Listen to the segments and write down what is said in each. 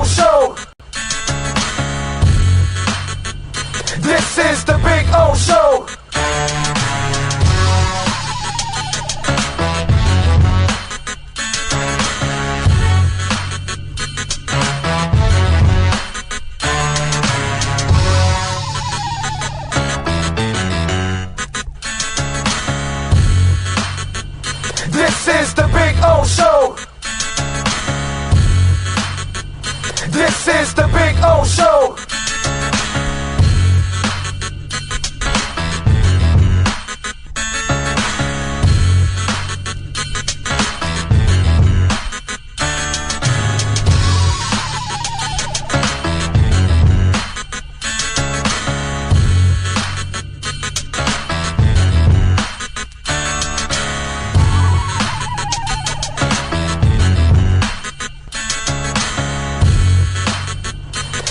O Show. This is the Big O Show. This is the Big O Show. This is the Big O Show.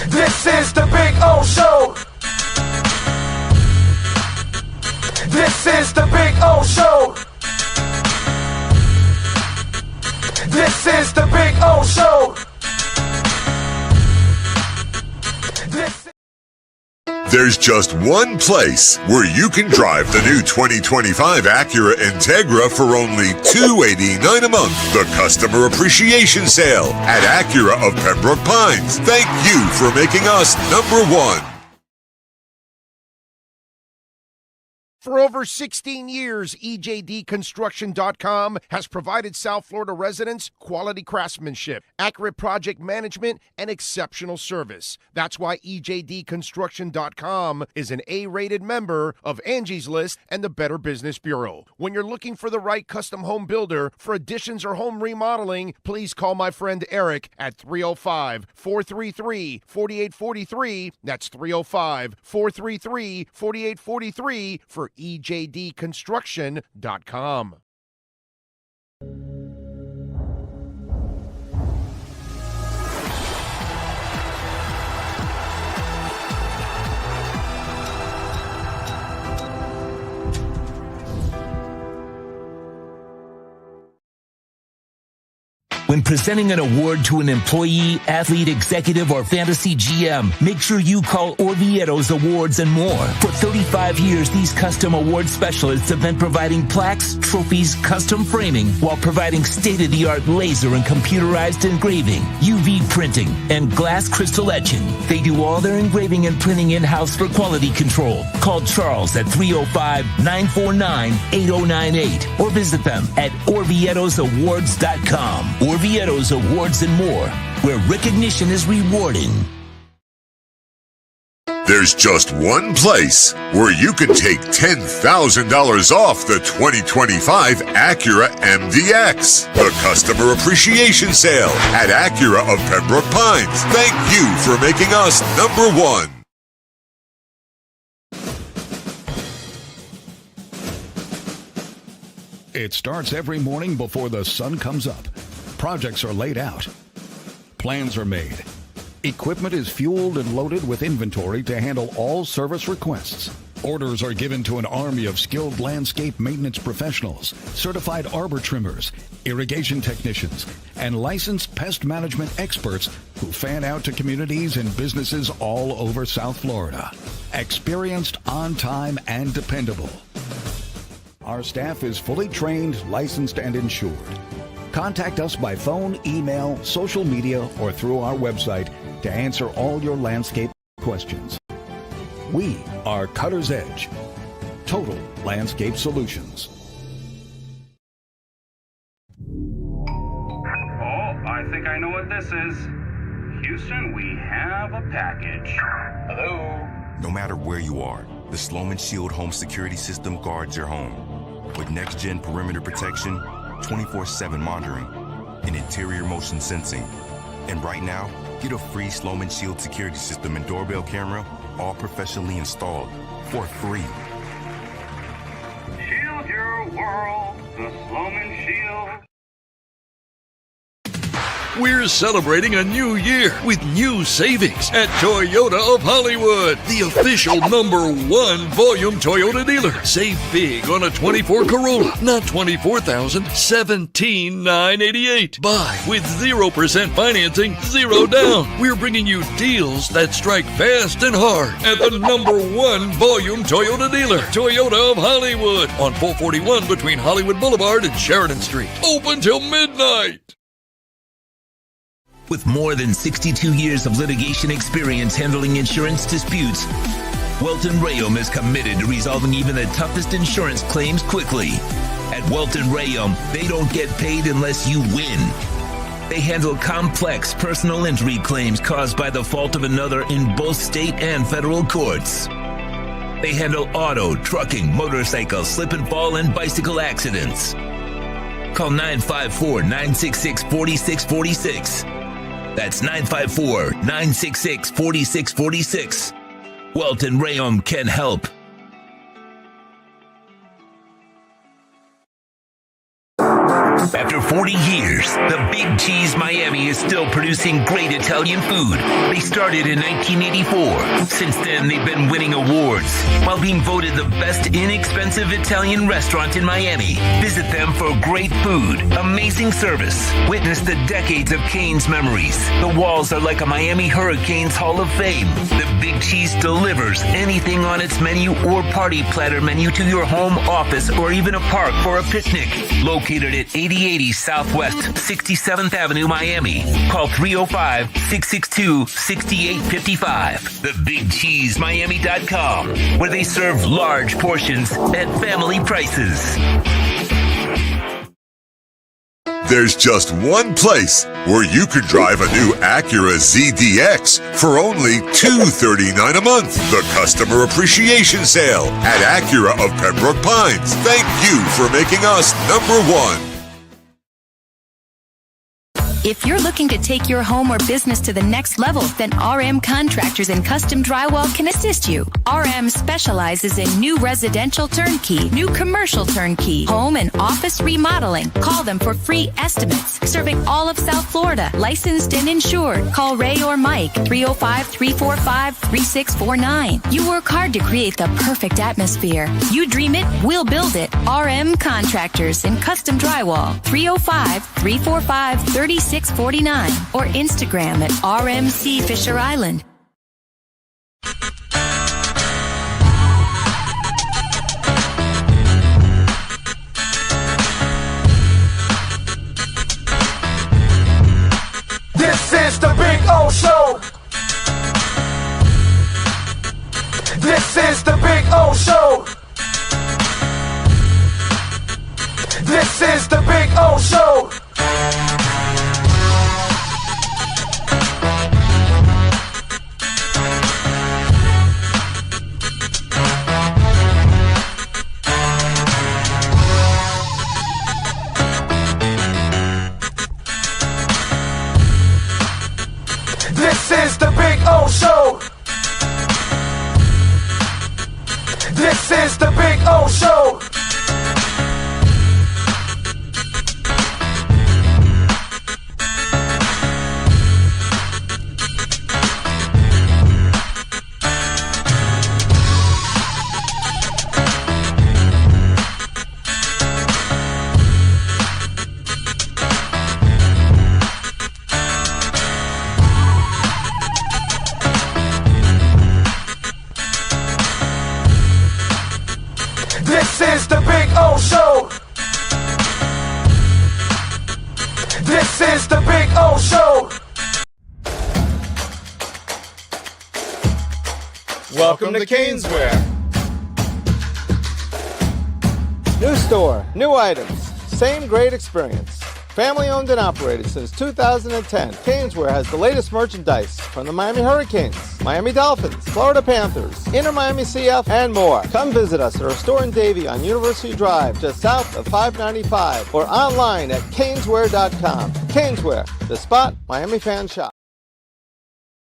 This is the Big O Show. This is the Big O Show. This is the Big O Show. There's just one place where you can drive the new 2025 Acura Integra for only $289 a month. The Customer Appreciation Sale at Acura of Pembroke Pines. Thank you for making us number one. For over 16 years, EJDconstruction.com has provided South Florida residents quality craftsmanship, accurate project management, and exceptional service. That's why EJDconstruction.com is an A-rated member of Angie's List and the Better Business Bureau. When you're looking for the right custom home builder for additions or home remodeling, please call my friend Eric at 305-433-4843. That's 305-433-4843 for EJDconstruction.com. When presenting an award to an employee, athlete, executive, or fantasy GM, make sure you call Orvieto's Awards and More. For 35 years, these custom award specialists have been providing plaques, trophies, custom framing, while providing state-of-the-art laser and computerized engraving, UV printing, and glass crystal etching. They do all their engraving and printing in-house for quality control. Call Charles at 305-949-8098 or visit them at orvietosawards.com. Orvieto's Awards and More, where recognition is rewarding. There's just one place where you can take $10,000 off the 2025 Acura MDX. The Customer Appreciation Sale at Acura of Pembroke Pines. Thank you for making us number one. It starts every morning before the sun comes up. Projects are laid out. Plans are made. Equipment is fueled and loaded with inventory to handle all service requests. Orders are given to an army of skilled landscape maintenance professionals, certified arbor trimmers, irrigation technicians, and licensed pest management experts who fan out to communities and businesses all over South Florida. Experienced, on time, and dependable. Our staff is fully trained, licensed, and insured. Contact us by phone, email, social media, or through our website to answer all your landscape questions. We are Cutter's Edge. Total Landscape Solutions. Oh, I think I know what this is. Houston, we have a package. Hello? No matter where you are, the Sloman Shield Home Security System guards your home. With next-gen perimeter protection, 24/7 monitoring, and interior motion sensing. And right now, get a free Sloman Shield security system and doorbell camera, all professionally installed, for free. Shield your world, the Sloman Shield. We're celebrating a new year with new savings at Toyota of Hollywood, the official #1 volume Toyota dealer. Save big on a 24 Corolla, not $24,000, $17,988. Buy with 0% financing, 0 down. We're bringing you deals that strike fast and hard at the #1 volume Toyota dealer, Toyota of Hollywood, on 441 between Hollywood Boulevard and Sheridan Street. Open till midnight. With more than 62 years of litigation experience handling insurance disputes, Welton Rayom is committed to resolving even the toughest insurance claims quickly. At Welton Rayom, they don't get paid unless you win. They handle complex personal injury claims caused by the fault of another in both state and federal courts. They handle auto, trucking, motorcycle, slip and fall, and bicycle accidents. Call 954-966-4646. That's 954-966-4646. Welton Rayom can help. After 40 years, the Big Cheese Miami is still producing great Italian food. They started in 1984. Since then, they've been winning awards while being voted the best inexpensive Italian restaurant in Miami. Visit them for great food, amazing service. Witness the decades of Cane's memories. The walls are like a Miami Hurricanes Hall of Fame. The Big Cheese delivers anything on its menu or party platter menu to your home, office, or even a park for a picnic. Located at 8080 Southwest 67th Avenue, Miami. Call 305-662-6855. TheBigCheeseMiami.com, where they serve large portions at family prices. There's just one place where you could drive a new Acura ZDX for only $239 a month. The Customer Appreciation Sale at Acura of Pembroke Pines. Thank you for making us #1. If you're looking to take your home or business to the next level, then RM Contractors and Custom Drywall can assist you. RM specializes in new residential turnkey, new commercial turnkey, home and office remodeling. Call them for free estimates. Serving all of South Florida, licensed and insured. Call Ray or Mike, 305-345-3649. You work hard to create the perfect atmosphere. You dream it, we'll build it. RM Contractors and Custom Drywall, 305-345-3649 or Instagram at RMC Fisher Island. This is the Big O Show. This is the Big O Show. This is the Big O Show. This is the Big O Show. This is the Big O Show. This is the Big O Show. This is the Big O Show. Welcome to Caneswear. New store, new items, same great experience. Family owned and operated since 2010, Caneswear has the latest merchandise from the Miami Hurricanes, Miami Dolphins, Florida Panthers, Inter Miami CF, and more. Come visit us at our store in Davie on University Drive, just south of 595, or online at caneswear.com. Caneswear, the spot Miami fans shop.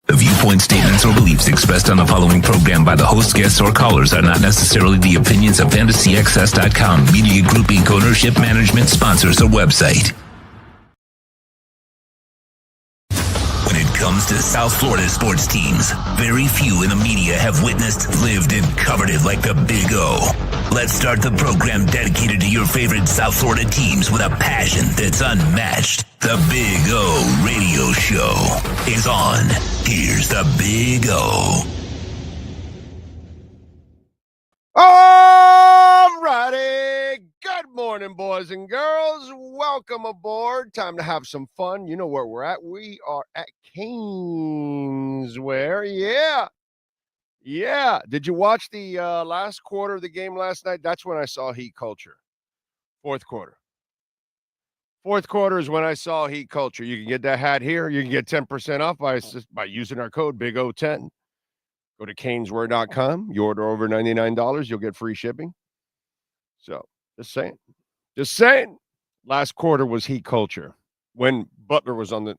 The viewpoint statements or beliefs expressed on the following program by the host, guests, or callers are not necessarily the opinions of FantasyXS.com, Media Group Inc. ownership, management, sponsors, or website. comes to South Florida sports teams, very few in the media have witnessed, lived, and covered it like the Big O. Let's start the program dedicated to your favorite South Florida teams with a passion that's unmatched. The Big O Radio Show is on. Here's the Big O. All righty. Good morning, boys and girls. Welcome aboard. Time to have some fun. You know where we're at. We are at Caneswear. Yeah. Did you watch the last quarter of the game last night? That's when I saw Heat culture. Fourth quarter is when I saw Heat culture. You can get that hat here. You can get 10% off by using our code BIG-O10. Go to caneswear.com. You order over $99, you'll get free shipping. So, just saying. Last quarter was Heat culture when Butler was on the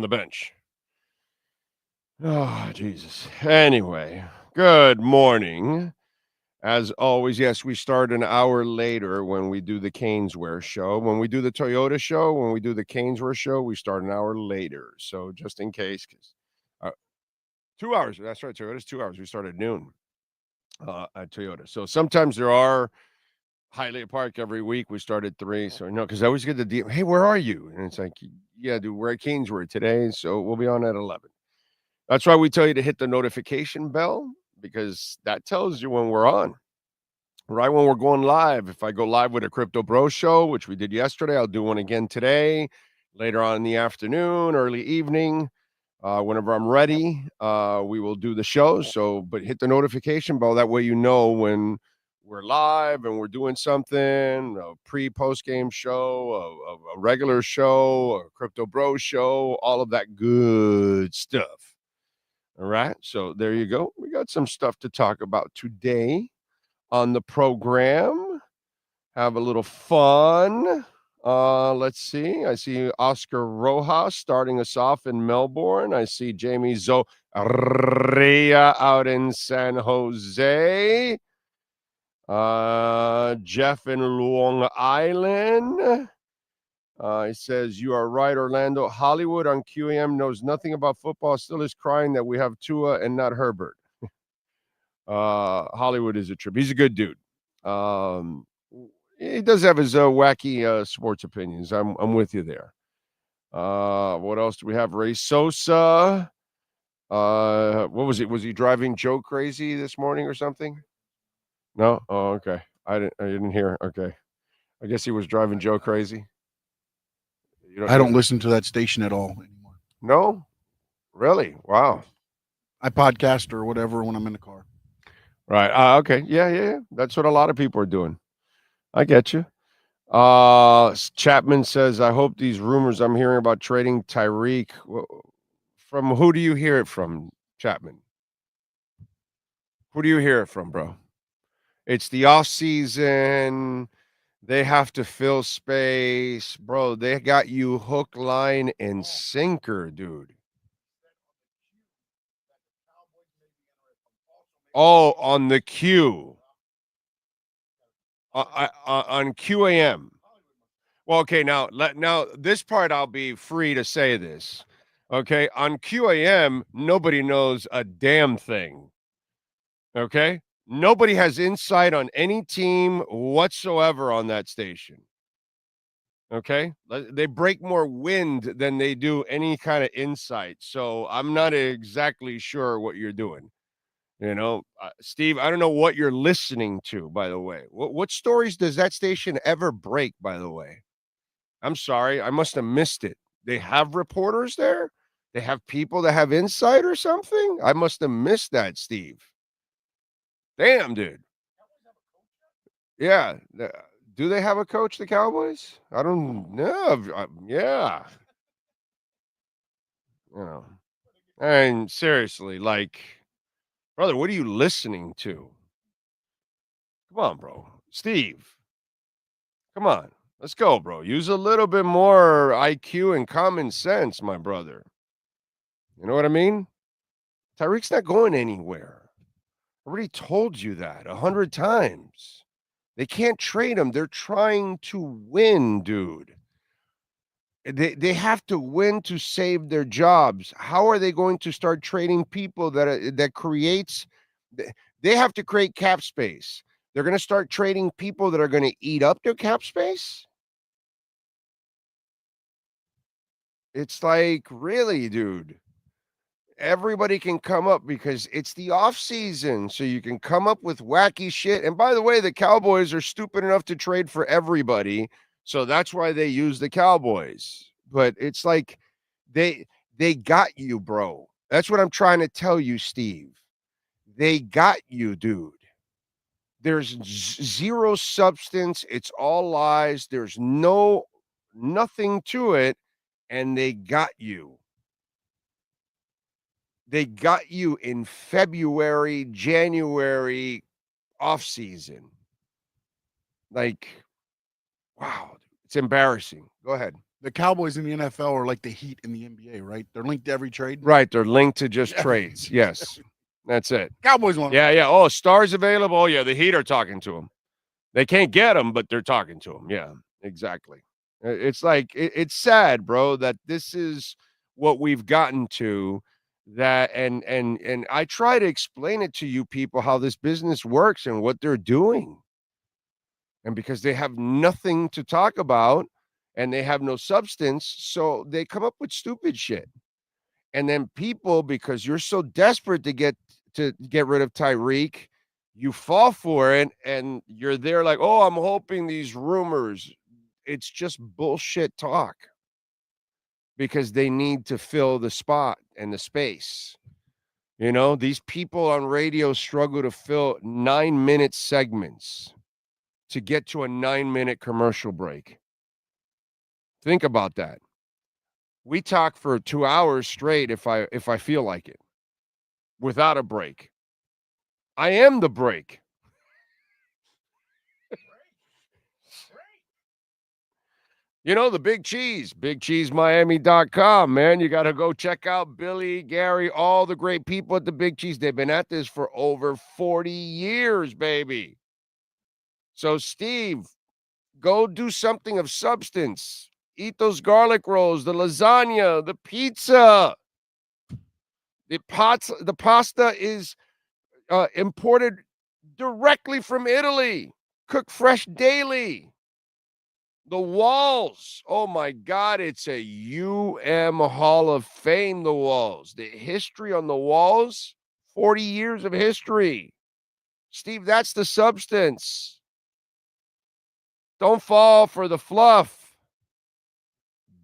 bench. Oh, Jesus. Anyway, good morning. As always, yes, we start an hour later when we do the Caneswear show. When we do the Toyota show, when we do the Caneswear show, we start an hour later. So, just in case, 2 hours. That's right, Toyota's 2 hours. We start at noon at Toyota. So sometimes there are Hialeah Park every week. We start at 3. So, because I always get the DM, hey, where are you? And it's like, yeah, dude, we're at Caneswear today. So we'll be on at 11. That's why we tell you to hit the notification bell, because that tells you when we're on. Right when we're going live. If I go live with a Crypto Bro show, which we did yesterday, I'll do one again today, later on in the afternoon, early evening. Whenever I'm ready, we will do the show. So, but hit the notification bell. That way you know when we're live and we're doing something, a pre-post game show, a regular show, a Crypto Bro show, all of that good stuff. All right. So there you go. We got some stuff to talk about today on the program. Have a little fun. Let's see. I see Oscar Rojas starting us off in Melbourne. I see Jamie Zoria out in San Jose. Jeff in Long Island. He says, you are right, Orlando. Hollywood on QAM knows nothing about football, still is crying that we have Tua and not Herbert. Hollywood is a trip. He's a good dude. He does have his wacky sports opinions. I'm with you there. What else do we have? Ray Sosa. What was it? Was he driving Joe crazy this morning or something? No? Oh, okay. I didn't hear. Okay. I guess he was driving Joe crazy. I don't listen to that station at all anymore. No? Really? Wow. I podcast or whatever when I'm in the car. Right. Okay. Yeah. That's what a lot of people are doing. I get you. Chapman says, I hope these rumors I'm hearing about trading Tyreek. From who do you hear it from, Chapman? Who do you hear it from, bro? It's the off season. They have to fill space. Bro, they got you hook, line, and sinker, dude. Oh, on the Q. On QAM. Well, okay, now this part I'll be free to say this. Okay, on QAM, nobody knows a damn thing. Okay? Nobody has insight on any team whatsoever on that station. Okay? They break more wind than they do any kind of insight. So I'm not exactly sure what you're doing. Steve, I don't know what you're listening to, by the way. What stories does that station ever break, by the way? I'm sorry. I must have missed it. They have reporters there? They have people that have insight or something? I must have missed that, Steve. Damn, dude. Yeah. Do they have a coach, the Cowboys? I don't know. Yeah. And seriously, brother, what are you listening to? Come on, bro. Steve. Come on. Let's go, bro. Use a little bit more IQ and common sense, my brother. You know what I mean? Tyreek's not going anywhere. I already told you that 100 times. They can't trade him. They're trying to win, dude. They have to win to save their jobs. How are they going to start trading people that creates? They have to create cap space. They're going to start trading people that are going to eat up their cap space. It's like, really, dude. Everybody can come up because it's the off season, so you can come up with wacky shit. And by the way, the Cowboys are stupid enough to trade for everybody, so that's why they use the Cowboys. But it's like they got you, bro. That's what I'm trying to tell you, Steve. They got you, dude. There's zero substance. It's all lies. There's nothing to it, and they got you. They got you in February, January, off season. Like, wow, it's embarrassing. Go ahead. The Cowboys in the NFL are like the Heat in the NBA, right? They're linked to every trade. Right, they're linked to just trades. Yes, that's it. Cowboys want. Yeah. Oh, stars available. Oh, yeah, the Heat are talking to him. They can't get him, but they're talking to him. Yeah, exactly. It's like it's sad, bro, that this is what we've gotten to. That and I try to explain it to you people how this business works and what they're doing. And because they have nothing to talk about and they have no substance, so they come up with stupid shit. And then people, because you're so desperate to get rid of Tyreek, you fall for it and you're there like, oh, I'm hoping these rumors. It's just bullshit talk. Because they need to fill the spot and the space. You know, these people on radio struggle to fill 9-minute segments to get to a 9-minute commercial break. Think about that. We talk for 2 hours straight if I feel like it, without a break. I am the break. You know, the Big Cheese, BigCheeseMiami.com, man. You got to go check out Billy, Gary, all the great people at the Big Cheese. They've been at this for over 40 years, baby. So, Steve, go do something of substance. Eat those garlic rolls, the lasagna, the pizza. The pasta is imported directly from Italy, cooked fresh daily. The walls, oh my God, it's a Hall of Fame, the walls. The history on the walls, 40 years of history. Steve, that's the substance. Don't fall for the fluff.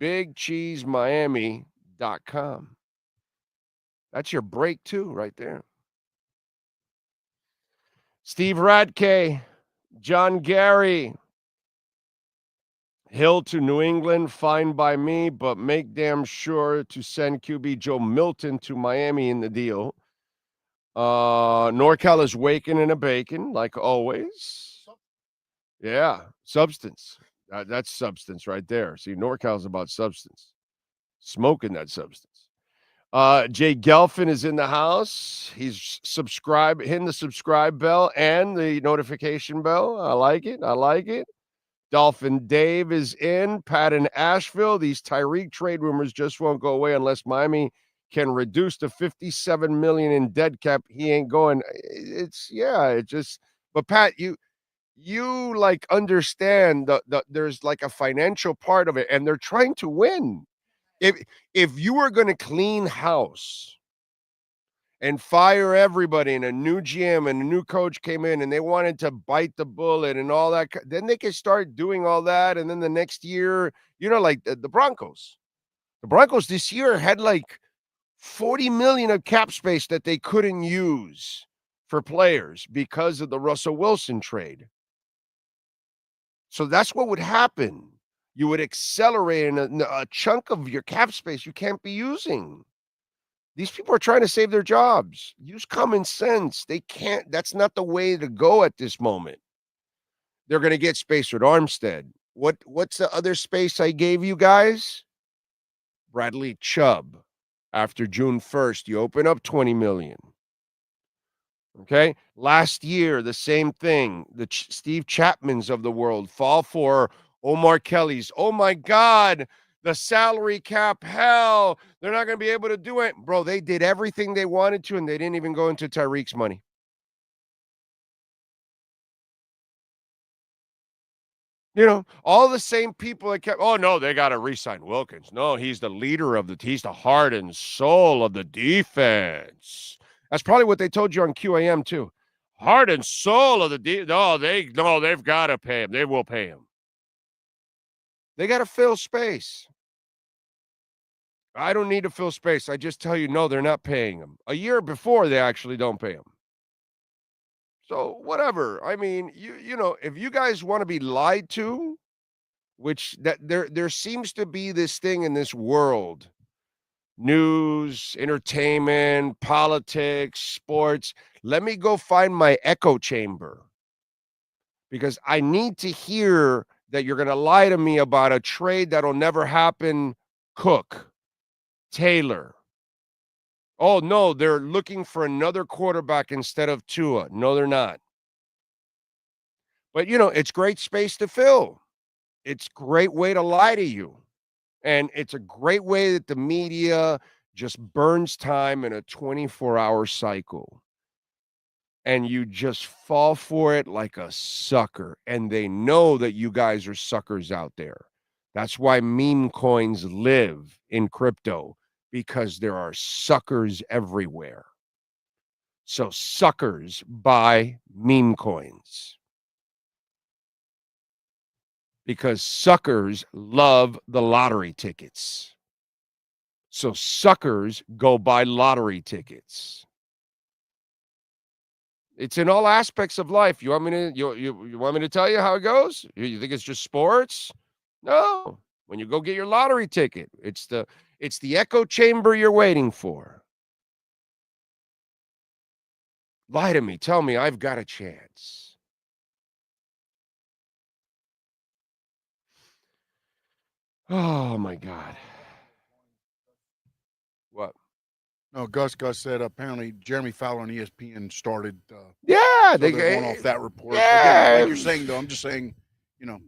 BigCheeseMiami.com. That's your break too, right there. Steve Radke, John Gary. Hill to New England, fine by me, but make damn sure to send QB Joe Milton to Miami in the deal. NorCal is waking in a bacon, like always. Yeah, substance. That's substance right there. See, NorCal's about substance. Smoking that substance. Jay Gelfin is in the house. He's hitting the subscribe bell and the notification bell. I like it. Dolphin Dave is in. Pat in Asheville. These Tyreek trade rumors just won't go away unless Miami can reduce to $57 million in dead cap. He ain't going. But Pat, you like understand there's like a financial part of it, and they're trying to win. If you were going to clean house and fire everybody, and a new GM and a new coach came in and they wanted to bite the bullet and all that, then they could start doing all that. And then the next year, like the Broncos. The Broncos this year had like $40 million of cap space that they couldn't use for players because of the Russell Wilson trade. So that's what would happen. You would accelerate a chunk of your cap space you can't be using. These people are trying to save their jobs. Use common sense. They can't. That's not the way to go at this moment. They're going to get space with Armstead. What's the other space I gave you guys? Bradley Chubb. After June 1st, you open up $20 million. Okay? Last year, the same thing. The Steve Chapmans of the world fall for Omar Kelly's. Oh, my God. The salary cap, hell, they're not going to be able to do it. Bro, they did everything they wanted to, and they didn't even go into Tyreek's money. You know, all the same people that kept, oh, no, they got to re-sign Wilkins. No, he's the leader of he's the heart and soul of the defense. That's probably what they told you on QAM, too. Heart and soul of the defense. No, they've got to pay him. They will pay him. They got to fill space. I don't need to fill space. I just tell you, no, they're not paying him. A year before, they actually don't pay him. So whatever. I mean, you know, if you guys want to be lied to, which that there seems to be this thing in this world, news, entertainment, politics, sports. Let me go find my echo chamber because I need to hear that you're going to lie to me about a trade that'll never happen. Cook, Taylor. Oh, no, they're looking for another quarterback instead of Tua. No, they're not. But, you know, it's great space to fill. It's a great way to lie to you. And it's a great way that the media just burns time in a 24-hour cycle. And you just fall for it like a sucker. And they know that you guys are suckers out there. That's why meme coins live in crypto. Because there are suckers everywhere. So suckers buy meme coins. Because suckers love the lottery tickets. So suckers go buy lottery tickets. It's in all aspects of life. You want me to tell you how it goes? You think it's just sports? No. When you go get your lottery ticket, it's the echo chamber you're waiting for. Lie to me. Tell me I've got a chance. Oh, my God. What? No, Gus said apparently Jeremy Fowler on ESPN started. Yeah. So they're going off that report. Yeah. Again, like you're saying, though, I'm just saying, you know,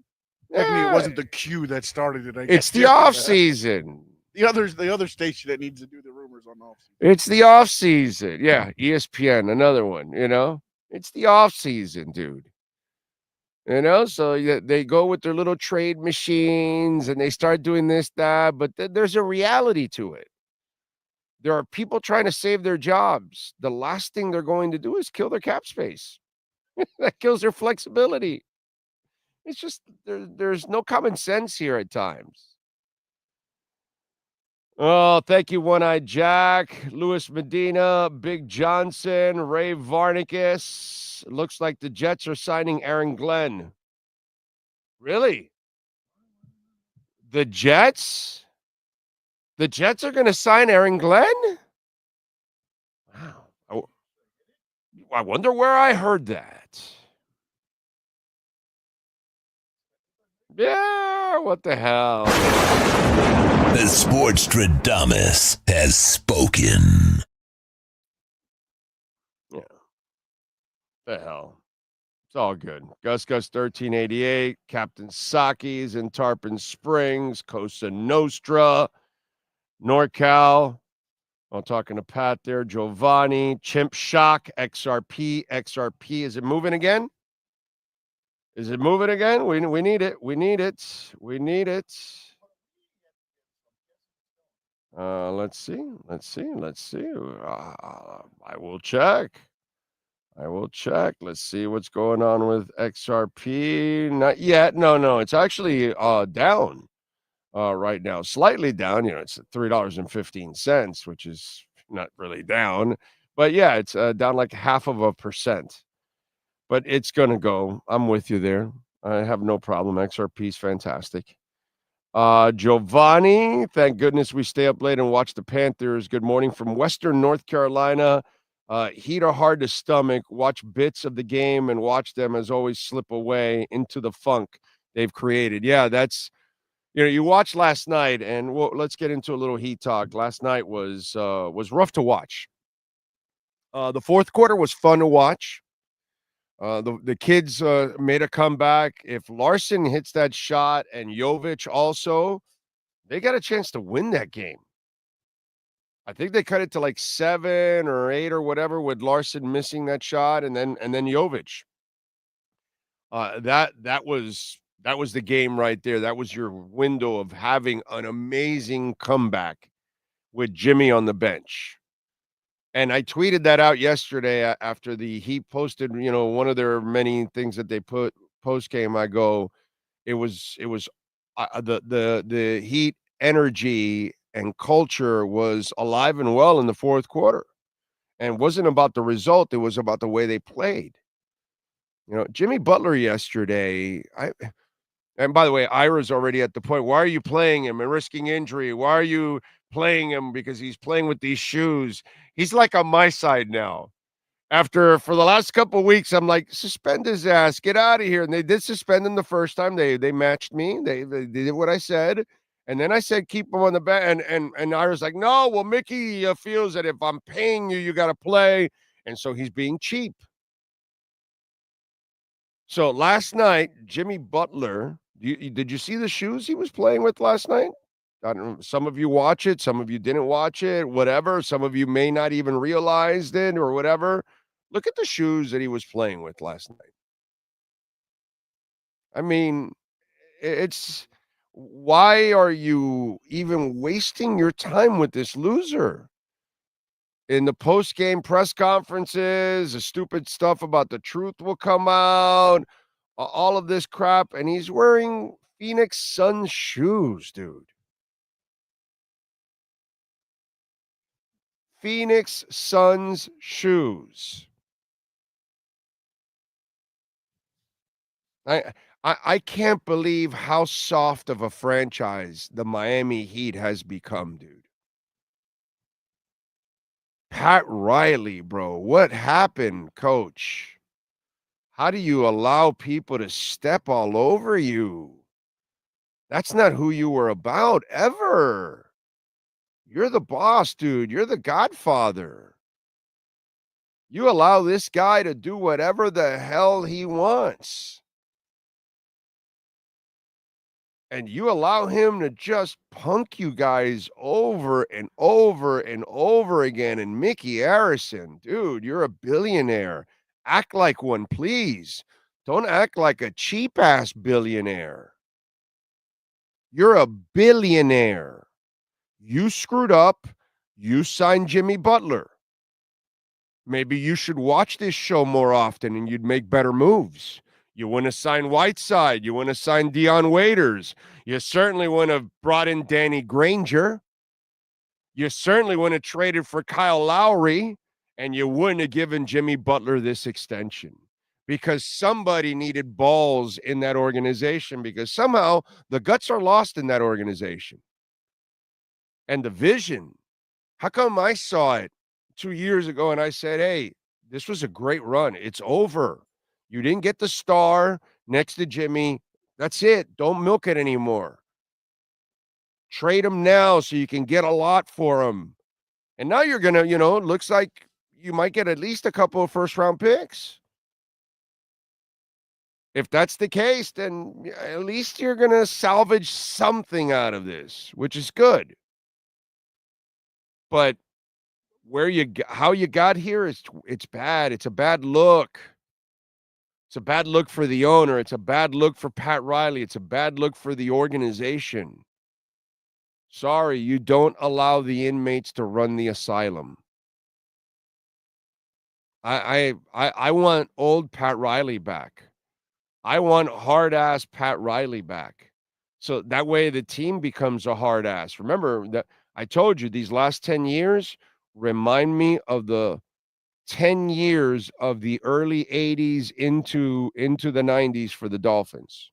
technically it wasn't the Q that started it. It's the off season. The other station that needs to do the rumors on the off season. It's the off season. Yeah, ESPN, another one, you know. It's the off season, dude. You know, so they go with their little trade machines and they start doing this, that, but there's a reality to it. There are people trying to save their jobs. The last thing they're going to do is kill their cap space. That kills their flexibility. It's just there's no common sense here at times. Oh, thank you, One-Eyed Jack, Louis Medina, Big Johnson, Ray Varnicus. Looks like the Jets are signing Aaron Glenn. Really? The Jets? The Jets are going to sign Aaron Glenn? Wow. I wonder where I heard that. Yeah, what the hell? The Sportstradamus has spoken. Yeah. The hell. It's all good. Gus 1388, Captain Saki's in Tarpon Springs, Cosa Nostra, NorCal. I'm talking to Pat there, Giovanni, Chimp Shock, XRP. Is it moving again? Is it moving again? We need it. We need it. We need it. Let's see. I will check. Let's see what's going on with XRP. Not yet. No. It's actually down right now. Slightly down. You know, it's $3.15, which is not really down. But yeah, it's down like 0.5%. But it's going to go. I'm with you there. I have no problem. XRP is fantastic. Giovanni, thank goodness we stay up late and watch the Panthers. Good morning from Western North Carolina. Heat are hard to stomach. Watch bits of the game and watch them, as always, slip away into the funk they've created. Yeah, that's, you watched last night, and let's get into a little Heat talk. Last night was rough to watch. The fourth quarter was fun to watch. The kids made a comeback. If Larson hits that shot and Jovic also, They got a chance to win that game. I think they cut it to like 7 or 8 or whatever with Larson missing that shot and then Jovic. That was the game right there. That was your window of having an amazing comeback with Jimmy on the bench. And I tweeted that out yesterday after the Heat posted, one of their many things that they put post game. I go, it was the Heat energy and culture was alive and well in the fourth quarter, and it wasn't about the result. It was about the way they played. Jimmy Butler yesterday. And by the way, Ira's already at the point. Why are you playing him and risking injury? Why are you playing him? Because he's playing with these shoes. He's like on my side now. For the last couple of weeks, I'm like, suspend his ass, get out of here. And they did suspend him the first time. They matched me. They did what I said. And then I said, keep him on the bench. And Ira's like, no, well, Mickey feels that if I'm paying you, you got to play. And so he's being cheap. So last night, Jimmy Butler, did you see the shoes he was playing with last night? I don't know, some of you watch it, some of you didn't watch it, whatever. Some of you may not even realize it or whatever. Look at the shoes that he was playing with last night. I mean, why are you even wasting your time with this loser? In the post-game press conferences, the stupid stuff about the truth will come out, all of this crap, and he's wearing Phoenix Suns shoes, dude. Phoenix Suns shoes. I can't believe how soft of a franchise the Miami Heat has become, dude. Pat Riley, bro. What happened, coach? How do you allow people to step all over you? That's not who you were about ever. You're the boss, dude. You're the godfather. You allow this guy to do whatever the hell he wants. And you allow him to just punk you guys over and over and over again. And Mickey Harrison, dude, you're a billionaire. Act like one, please. Don't act like a cheap-ass billionaire. You're a billionaire. You screwed up. You signed Jimmy Butler. Maybe you should watch this show more often and you'd make better moves. You wouldn't have signed Whiteside. You wouldn't have signed Dion Waiters. You certainly wouldn't have brought in Danny Granger. You certainly wouldn't have traded for Kyle Lowry. And you wouldn't have given Jimmy Butler this extension because somebody needed balls in that organization because somehow the guts are lost in that organization. And the vision. How come I saw it 2 years ago and I said, hey, this was a great run. It's over. You didn't get the star next to Jimmy. That's it. Don't milk it anymore. Trade him now so you can get a lot for him. And now you're going to, it looks like you might get at least a couple of first-round picks. If that's the case, then at least you're going to salvage something out of this, which is good. But how you got here it's bad. It's a bad look. It's a bad look for the owner. It's a bad look for Pat Riley. It's a bad look for the organization. Sorry, you don't allow the inmates to run the asylum. I want old Pat Riley back. I want hard-ass Pat Riley back. So that way the team becomes a hard-ass. Remember that I told you these last 10 years remind me of the 10 years of the early 80s into the 90s for the Dolphins.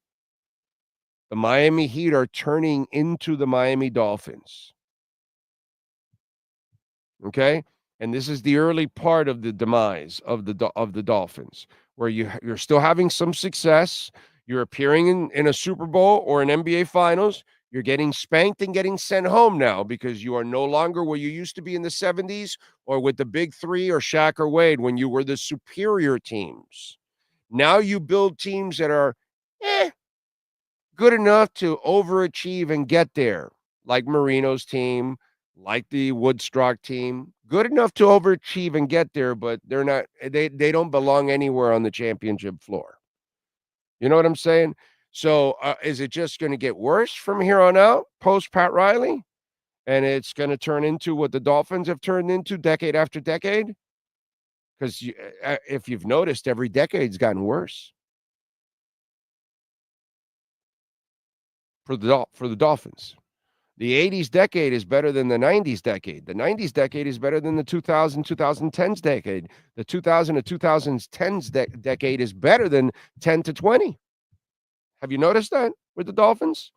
The Miami Heat are turning into the Miami Dolphins. Okay? And this is the early part of the demise of the Dolphins, where you're still having some success. You're appearing in a Super Bowl or an NBA Finals. You're getting spanked and getting sent home now because you are no longer where you used to be in the 70s or with the big three or Shaq or Wade when you were the superior teams. Now you build teams that are good enough to overachieve and get there. like Marino's team, like the Woodstock team, good enough to overachieve and get there, but they're not. They don't belong anywhere on the championship floor. You know what I'm saying? So is it just going to get worse from here on out, post Pat Riley? And it's going to turn into what the Dolphins have turned into decade after decade? Because if you've noticed, every decade's gotten worse for the Dolphins. The 80s decade is better than the 90s decade. The 90s decade is better than the 2010s decade. The 2000 to 2010s decade is better than 10 to 20. Have you noticed that with the Dolphins?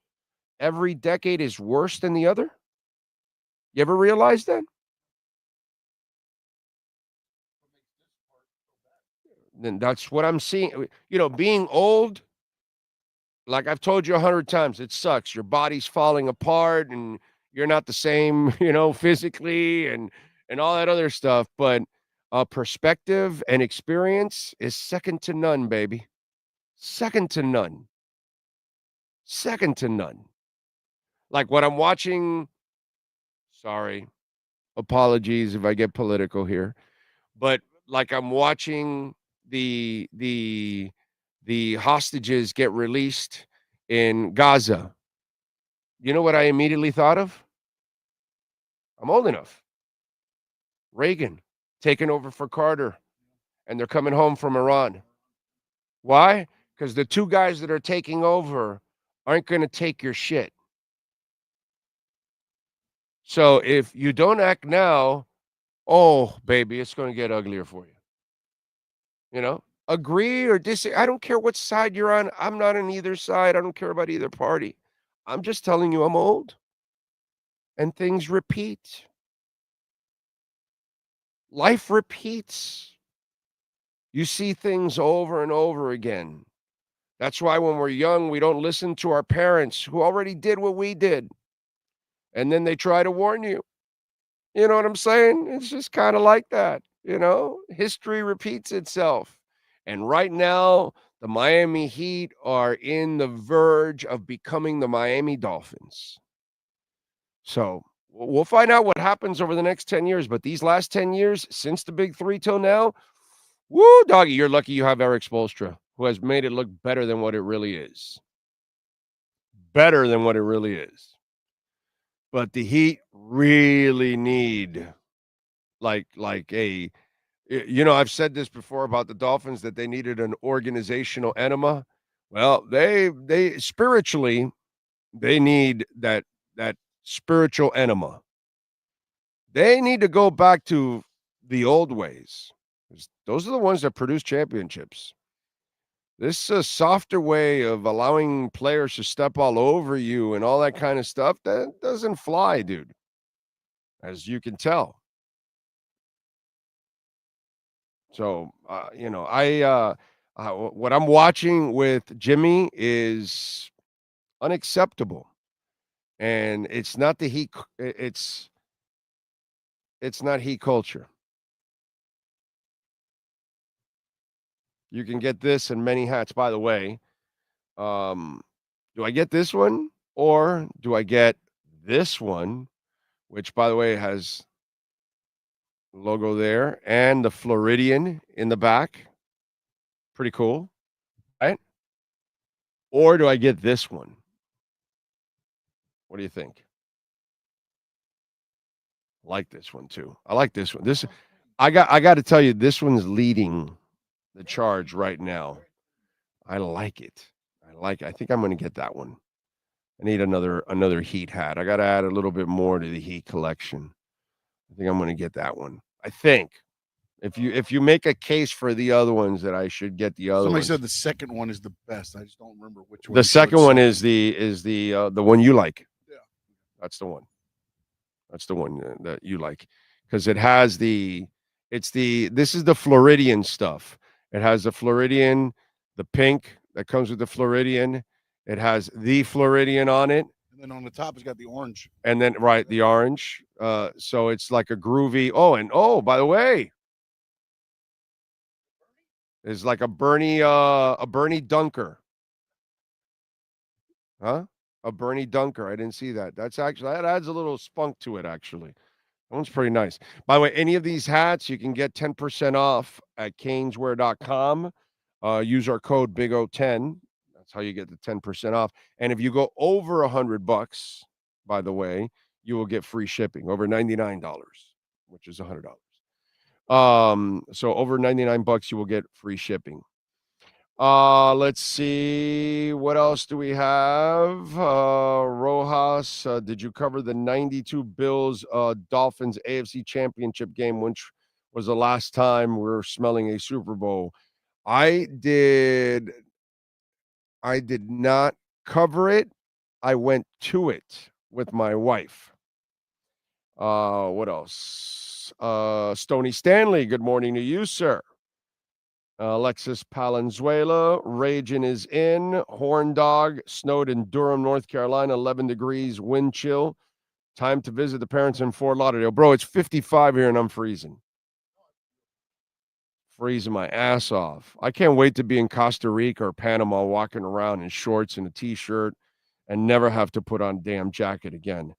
Every decade is worse than the other. You ever realize that? Then that's what I'm seeing. You know, being old, like I've told you 100 times, it sucks. Your body's falling apart and you're not the same, physically and all that other stuff. But perspective and experience is second to none, baby. Second to none. Second to none. Like what I'm watching, sorry, apologies if I get political here, but like I'm watching the hostages get released in Gaza. You know what I immediately thought of? I'm old enough. Reagan taking over for Carter, and they're coming home from Iran. Why? Because the two guys that are taking over aren't going to take your shit. So if you don't act now, oh, baby, it's going to get uglier for you. Agree or disagree. I don't care what side you're on. I'm not on either side. I don't care about either party. I'm just telling you I'm old. And things repeat. Life repeats. You see things over and over again. That's why when we're young, we don't listen to our parents who already did what we did. And then they try to warn you. You know what I'm saying? It's just kind of like that. History repeats itself. And right now, the Miami Heat are in the verge of becoming the Miami Dolphins. So we'll find out what happens over the next 10 years. But these last 10 years, since the Big Three till now, woo, doggy, you're lucky you have Eric Spoelstra, who has made it look better than what it really is. Better than what it really is. But the Heat really need like a, I've said this before about the Dolphins that they needed an organizational enema. Well, they spiritually, they need that spiritual enema. They need to go back to the old ways. Those are the ones that produce championships. This is a softer way of allowing players to step all over you and all that kind of stuff. That doesn't fly, dude, as you can tell. So, what I'm watching with Jimmy is unacceptable. And it's not the Heat. It's not Heat culture. You can get this in many hats. By the way, do I get this one or do I get this one, which, by the way, has logo there and the Floridian in the back? Pretty cool, right? Or do I get this one? What do you think? I like this one too. I like this one. I got to tell you, this one's leading the charge right now. I like it. I think I'm going to get that one. I need another Heat hat. I got to add a little bit more to the Heat collection. I think I'm going to get that one. I think if you make a case for the other ones, that I should get the other. Somebody said the second one is the best. I just don't remember which one. The second one is the one you like. Yeah, that's the one. That's the one that you like because it has this is the Floridian stuff. It has the Floridian, the pink that comes with the Floridian. It has the Floridian on it. And then on the top, it's got the orange. And then, right, the orange. So it's like a groovy. Oh, by the way, it's like a Bernie Dunker. Huh? A Bernie Dunker. I didn't see that. That adds a little spunk to it, actually. That one's pretty nice. By the way, any of these hats, you can get 10% off at caneswear.com. Use our code BIG010. That's how you get the 10% off. And if you go over $100, by the way, you will get free shipping. Over $99, which is $100. So over $99, you will get free shipping. Let's see. What else do we have? Rojas, did you cover the 92 Bills Dolphins AFC Championship game, which was the last time we were smelling a Super Bowl? I did not cover it. I went to it with my wife. What else? Stony Stanley, good morning to you, sir. Alexis Palenzuela, Ragin is in. Horn Dog, snowed in Durham, North Carolina, 11 degrees, wind chill. Time to visit the parents in Fort Lauderdale. Bro, it's 55 here and I'm freezing. Freezing my ass off. I can't wait to be in Costa Rica or Panama walking around in shorts and a t-shirt and never have to put on a damn jacket again.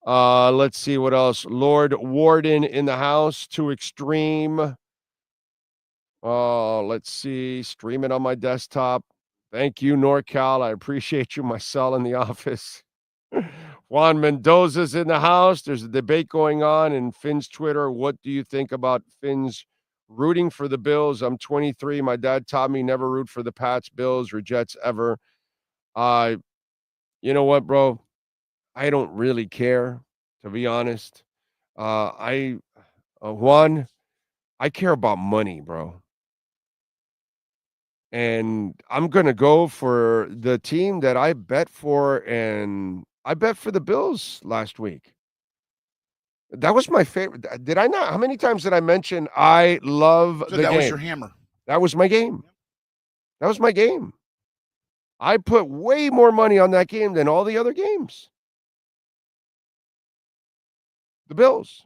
Let's see what else. Lord Warden in the house, too extreme. Let's see. Stream it on my desktop. Thank you, NorCal. I appreciate you, my cell in the office. Juan Mendoza's in the house. There's a debate going on in Finn's Twitter. What do you think about Finn's rooting for the Bills? I'm 23. My dad taught me never root for the Pats, Bills, or Jets ever. You know what, bro? I don't really care, to be honest. Juan, I care about money, bro. And I'm going to go for the team that I bet for, and I bet for the Bills last week. That was my favorite. Did I not? How many times did I mention I love the game? That was your hammer. That was my game. That was my game. I put way more money on that game than all the other games. The Bills.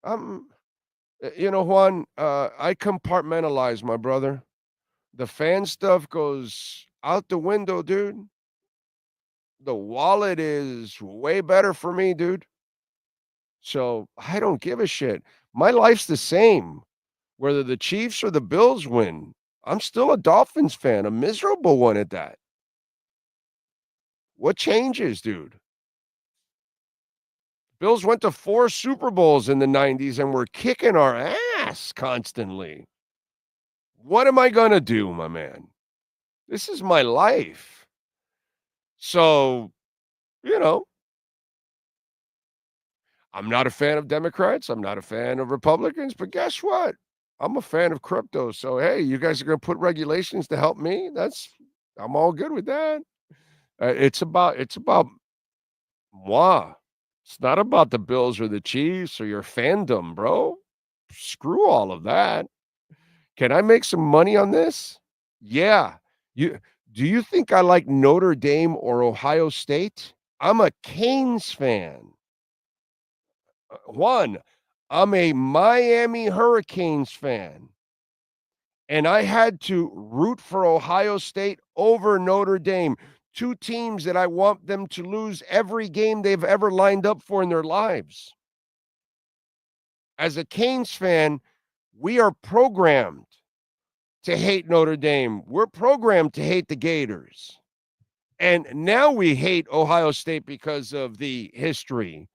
You know, Juan, I compartmentalize, my brother. The fan stuff goes out the window, dude. The wallet is way better for me, dude. So I don't give a shit. My life's the same. Whether the Chiefs or the Bills win, I'm still a Dolphins fan, a miserable one at that. What changes, dude? Bills went to 4 Super Bowls in the 90s and were kicking our ass constantly. What am I going to do, my man? This is my life. So, you know, I'm not a fan of Democrats. I'm not a fan of Republicans. But guess what? I'm a fan of crypto. So, hey, you guys are going to put regulations to help me? I'm all good with that. It's about moi. It's not about the Bills or the Chiefs or your fandom, bro. Screw all of that. Can I make some money on this? Yeah. Do you think I like Notre Dame or Ohio State? I'm a Canes fan. One, I'm a Miami Hurricanes fan. And I had to root for Ohio State over Notre Dame. 2 teams that I want them to lose every game they've ever lined up for in their lives. As a Canes fan, we are programmed to hate Notre Dame. We're programmed to hate the Gators. And now we hate Ohio State because of the history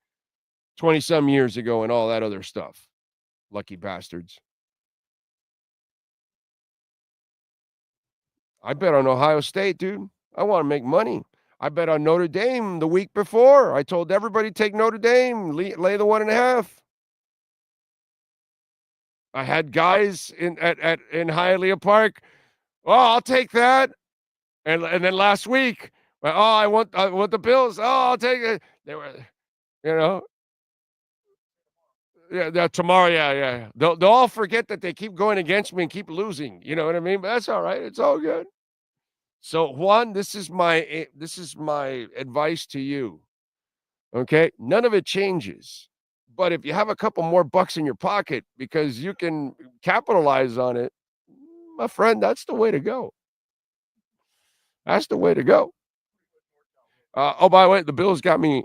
20-some years ago and all that other stuff. Lucky bastards. I bet on Ohio State, dude. I want to make money. I bet on Notre Dame the week before. I told everybody take Notre Dame, lay the 1.5. I had guys in Hialeah Park. Oh, I'll take that. And then last week, I want the Bills. Oh, I'll take it. They were, you know. Yeah, tomorrow, yeah. They'll all forget that they keep going against me and keep losing. You know what I mean? But that's all right. It's all good. So, Juan, this is my advice to you. Okay? None of it changes. But if you have a couple more bucks in your pocket because you can capitalize on it, my friend, that's the way to go. That's the way to go. By the way, the Bills got me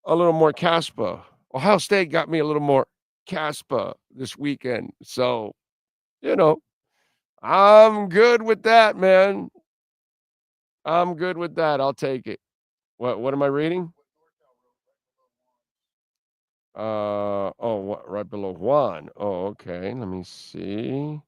a little more Caspa. Ohio State got me a little more Caspa this weekend. So, I'm good with that, man. I'm good with that. I'll take it. What am I reading? Right below Juan. Oh, okay. Let me see.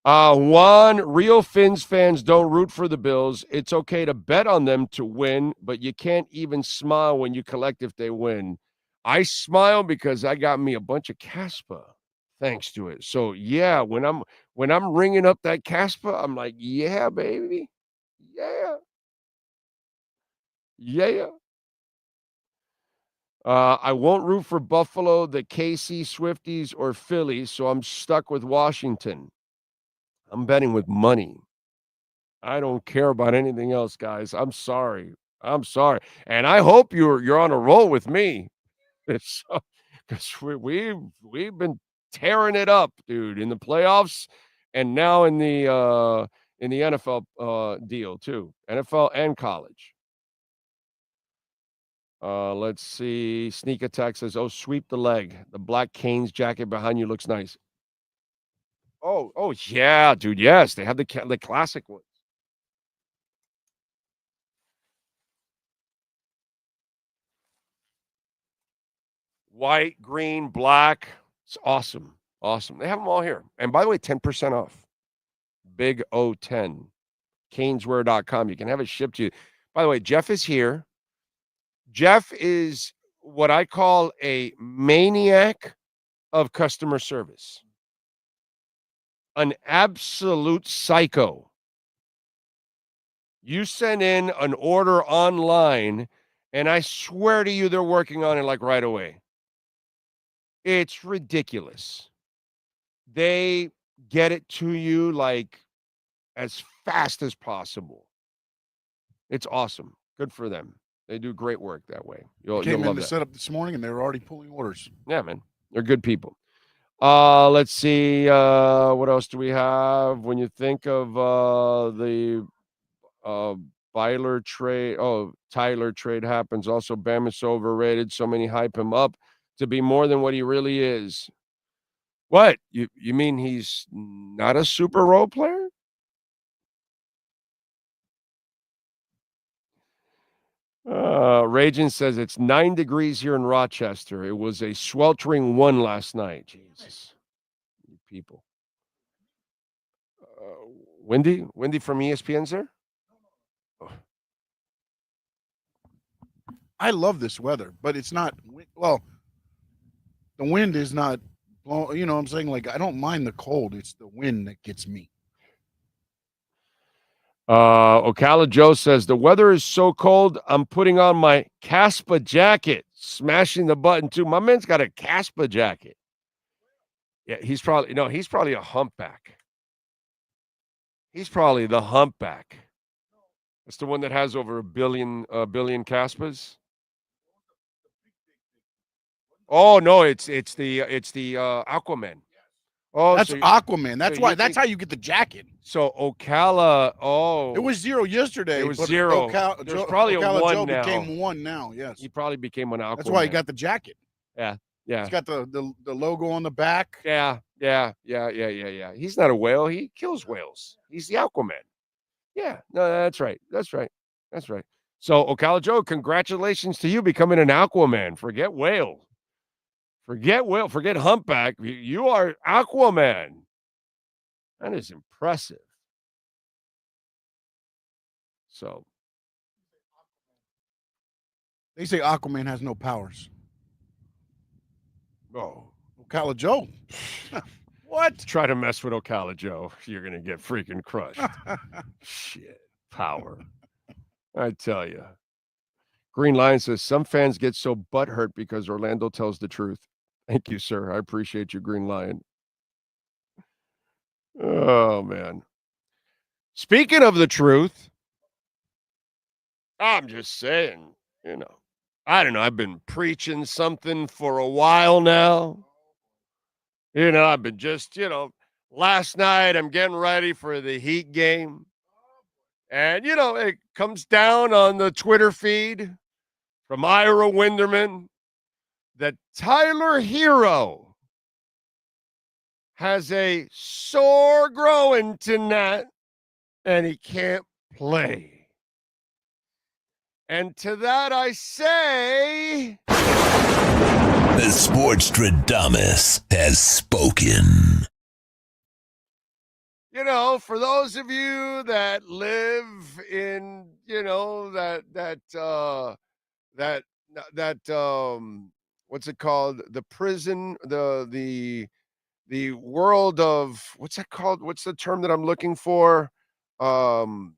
Juan, real Fins fans don't root for the Bills. It's okay to bet on them to win, but you can't even smile when you collect if they win. I smile because I got me a bunch of Caspa thanks to it. So yeah, when I'm ringing up that Caspa, I'm like, yeah, baby. Yeah. Yeah. I won't root for Buffalo, the KC Swifties, or Philly, so I'm stuck with Washington. I'm betting with money. I don't care about anything else, guys. I'm sorry. And I hope you're on a roll with me. It's because we've been tearing it up, dude, in the playoffs and now in the NFL deal too. NFL and college. Let's see. Sneak Attack says, "Oh, sweep the leg. The black Canes jacket behind you looks nice." Oh yeah, dude. Yes, they have the classic ones. White, green, black. It's awesome. Awesome. They have them all here. And by the way, 10% off. Big O10. Caneswear.com. You can have it shipped to you. By the way, Jeff is here. Jeff is what I call a maniac of customer service. An absolute psycho. You send in an order online, and I swear to you, they're working on it like right away. It's ridiculous. They get it to you like as fast as possible. It's awesome. Good for them. They do great work that way. You'll came love in to that. set up this morning, and they were already pulling orders. Yeah, man. They're good people. Let's see. What else do we have? When you think of the Byler trade, Tyler trade happens. Also, Bam is so overrated. So many hype him up to be more than what he really is. What? You mean he's not a super role player? Ragin says it's 9 degrees here in Rochester. It was a sweltering 1 last night. Jesus. You people. Wendy from ESPN's there? Oh. I love this weather, but it's not, well, the wind is not blowing, you know what I'm saying? Like, I don't mind the cold. It's the wind that gets me. Ocala Joe says, the weather is so cold, I'm putting on my Caspa jacket, smashing the button too. My man's got a Caspa jacket. Yeah, he's probably a humpback. He's probably the humpback. It's the one that has over a billion Caspas. Oh no, it's the Aquaman. Oh, that's Aquaman. That's why. That's how you get the jacket. So Ocala. It was 0 yesterday. It was 0. There's probably a 1 Joe now. Became 1 now. Yes. He probably became an Aquaman. That's why he got the jacket. Yeah. He's got the logo on the back. Yeah. He's not a whale. He kills whales. He's the Aquaman. Yeah. No, that's right. So Ocala Joe, congratulations to you becoming an Aquaman. Forget whale. Forget humpback. You are Aquaman. That is impressive. So they say Aquaman has no powers. Oh, Ocala Joe. What? Try to mess with Ocala Joe, you're gonna get freaking crushed. Shit, power. I tell you. Green Lion says some fans get so butthurt because Orlando tells the truth. Thank you, sir. I appreciate you, Green Lion. Oh, man. Speaking of the truth, I'm just saying, I don't know. I've been preaching something for a while now. I've been just, last night I'm getting ready for the Heat game. And, it comes down on the Twitter feed from Ira Winderman that Tyler Hero has a sore groin tonight and he can't play. And to that I say, the Sportstradamus has spoken. For those of you that live in, what's it called? The prison, the world of, what's that called? What's the term that I'm looking for? Oh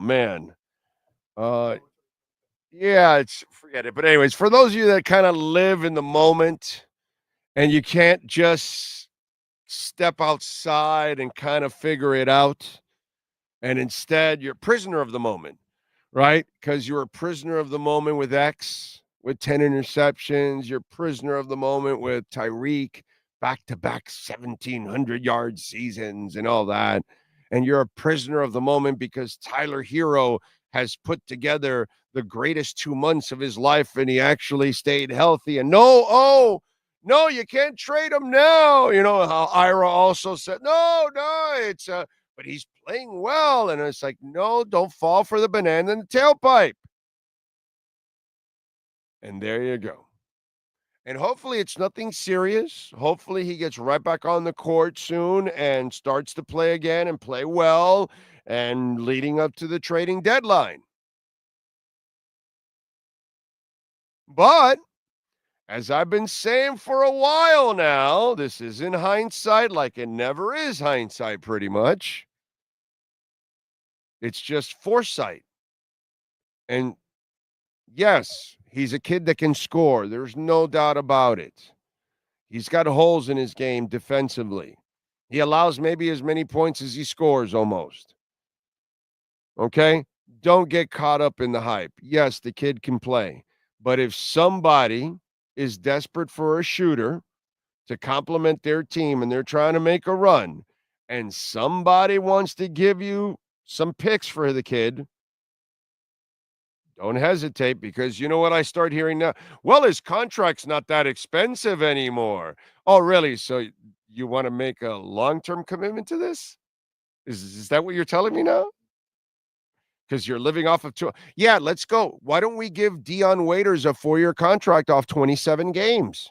man. Yeah, forget it. But anyways, for those of you that kind of live in the moment and you can't just step outside and kind of figure it out, and instead you're a prisoner of the moment, right? Because you're a prisoner of the moment with X, with 10 interceptions. You're a prisoner of the moment with Tyreek, back-to-back 1,700-yard seasons and all that. And you're a prisoner of the moment because Tyler Hero has put together the greatest 2 months of his life, and he actually stayed healthy. And no, you can't trade him now. You know how Ira also said, no, it's but he's playing well. And it's like, no, don't fall for the banana in the tailpipe. And there you go. And hopefully it's nothing serious. Hopefully he gets right back on the court soon and starts to play again and play well and leading up to the trading deadline. But as I've been saying for a while now, this is in hindsight, like it never is hindsight pretty much. It's just foresight. And yes, he's a kid that can score. There's no doubt about it. He's got holes in his game defensively. He allows maybe as many points as he scores almost. Okay? Don't get caught up in the hype. Yes, the kid can play. But if somebody is desperate for a shooter to complement their team and they're trying to make a run, and somebody wants to give you some picks for the kid, don't hesitate, because you know what I start hearing now? Well, his contract's not that expensive anymore. Oh, really? So you want to make a long-term commitment to this? Is that what you're telling me now? Because you're living off of Tua. Yeah, let's go. Why don't we give Dion Waiters a 4-year contract off 27 games?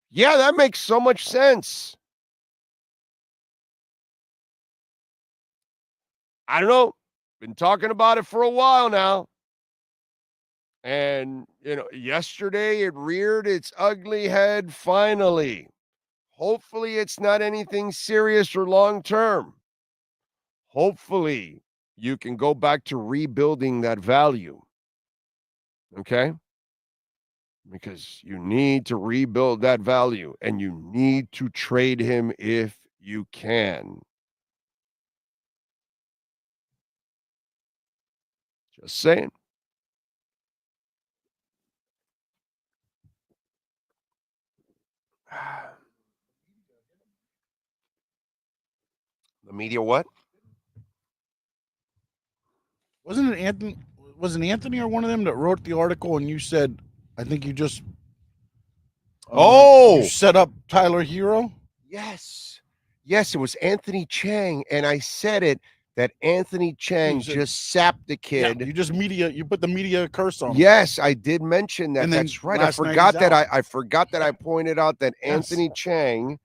Yeah, that makes so much sense. I don't know. Been talking about it for a while now. And, yesterday it reared its ugly head finally. Hopefully it's not anything serious or long-term. Hopefully you can go back to rebuilding that value. Okay? Because you need to rebuild that value, and you need to trade him if you can. Just saying. The media what? Wasn't it Anthony? Was it Anthony or one of them that wrote the article? And you said, I think you just you set up Tyler Hero. Yes, it was Anthony Chang, and I said it that Anthony Chang just sapped the kid. Yeah, you put the media curse on him. Yes, I did mention that. And that's right. I forgot that. I forgot that I pointed out that Anthony Chang.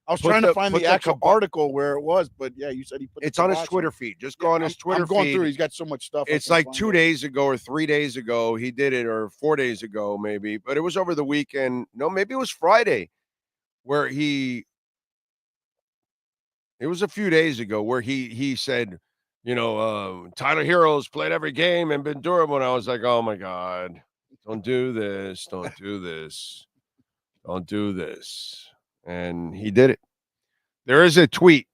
I was trying to find the actual article where it was, but yeah, you said he put it's on his Twitter feed. Just go on his Twitter feed. I'm going through. He's got so much stuff. It's like 2 days ago or 3 days ago he did it, or 4 days ago maybe, but it was over the weekend. No, maybe it was Friday where it was a few days ago where he said, Tyler Hero's played every game and been durable. And I was like, oh my God, don't do this. Don't do this. Don't do this. And he did it. There is a tweet.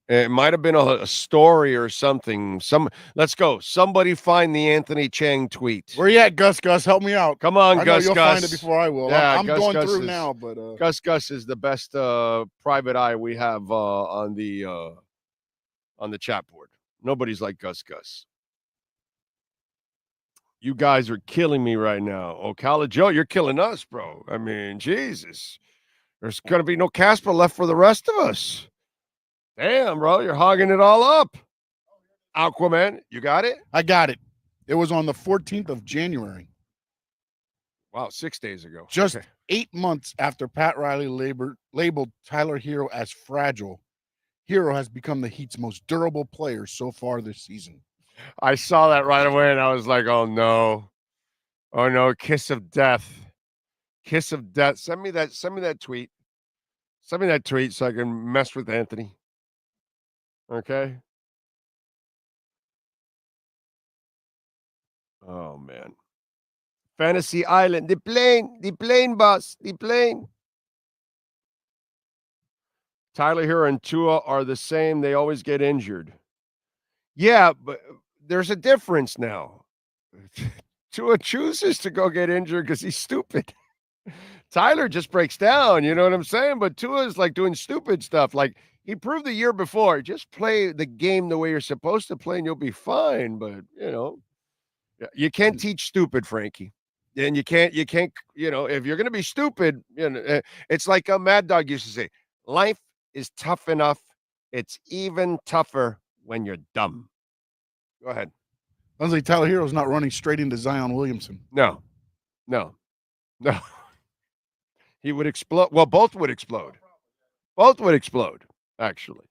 It might have been a story or something. Let's go. Somebody find the Anthony Chang tweet. Where you at, Gus? Help me out. Come on, Gus. You'll find it before I will. Yeah, I'm going through now, but Gus is the best private eye we have on the on the chat board. Nobody's like Gus Gus. You guys are killing me right now. Ocala Joe, you're killing us, bro. I mean, Jesus. There's going to be no Caspa left for the rest of us. Damn, bro, you're hogging it all up. Aquaman, you got it? I got it. It was on the 14th of January. Wow, 6 days ago. Just Okay. 8 months after Pat Riley labeled Tyler Hero as fragile, Hero has become the Heat's most durable player so far this season. I saw that right away, and I was like, oh, no. Oh, no, kiss of death. Kiss of death. Send me that tweet. Send me that tweet so I can mess with Anthony. Okay? Oh, man. Fantasy Island. The plane, boss. The plane. Tyler Hero and Tua are the same. They always get injured. Yeah, but there's a difference now. Tua chooses to go get injured because he's stupid. Tyler just breaks down, you know what I'm saying? But Tua's like doing stupid stuff. Like he proved the year before, just play the game the way you're supposed to play and you'll be fine. But, you can't teach stupid, Frankie. And you can't, if you're going to be stupid, it's like a Mad Dog used to say, life is tough enough. It's even tougher when you're dumb. Go ahead. Sounds like Tyler Hero's not running straight into Zion Williamson. No. He would explode. Well, both would explode. Both would explode, actually.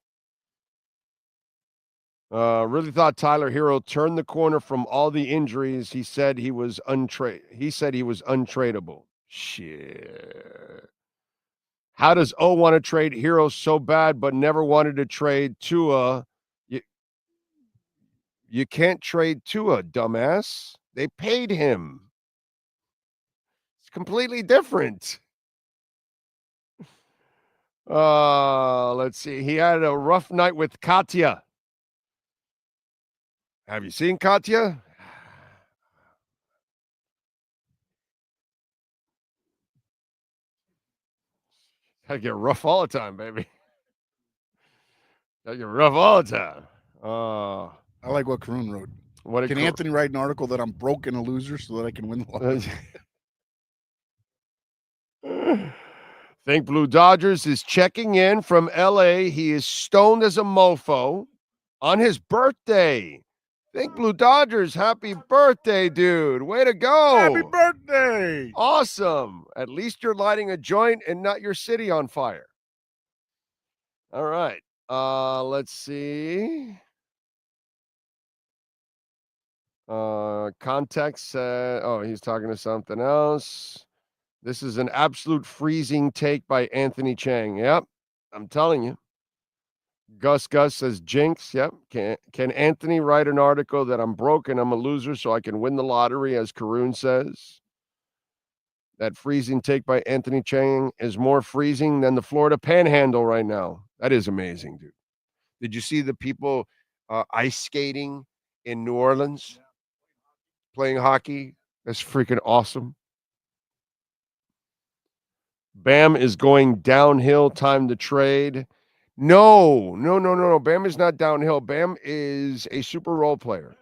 Really thought Tyler Hero turned the corner from all the injuries. He said he was untradeable. Shit. How does O want to trade Hero so bad but never wanted to trade Tua? You can't trade Tua, dumbass. They paid him. It's completely different. Let's see. He had a rough night with Katya. Have you seen Katya? Gotta get rough all the time, baby. Gotta get rough all the time. I like what Karun wrote. Can Anthony write an article that I'm broke and a loser so that I can win the lottery? Think Blue Dodgers is checking in from L.A. He is stoned as a mofo on his birthday. Think Blue Dodgers, happy birthday, dude. Way to go. Happy birthday. Awesome. At least you're lighting a joint and not your city on fire. All right. Let's see. Context. He's talking to something else. This is an absolute freezing take by Anthony Chang. Yep, I'm telling you. Gus says jinx. Yep. Can Anthony write an article that I'm broke and I'm a loser so I can win the lottery, as Karun says? That freezing take by Anthony Chang is more freezing than the Florida Panhandle right now. That is amazing, dude. Did you see the people ice skating in New Orleans? Playing hockey? That's freaking awesome. Bam is going downhill. Time to trade. No. Bam is not downhill. Bam is a super role player.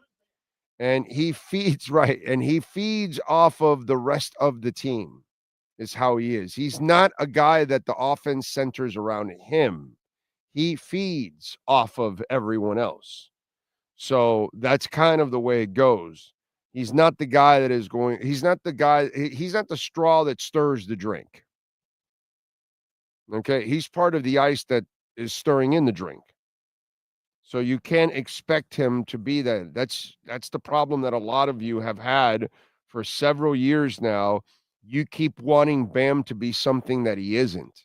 And he feeds, right, and he feeds off of the rest of the team is how he is. He's not a guy that the offense centers around him. He feeds off of everyone else. So that's kind of the way it goes. He's not the guy that is going, he's not the straw that stirs the drink. Okay, he's part of the ice that is stirring in the drink. So you can't expect him to be that. That's the problem that a lot of you have had for several years now. You keep wanting Bam to be something that he isn't.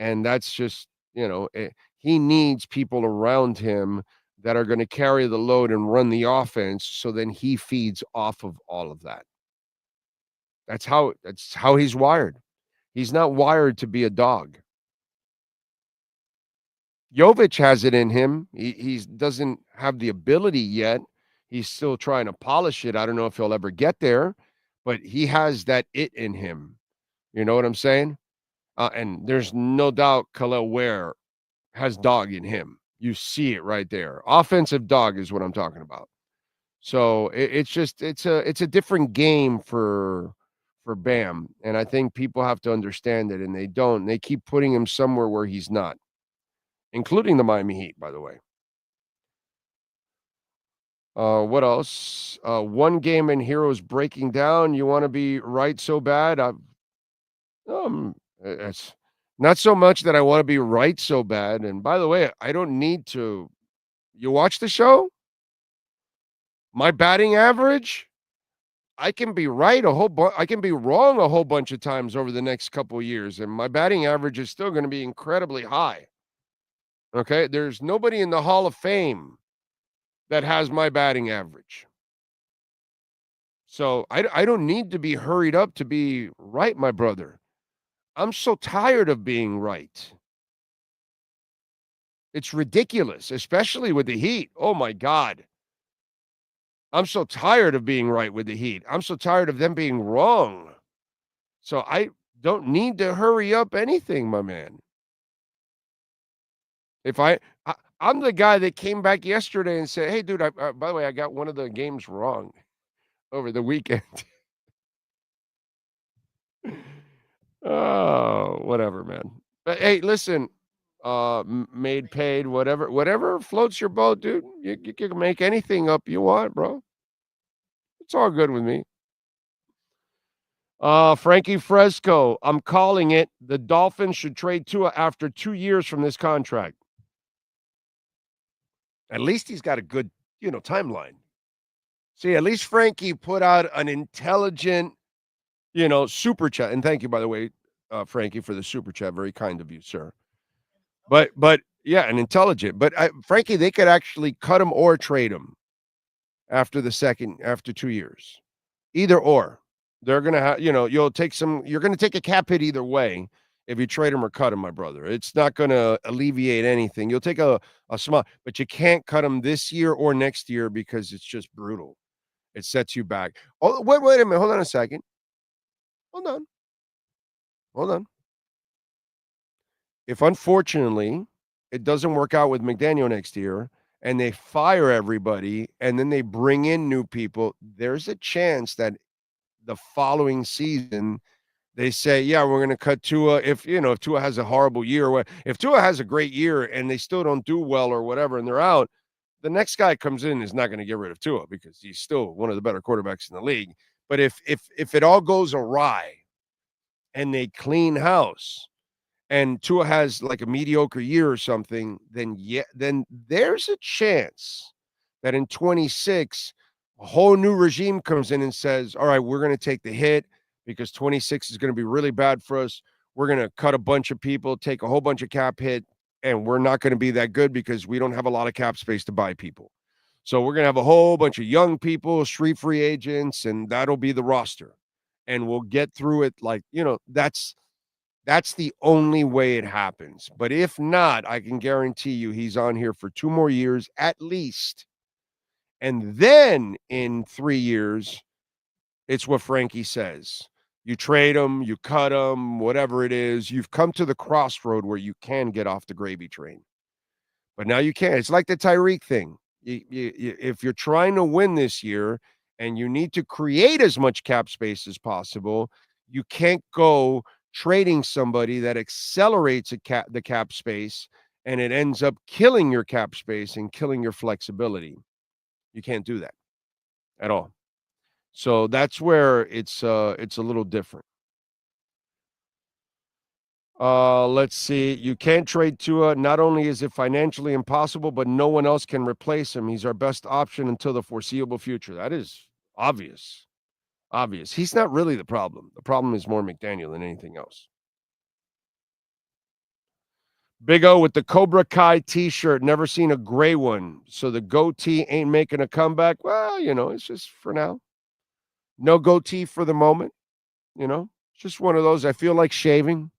And that's just, he needs people around him that are going to carry the load and run the offense, so then he feeds off of all of that. That's how he's wired. He's not wired to be a dog. Jovic has it in him. He doesn't have the ability yet. He's still trying to polish it. I don't know if he'll ever get there, but he has that it in him. You know what I'm saying? And there's no doubt Khalil Ware has dog in him. You see it right there. Offensive dog is what I'm talking about. So it's a different game for Bam, and I think people have to understand it, and they don't. They keep putting him somewhere where he's not, including the Miami Heat, by the way. What else? One game in Heroes breaking down. You want to be right so bad. It's not so much that I want to be right so bad. And by the way, I don't need to. You watch the show? My batting average? I can be right I can be wrong a whole bunch of times over the next couple of years, and my batting average is still going to be incredibly high. Okay? There's nobody in the Hall of Fame that has my batting average. So I don't need to be hurried up to be right, my brother. I'm so tired of being right. It's ridiculous, especially with the Heat. Oh, my God. I'm so tired of being right with the Heat. I'm so tired of them being wrong. So I don't need to hurry up anything, my man. If I'm the guy that came back yesterday and said, hey, dude, by the way, I got one of the games wrong over the weekend. Oh, whatever, man. But hey, listen, made, paid, whatever floats your boat, dude. You can make anything up you want, bro. It's all good with me. Frankie Fresco, I'm calling it. The Dolphins should trade Tua after 2 years from this contract. At least he's got a good, timeline. See, at least Frankie put out an intelligent, super chat. And thank you, by the way, Frankie, for the super chat. Very kind of you, sir. But yeah, an intelligent. But Frankie, they could actually cut him or trade him after 2 years. Either or. They're going to have, you're going to take a cap hit either way if you trade him or cut him, my brother. It's not going to alleviate anything. You'll take a small, but you can't cut him this year or next year because it's just brutal. It sets you back. Oh, wait a minute. Hold on a second. Hold on. If unfortunately it doesn't work out with McDaniel next year and they fire everybody and then they bring in new people, there's a chance that the following season they say, yeah, we're going to cut Tua. If Tua has a horrible year, or if Tua has a great year and they still don't do well or whatever, and they're out, the next guy comes in is not going to get rid of Tua because he's still one of the better quarterbacks in the league. But if it all goes awry and they clean house and Tua has like a mediocre year or something, then there's a chance that in 26 a whole new regime comes in and says, all right, we're going to take the hit because 26 is going to be really bad for us. We're going to cut a bunch of people, take a whole bunch of cap hit, and we're not going to be that good because we don't have a lot of cap space to buy people. So we're going to have a whole bunch of young people, street free agents, and that'll be the roster. And we'll get through it like, that's the only way it happens. But if not, I can guarantee you he's on here for 2 more years at least. And then in 3 years, it's what Frankie says. You trade him, you cut him, whatever it is. You've come to the crossroad where you can get off the gravy train. But now you can't. It's like the Tyreek thing. If you're trying to win this year and you need to create as much cap space as possible, you can't go trading somebody that accelerates the cap space and it ends up killing your cap space and killing your flexibility. You can't do that at all. So that's where it's a little different. Let's see. You can't trade Tua. Not only is it financially impossible, but no one else can replace him. He's our best option until the foreseeable future. That is obvious. Obvious. He's not really the problem. The problem is more McDaniel than anything else. Big O with the Cobra Kai t-shirt. Never seen a gray one. So the goatee ain't making a comeback. Well, it's just for now. No goatee for the moment. It's just one of those. I feel like shaving.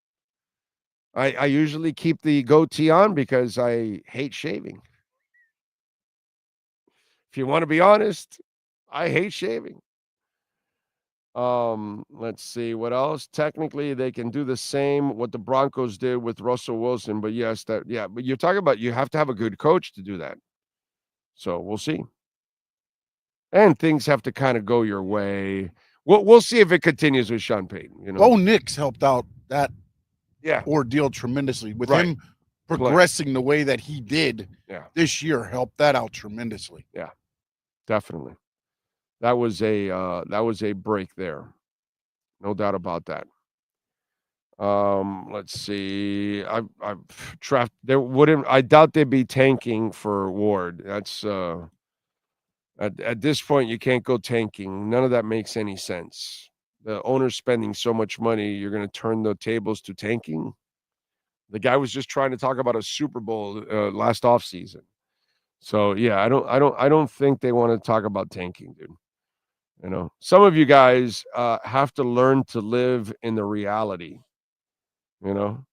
I usually keep the goatee on because I hate shaving. If you want to be honest, I hate shaving. Let's see what else. Technically, they can do the same what the Broncos did with Russell Wilson, but yes, but you're talking about you have to have a good coach to do that. So we'll see. And things have to kind of go your way. We'll see if it continues with Sean Payton. You know, Bo Nix helped out that yeah ordeal tremendously with Right. him progressing the way that he did this year. Helped that out tremendously. Yeah, definitely. That was a break there. No doubt about that. Let's see. I doubt they'd be tanking for Ward. That's at this point you can't go tanking. None of that makes any sense. The owner's spending so much money, you're going to turn the tables to tanking. The guy was just trying to talk about a Super Bowl last offseason. So yeah, I don't think they want to talk about tanking, dude. You know, some of you guys have to learn to live in the reality. You know,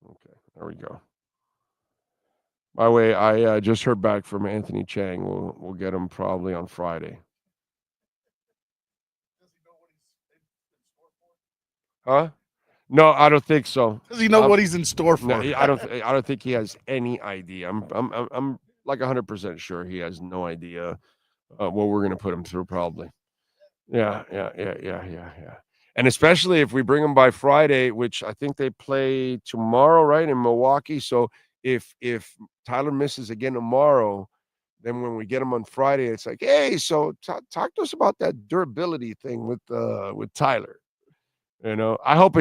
okay, there we go. By the way, I just heard back from Anthony Chang. We'll get him probably on Friday. Huh? No, I don't think so. Does he know what he's in store for? No, I don't think he has any idea. I'm like 100% sure he has no idea what we're gonna put him through. Probably. Yeah. And especially if we bring him by Friday, which I think they play tomorrow, right, in Milwaukee. So if Tyler misses again tomorrow, then when we get him on Friday, it's like, hey, so talk to us about that durability thing with Tyler. You know, I hope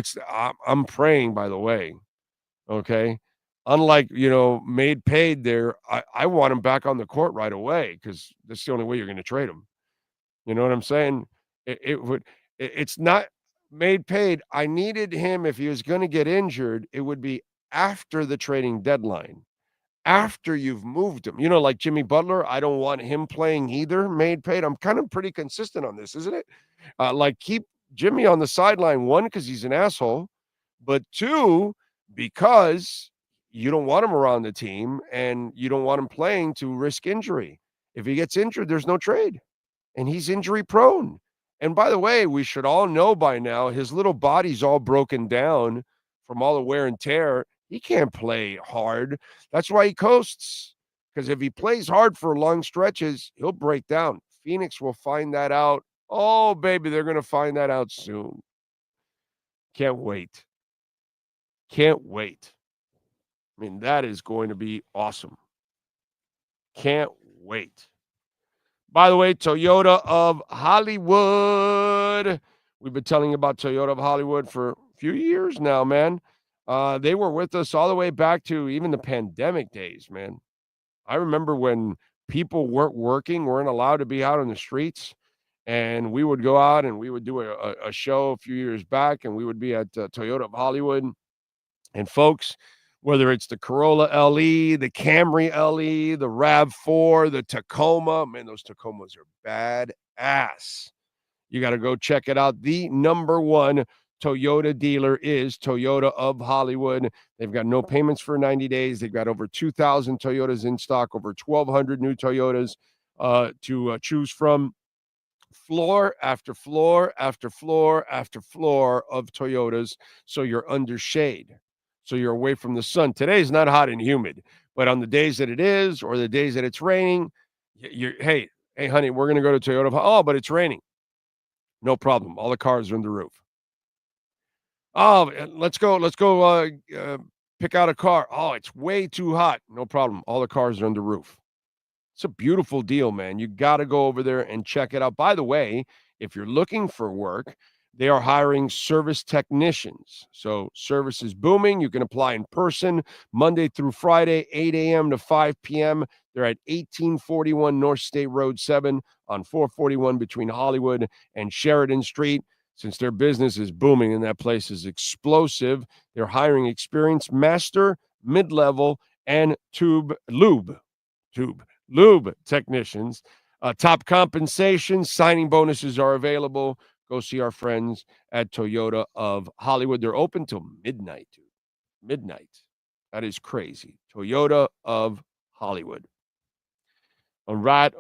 I'm praying, by the way. Okay. Unlike, made paid there, I want him back on the court right away because that's the only way you're going to trade him. You know what I'm saying? It's not made paid. I needed him if he was going to get injured, it would be after the trading deadline, after you've moved him. Like Jimmy Butler, I don't want him playing either, made paid. I'm kind of pretty consistent on this, isn't it? Keep Jimmy on the sideline, one, because he's an asshole, but two, because you don't want him around the team and you don't want him playing to risk injury. If he gets injured, there's no trade. And he's injury prone. And by the way, we should all know by now, his little body's all broken down from all the wear and tear. He can't play hard. That's why he coasts. Because if he plays hard for long stretches, he'll break down. Phoenix will find that out. Oh, baby, they're going to find that out soon. Can't wait. Can't wait. I mean, that is going to be awesome. Can't wait. By the way, Toyota of Hollywood. We've been telling you about Toyota of Hollywood for a few years now, man. They were with us all the way back to even the pandemic days, man. I remember when people weren't allowed to be out on the streets, and we would go out and we would do a show a few years back, and we would be at Toyota of Hollywood. And folks, whether it's the Corolla LE, the Camry LE, the RAV4, the Tacoma, man, those Tacomas are badass. You got to go check it out. The number one Toyota dealer is Toyota of Hollywood. They've got no payments for 90 days. They've got over 2,000 Toyotas in stock, over 1,200 new Toyotas to choose from. Floor after floor after floor after floor of Toyotas, so you're under shade. So you're away from the sun. Today's not hot and humid, but on the days that it is or the days that it's raining, hey, honey, we're going to go to Toyota. Oh, but it's raining. No problem. All the cars are on the roof. Oh, let's go pick out a car. Oh, it's way too hot. No problem. All the cars are on the roof. It's a beautiful deal, man. You got to go over there and check it out. By the way, if you're looking for work, they are hiring service technicians. So service is booming. You can apply in person Monday through Friday, 8 a.m. to 5 p.m. They're at 1841 North State Road 7 on 441 between Hollywood and Sheridan Street. Since their business is booming and that place is explosive, they're hiring experienced master, mid-level, and lube technicians. Top compensation, signing bonuses are available. Go see our friends at Toyota of Hollywood. They're open till midnight, dude. Midnight. That is crazy. Toyota of Hollywood. All right.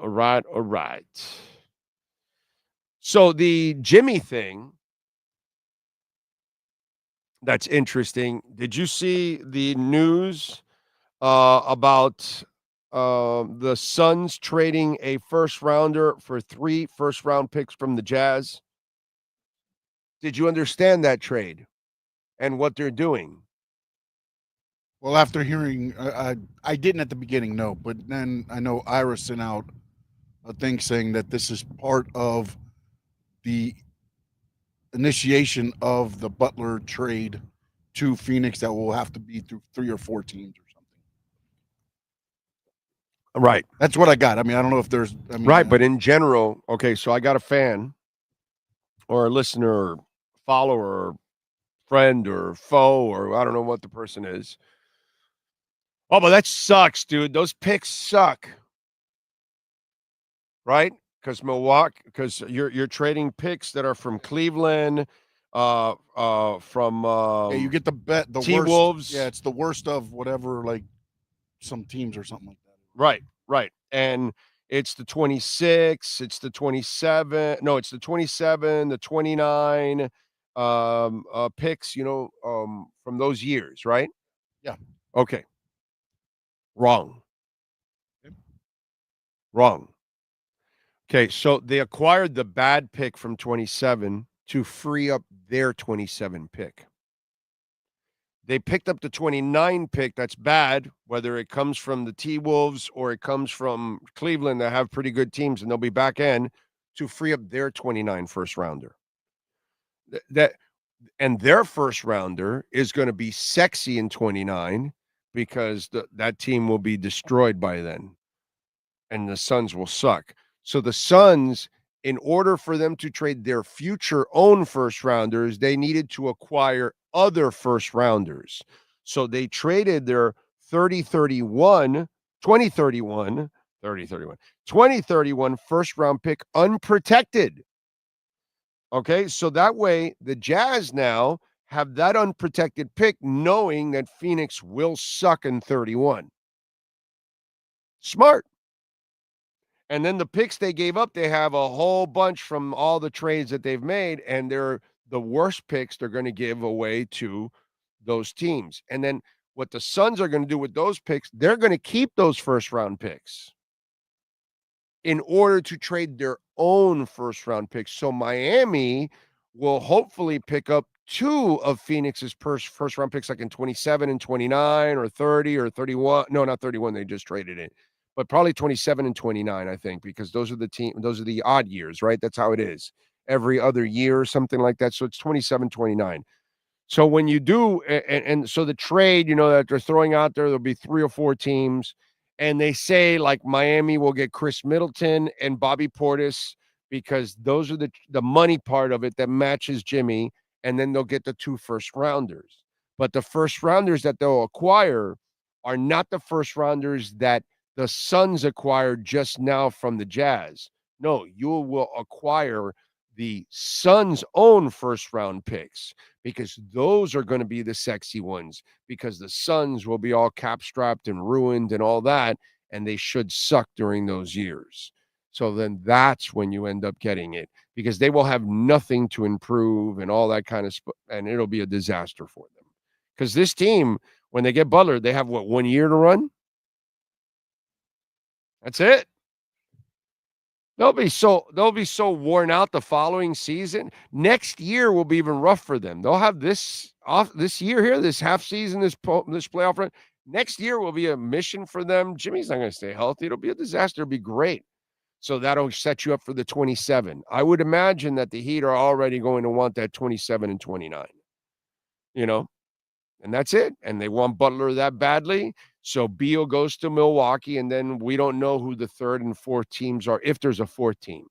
So the Jimmy thing, that's interesting. Did you see the news about the Suns trading a first rounder for 3 first-round picks from the Jazz? Did you understand that trade and what they're doing? Well, after hearing, I didn't at the beginning, no, but then I know Ira sent out a thing saying that this is part of the initiation of the Butler trade to Phoenix that will have to be through 3 or 4 teams or something. Right. That's what I got. I mean, I don't know if there's... Right, but in general, okay, so I got a fan or a listener or follower or friend or foe or I don't know what the person is. Oh, but that sucks, dude. Those picks suck. Right? Because you're trading picks that are from Cleveland, from you get the T-Wolves. Yeah, it's the worst of whatever, like some teams or something like that. Right. And it's the 26, it's the 27. No, it's the 27, the 29 picks, from those years, right? Yeah. Okay. Wrong. Okay, so they acquired the bad pick from 27 to free up their 27 pick. They picked up the 29 pick that's bad, whether it comes from the T-Wolves or it comes from Cleveland that have pretty good teams and they'll be back end to free up their 29 first rounder. And their first rounder is going to be sexy in 29 because that team will be destroyed by then. And the Suns will suck. So the Suns, in order for them to trade their future own first rounders, they needed to acquire other first rounders. So they traded their 2031 first round pick unprotected. Okay, so that way the Jazz now have that unprotected pick knowing that Phoenix will suck in 31. Smart. And then the picks they gave up, they have a whole bunch from all the trades that they've made, and they're the worst picks they're going to give away to those teams. And then what the Suns are going to do with those picks, they're going to keep those first-round picks in order to trade their own first-round picks. So Miami will hopefully pick up 2 of Phoenix's first-round picks, like in 27 and 29 or 30 or 31. No, not 31. They just traded it. But probably 27 and 29, I think, because those are the odd years, right? That's how it is. Every other year or something like that. So it's 27, 29. So when you do, and so the trade, that they're throwing out there'll be 3 or 4 teams. And they say, like, Miami will get Chris Middleton and Bobby Portis because those are the money part of it that matches Jimmy. And then they'll get the 2 first rounders. But the first rounders that they'll acquire are not the first rounders that the Suns acquired just now from the Jazz. No, you will acquire the Suns' own first-round picks because those are going to be the sexy ones because the Suns will be all cap-strapped and ruined and all that, and they should suck during those years. So then that's when you end up getting it because they will have nothing to improve and all that kind of and it'll be a disaster for them. Because this team, when they get Butler, they have, 1 year to run? That's it. They'll be so worn out the following season. Next year will be even rough for them. They'll have this year here, this half season, this playoff run. Next year will be a mission for them. Jimmy's not going to stay healthy. It'll be a disaster. It'll be great. So that'll set you up for the 27. I would imagine that the Heat are already going to want that 27 and 29. And that's it. And they want Butler that badly. So Beal goes to Milwaukee, and then we don't know who the 3rd and 4th teams are, if there's a 4th team.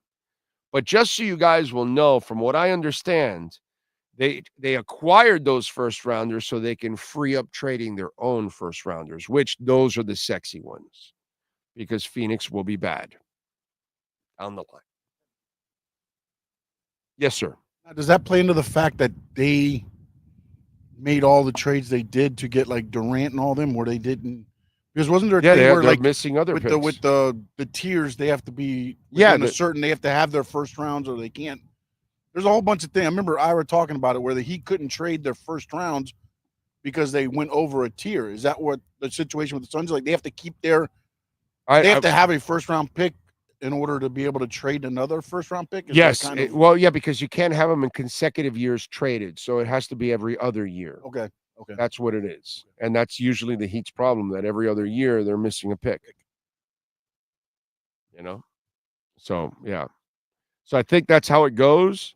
But just so you guys will know, from what I understand, they acquired those first rounders so they can free up trading their own first rounders, which those are the sexy ones, because Phoenix will be bad down the line. Yes, sir. Now, does that play into the fact that they made all the trades they did to get like Durant and all them, where they didn't Because wasn't there a Yeah, thing they're where like missing other picks. with the tiers, they have to be Yeah, within a certain, they have to have their first rounds or they can't. There's a whole bunch of things. I remember Ira talking about it where he couldn't trade their first rounds because they went over a tier. Is that what the situation with the Suns is? Like they have to keep their they have to have a first round pick in order to be able to trade another first round pick? Is yes. that kind of... Well, yeah, because you can't have them in consecutive years traded. So it has to be every other year. Okay. That's what it is. And that's usually the Heat's problem, that every other year they're missing a pick. You know? So, yeah. So I think that's how it goes.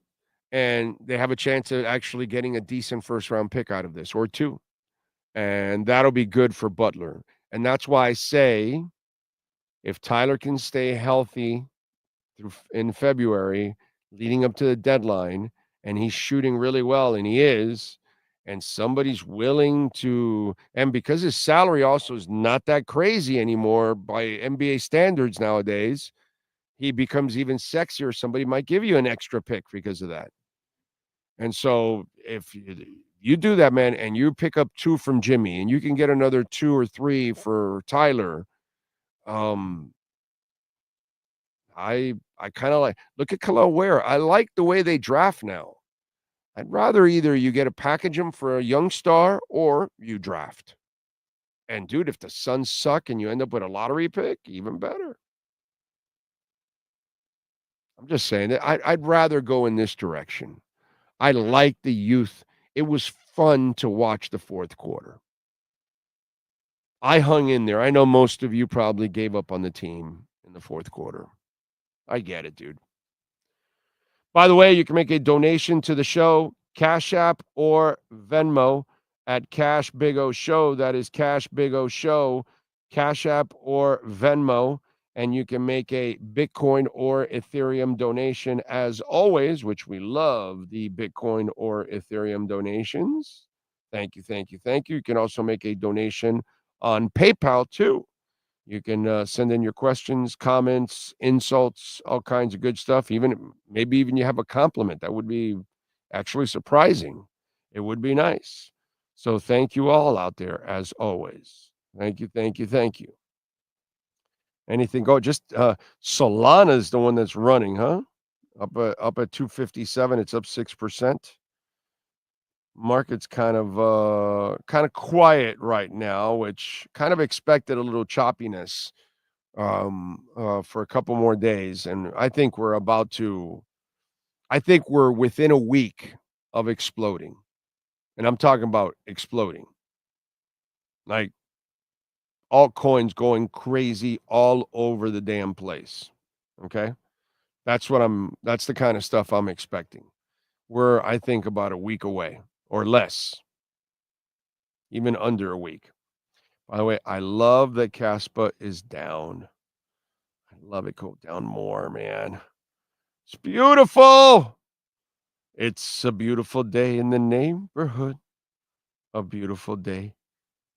And they have a chance of actually getting a decent first round pick out of this, or two. And that'll be good for Butler. And that's why I say if Tyler can stay healthy in February, leading up to the deadline, and he's shooting really well, and he is, and somebody's willing to, and because his salary also is not that crazy anymore by NBA standards nowadays, he becomes even sexier. Somebody might give you an extra pick because of that. And so if you do that, man, and you pick up 2 from Jimmy, and you can get another 2 or 3 for Tyler, I kind of like, look at Khalil Ware. I like the way they draft now. I'd rather either you get a package him for a young star or you draft. And dude, if the Suns suck and you end up with a lottery pick, even better. I'm just saying that I'd rather go in this direction. I like the youth. It was fun to watch the fourth quarter. I hung in there. I know most of you probably gave up on the team in the fourth quarter. I get it, dude. By the way, you can make a donation to the show, Cash App or Venmo at Cash Big O Show. That is Cash Big O Show, Cash App or Venmo. And you can make a Bitcoin or Ethereum donation as always, which we love the Bitcoin or Ethereum donations. Thank you, thank you, thank you. You can also make a donation on PayPal too. You can send in your questions, comments, insults, all kinds of good stuff. Maybe even you have a compliment. That would be actually surprising. It would be nice. So thank you all out there, as always. Thank you, thank you, thank you. Anything go? Just Solana's the one that's running, huh? Up at 257. It's up 6%. Market's kind of quiet right now, which kind of expected a little choppiness for a couple more days. And I think we're within a week of exploding. And I'm talking about exploding. Like altcoins going crazy all over the damn place. Okay? That's the kind of stuff I'm expecting. We're, I think, about a week away. Or less, even under a week. By the way, I love that Caspa is down. I love it. Go down more, man. It's beautiful. It's a beautiful day in the neighborhood. A beautiful day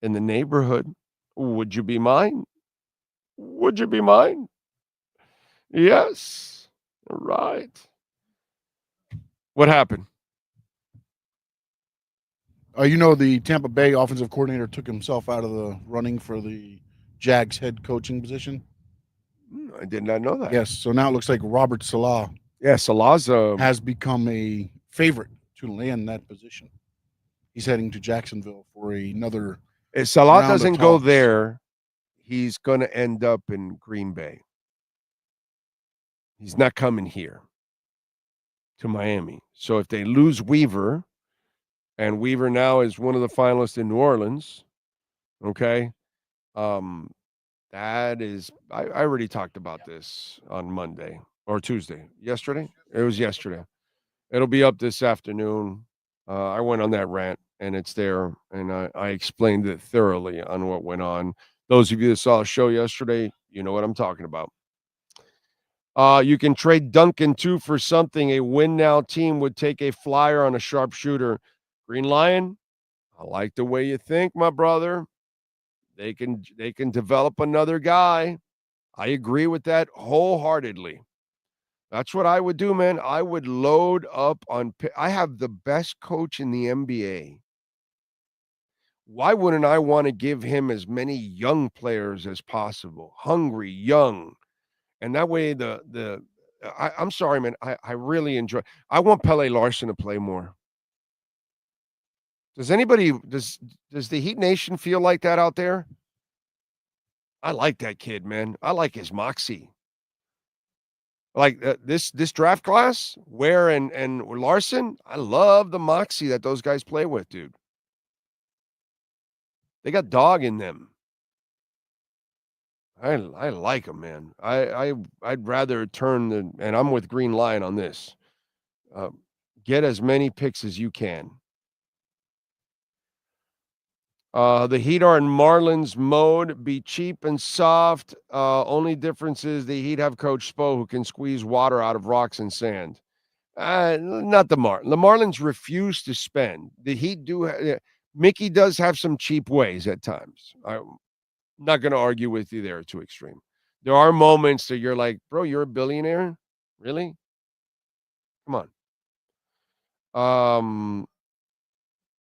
in the neighborhood. Would you be mine? Would you be mine? Yes. All right. What happened? The Tampa Bay offensive coordinator took himself out of the running for the Jags head coaching position. I did not know that. Yes, so now it looks like Robert Saleh. Yeah, Saleh's has become a favorite to land that position. He's heading to Jacksonville for another. If Saleh doesn't go there, he's going to end up in Green Bay. He's not coming here to Miami. So if they lose Weaver, and Weaver now is one of the finalists in New Orleans. Okay. That is, I already talked about this on Monday or Tuesday. Yesterday? It was yesterday. It'll be up this afternoon. I went on that rant and it's there. And I explained it thoroughly on what went on. Those of you that saw the show yesterday, you know what I'm talking about. You can trade Duncan too for something. A win now team would take a flyer on a sharpshooter. Green Lion, I like the way you think, my brother. They can develop another guy. I agree with that wholeheartedly. That's what I would do, man. I would load up on. I have the best coach in the NBA why wouldn't I want to give him as many young players as possible? Hungry, young. And that way I'm sorry, man. I really enjoy. I want Pele Larson to play more. Does the Heat Nation feel like that out there? I like that kid, man. I like his moxie. Like this draft class, Ware and Larson, I love the moxie that those guys play with, dude. They got dog in them. I like them, man. I'd rather and I'm with Green Lion on this. Get as many picks as you can. The Heat are in Marlins mode. Be cheap and soft. Only difference is the Heat have Coach Spo who can squeeze water out of rocks and sand. Not the Marlins. The Marlins refuse to spend. The Heat do. Mickey does have some cheap ways at times. I'm not going to argue with you there too extreme. There are moments that you're like, bro, you're a billionaire? Really? Come on.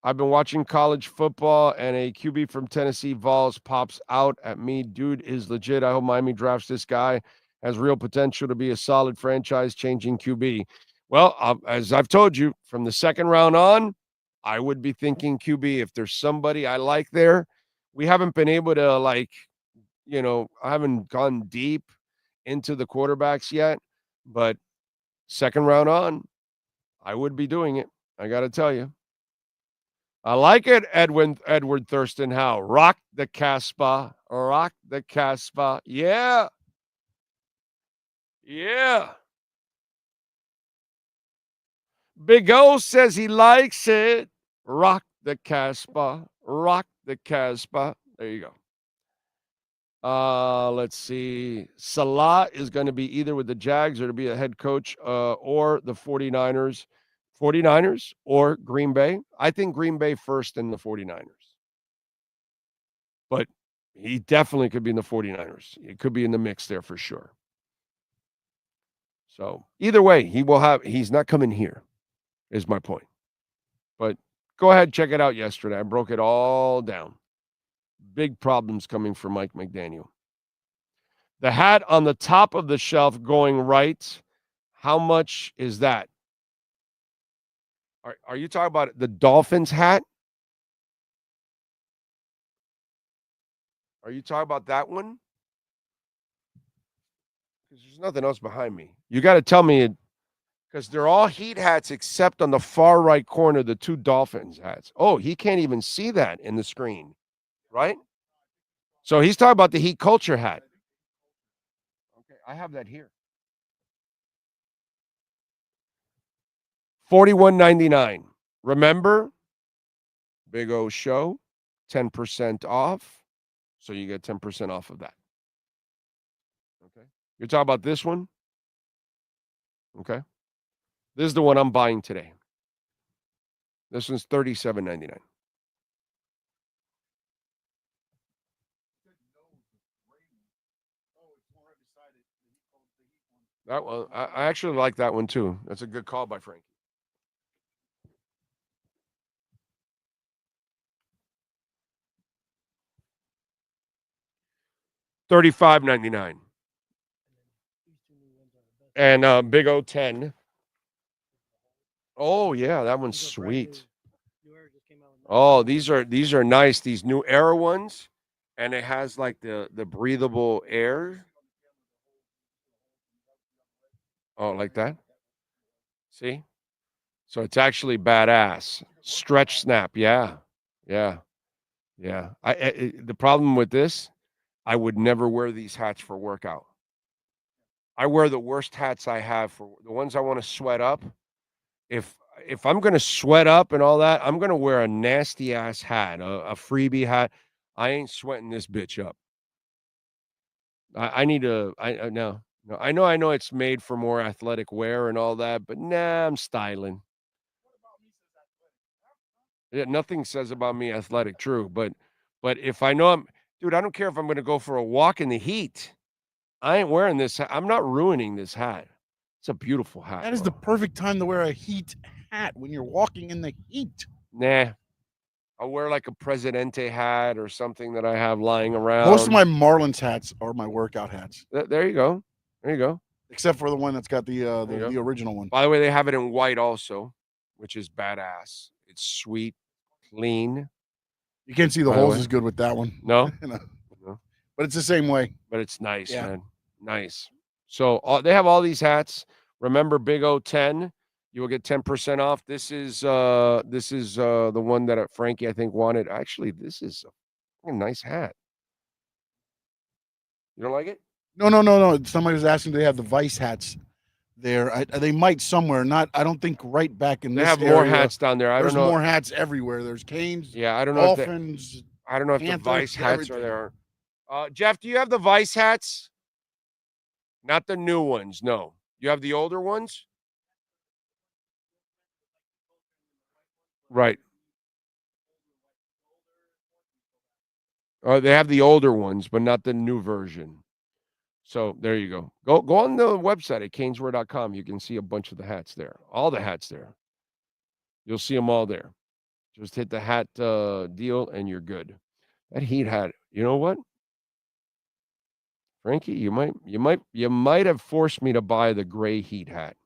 I've been watching college football, and a QB from Tennessee Vols pops out at me. Dude is legit. I hope Miami drafts this guy. Has real potential to be a solid franchise-changing QB. Well, as I've told you, from the second round on, I would be thinking QB. If there's somebody I like there, we haven't been able to, I haven't gone deep into the quarterbacks yet, but second round on, I would be doing it. I got to tell you. I like it, Edward Thurston Howe. Rock the Caspa. Rock the Caspa. Yeah. Yeah. Big O says he likes it. Rock the Caspa. Rock the Caspa. There you go. Let's see. Salah is going to be either with the Jags or to be a head coach or the 49ers. 49ers or Green Bay. I think Green Bay first and the 49ers. But he definitely could be in the 49ers. It could be in the mix there for sure. So either way, he's not coming here, is my point. But go ahead, check it out yesterday. I broke it all down. Big problems coming for Mike McDaniel. The hat on the top of the shelf going right. How much is that? Are you talking about the Dolphins hat? Are you talking about that one? Because there's nothing else behind me. You got to tell me, because they're all Heat hats except on the far right corner, the two Dolphins hats. Oh, he can't even see that in the screen, right? So he's talking about the Heat culture hat. Okay, I have that here. $41.99. Remember, Big O show, 10% off. So you get 10% off of that. Okay. You're talking about this one? Okay. This is the one I'm buying today. This one's $37.99. That one, I actually like that one too. That's a good call by Frankie. $35.99. And Big O 10. Oh yeah, that one's sweet. Oh, these are nice. These new Era ones, and it has like the breathable air. Oh, like that? See? So it's actually badass. Stretch snap. Yeah. Yeah. Yeah. The problem with this, I would never wear these hats for workout. I wear the worst hats I have for the ones I want to sweat up. If I'm going to sweat up and all that, I'm going to wear a nasty ass hat, a freebie hat. I ain't sweating this bitch up. I need to, no. I know it's made for more athletic wear and all that, but nah, I'm styling. Yeah, nothing says about me athletic, true. But if I know dude, I don't care if I'm going to go for a walk in the heat. I ain't wearing this. I'm not ruining this hat. It's a beautiful hat. That is the perfect time to wear a Heat hat when you're walking in the heat. Nah, I'll wear like a Presidente hat or something that I have lying around. Most of my Marlins hats are my workout hats. There you go. There you go. Except for the one that's got the original one. By the way, they have it in white also, which is badass. It's sweet, clean. You can't see the holes as good with that one. No? No. No. But it's the same way. But it's nice, Yeah. man. Nice. So they have all these hats. Remember Big O10? You will get 10% off. This is the one that Frankie, I think, wanted. Actually, this is a nice hat. You don't like it? No. Somebody was asking, do they have the Vice hats there? They might somewhere. I don't think right back in They this have area. more hats down there. There's don't know. more hats everywhere. There's Canes. Yeah, I don't know. Dolphins. I don't know if the Panthers, Vice hats everything. are there. Jeff, do you have the Vice hats? Not the new ones. No. You have the older ones? Right. They have the older ones, but not the new version. So there you go. Go on the website at caneswear.com. You can see a bunch of the hats there. All the hats there. You'll see them all there. Just hit the hat deal and you're good. That Heat hat, you know what? Frankie, you might have forced me to buy the gray Heat hat.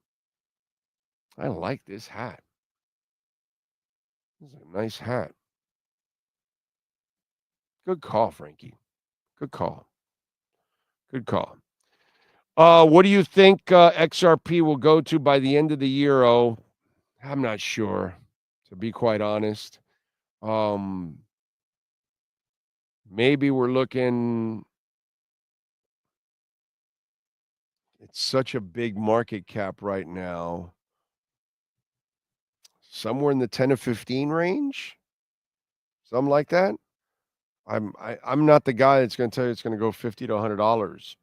I like this hat. This is a nice hat. Good call, Frankie. Good call. Good call. What do you think XRP will go to by the end of the year? Oh, I'm not sure, to be quite honest. Maybe we're looking. It's such a big market cap right now. Somewhere in the 10 to 15 range. Something like that. I'm not the guy that's going to tell you it's going to go $50 to $100.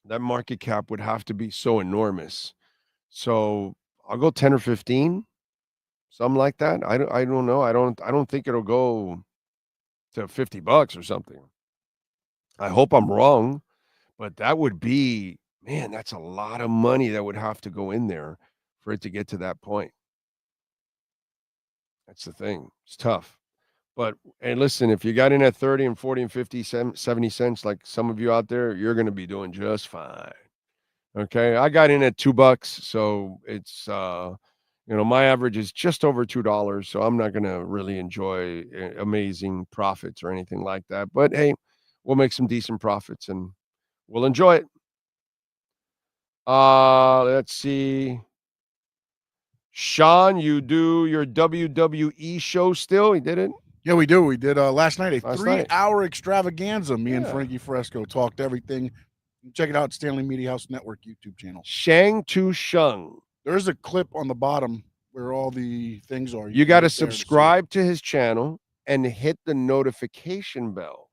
That market cap would have to be so enormous. So I'll go 10 or 15, something like that. I don't know. I don't think it'll go to $50 or something. I hope I'm wrong, but that would be, man, that's a lot of money that would have to go in there for it to get to that point. That's the thing. It's tough. But, and listen, if you got in at 30 and 40 and 50, 70 cents, like some of you out there, you're going to be doing just fine. Okay. I got in at $2. So it's, my average is just over $2. So I'm not going to really enjoy amazing profits or anything like that. But hey, we'll make some decent profits and we'll enjoy it. Let's see. Sean, you do your WWE show still? He did it? Yeah, we do. We did last night, a 3-hour extravaganza. Me and Frankie Fresco talked everything. Check it out, Stanley Media House Network YouTube channel. Shang Tu Sheng. There's a clip on the bottom where all the things are. You got to subscribe to his channel and hit the notification bell.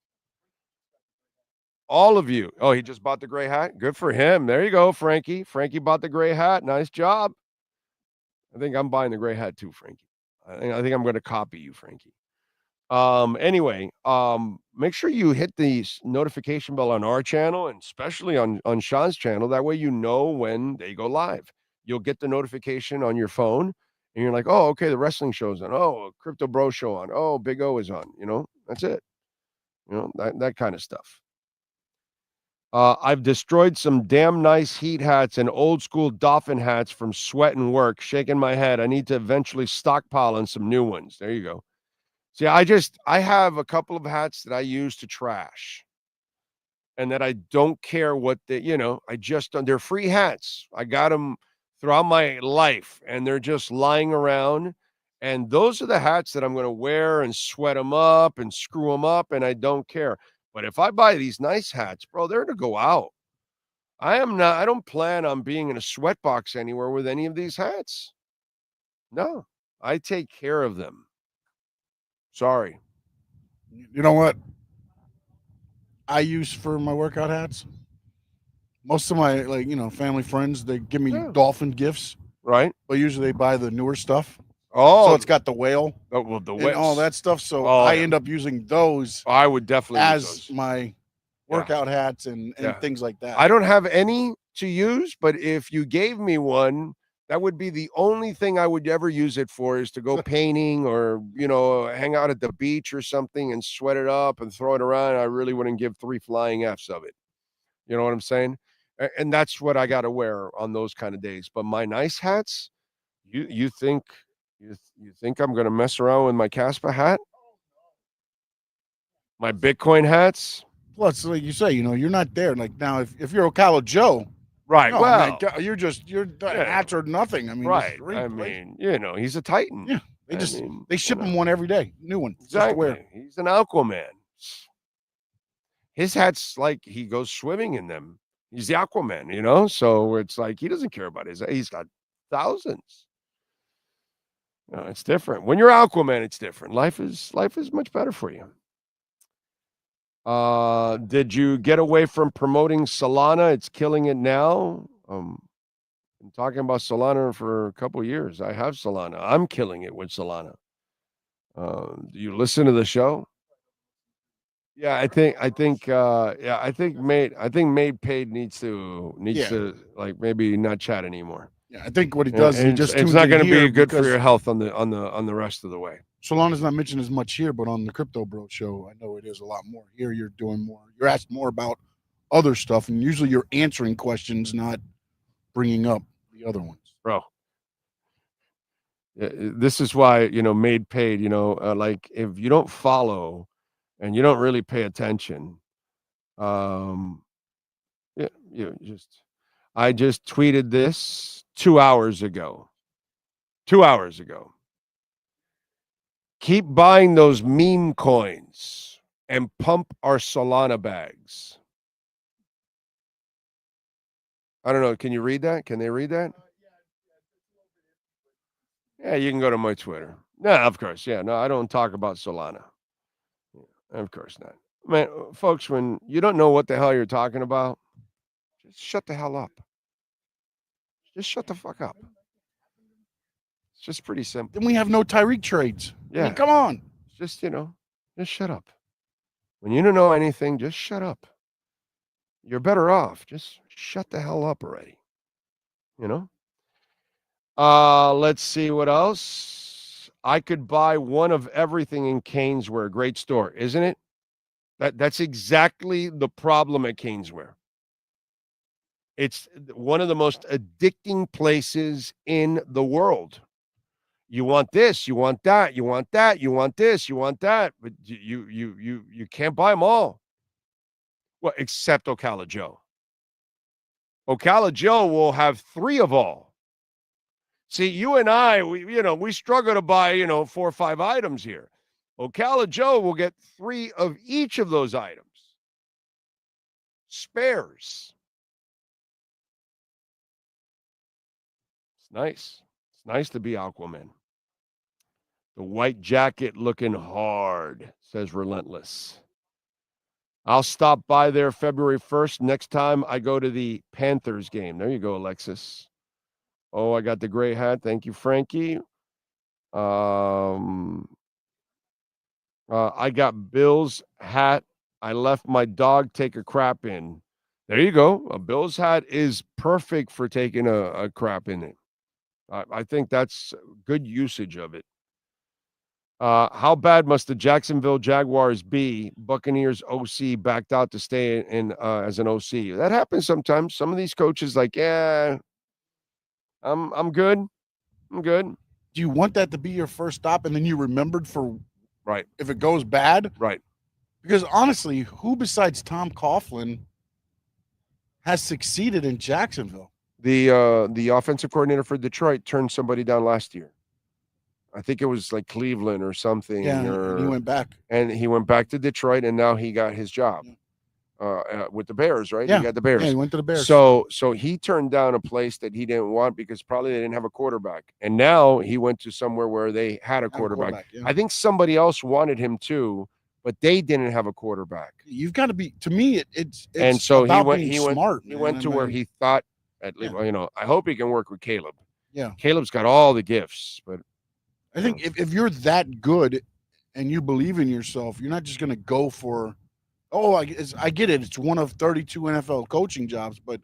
All of you. Oh, he just bought the gray hat? Good for him. There you go, Frankie. Frankie bought the gray hat. Nice job. I think I'm buying the gray hat too, Frankie. I think I'm going to copy you, Frankie. Anyway, make sure you hit the notification bell on our channel and especially on Sean's channel. That way you know when they go live. You'll get the notification on your phone and you're like, oh, okay, the wrestling show's on. Oh, Crypto Bro show on. Oh, Big O is on. That's it. That kind of stuff. I've destroyed some damn nice Heat hats and old school Dolphin hats from sweat and work. Shaking my head. I need to eventually stockpile on some new ones. There you go. See, I have a couple of hats that I use to trash and that I don't care what they're free hats. I got them throughout my life and they're just lying around. And those are the hats that I'm going to wear and sweat them up and screw them up. And I don't care. But if I buy these nice hats, bro, they're to go out. I don't plan on being in a sweat box anywhere with any of these hats. No, I take care of them. Sorry. You know what I use for my workout hats? Most of my family friends, they give me Dolphin gifts. Right. But usually they buy the newer stuff. Oh. So it's got the whale. Oh, well, the whale. And all that stuff. So I end up using those. I would definitely as my workout hats and things like that. I don't have any to use, but if you gave me one, That would be the only thing I would ever use it for, is to go painting or, hang out at the beach or something and sweat it up and throw it around. I really wouldn't give 3 flying Fs of it. You know what I'm saying? And that's what I got to wear on those kind of days. But my nice hats, you think I'm going to mess around with my Caspa hat? My Bitcoin hats? Plus, like you say, you're not there. Like now, if you're Ocala Joe, right? No, well, you're hats are nothing. I mean, right? He's a titan. Yeah, they ship him one every day, new one. Exactly. Just to wear. He's an Aquaman. His hat's like he goes swimming in them. He's the Aquaman, So it's like he doesn't care about his. He's got thousands. It's different. When you're Aquaman, it's different. Life is much better for you. Did you get away from promoting Solana? It's killing it now. I'm talking about Solana for a couple of years. I have Solana. I'm killing it with Solana. Do you listen to the show? Yeah, I think Made Paid needs to like maybe not chat anymore. Yeah, I think what he does, he just it's not going to be good for your health on the rest of the way. Solana's not mentioned as much here, but on the Crypto Bro show, I know it is a lot more. Here you're doing more. You're asked more about other stuff, and usually you're answering questions, not bringing up the other ones. Bro, this is why, Made Paid, like if you don't follow and you don't really pay attention, I just tweeted this 2 hours ago. 2 hours ago. Keep buying those meme coins and pump our Solana bags. I don't know. Can you read that? Can they read that? Yeah, you can go to my Twitter. No, of course. Yeah, no, I don't talk about Solana. Of course not. Man, folks, when you don't know what the hell you're talking about, just shut the hell up. Just shut the fuck up. It's just pretty simple. Then we have no Tyreek trades. Yeah. I mean, come on. Just, just shut up. When you don't know anything, just shut up. You're better off. Just shut the hell up already. Let's see what else. I could buy one of everything in Caneswear. Great store, isn't it? That's exactly the problem at Caneswear. It's one of the most addicting places in the world. You want this, you want that, you want that, you want this, you want that, but you can't buy them all. Well, except Ocala Joe. Ocala Joe will have 3 of all. See, you and I, we struggle to buy, 4 or 5 items here. Ocala Joe will get 3 of each of those items. Spares. It's nice. It's nice to be Aquaman. The white jacket looking hard, says Relentless. I'll stop by there February 1st. Next time I go to the Panthers game. There you go, Alexis. Oh, I got the gray hat. Thank you, Frankie. I got Bill's hat. I left my dog take a crap in. There you go. A Bill's hat is perfect for taking a crap in it. I think that's good usage of it. How bad must the Jacksonville Jaguars be? Buccaneers OC backed out to stay in as an OC. That happens sometimes. Some of these coaches like, yeah, I'm good. I'm good. Do you want that to be your first stop and then you remembered for right if it goes bad? Right. Because honestly, who besides Tom Coughlin has succeeded in Jacksonville? The offensive coordinator for Detroit turned somebody down last year. I think it was like Cleveland or something. Yeah, and he went back. And he went back to Detroit, and now he got his job with the Bears, right? Yeah. He got the Bears. Yeah, he went to the Bears. So he turned down a place that he didn't want because probably they didn't have a quarterback. And now he went to somewhere where they had a quarterback. Yeah. I think somebody else wanted him too, but they didn't have a quarterback. You've got to be, to me, it's and so about he went to where he thought, at least, I hope he can work with Caleb. Yeah. Caleb's got all the gifts, but I think if you're that good and you believe in yourself, you're not just going to go for, I get it. It's one of 32 NFL coaching jobs, but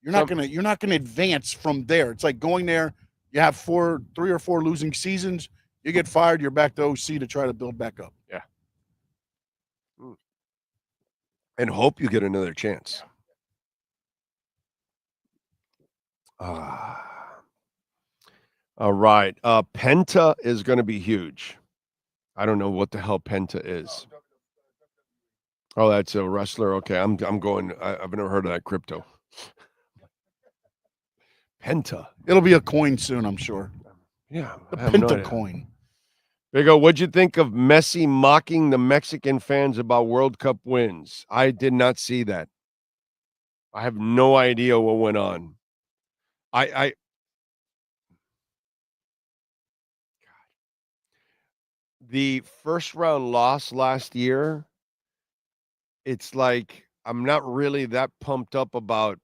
You're not gonna advance from there. It's like going there. You have 3 or 4 losing seasons. You get fired. You're back to OC to try to build back up. Yeah. And hope you get another chance. All right. Penta is going to be huge. I don't know what the hell Penta is. Oh, that's a wrestler. Okay, I'm going. I've never heard of that crypto. Penta. It'll be a coin soon, I'm sure. Yeah, the Penta coin. Big O, what'd you think of Messi mocking the Mexican fans about World Cup wins? I did not see that. I have no idea what went on. The first round loss last year, it's like I'm not really that pumped up about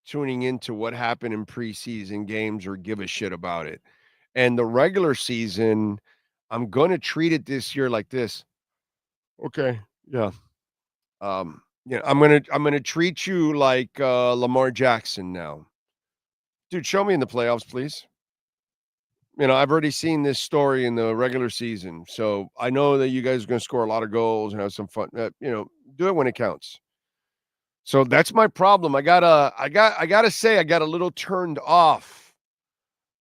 tuning into what happened in preseason games or give a shit about it. And the regular season, I'm going to treat it this year like this. Okay, yeah. I'm going to treat you like Lamar Jackson now. Dude, show me in the playoffs, please. I've already seen this story in the regular season, so I know that you guys are going to score a lot of goals and have some fun. Do it when it counts. So that's my problem. I gotta say, I got a little turned off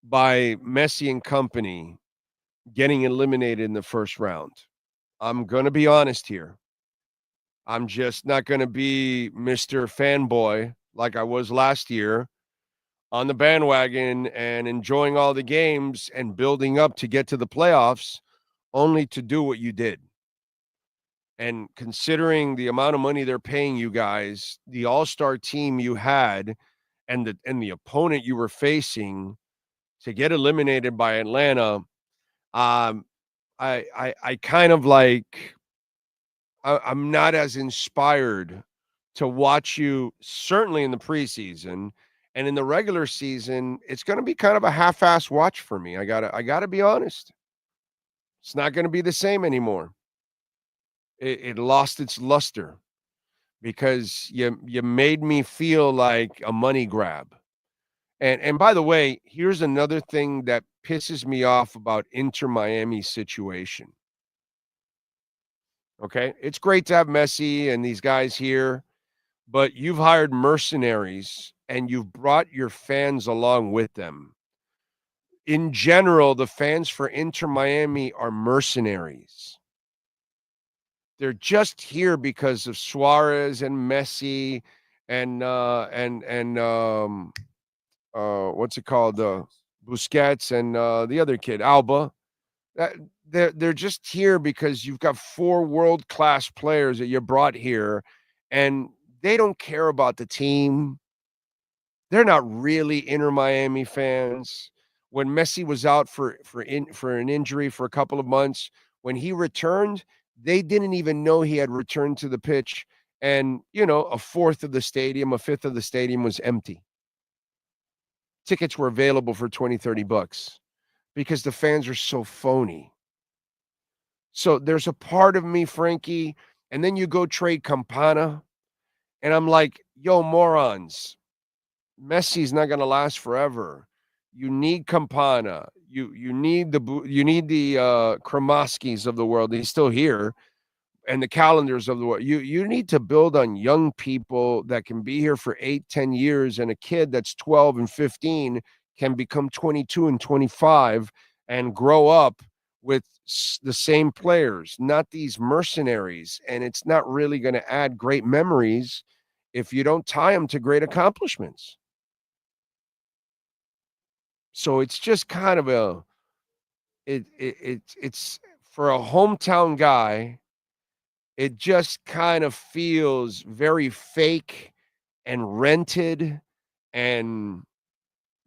by Messi and company getting eliminated in the first round. I'm gonna be honest here. I'm just not gonna be Mr. Fanboy like I was last year on the bandwagon and enjoying all the games and building up to get to the playoffs, only to do what you did. And considering the amount of money they're paying you guys, the all-star team you had, and the opponent you were facing, to get eliminated by Atlanta, I kind of like, I'm not as inspired to watch you, certainly in the preseason. And in the regular season, it's going to be kind of a half-ass watch for me. I gotta be honest. It's not going to be the same anymore. It lost its luster because you made me feel like a money grab. And by the way, here's another thing that pisses me off about Inter Miami's situation. Okay, it's great to have Messi and these guys here, but you've hired mercenaries and you've brought your fans along with them. In general, the fans for Inter Miami are mercenaries. They're just here because of Suarez and Messi and what's it called? Busquets and the other kid, Alba. They're just here because you've got 4 world-class players that you brought here, and they don't care about the team. They're not really Inter Miami fans. When Messi was out for an injury for a couple of months, when he returned, they didn't even know he had returned to the pitch. And, a fifth of the stadium was empty. Tickets were available for $20-$30 because the fans are so phony. So there's a part of me, Frankie, and then you go trade Campana, and I'm like, yo, morons, Messi's not going to last forever. You need Campana. You need the Kramaskis of the world. He's still here, and the calendars of the world. You need to build on young people that can be here for 8-10 years, and a kid that's 12 and 15 can become 22 and 25 and grow up with the same players, not these mercenaries. And it's not really going to add great memories if you don't tie them to great accomplishments. So it's just kind of it's for a hometown guy, it just kind of feels very fake and rented and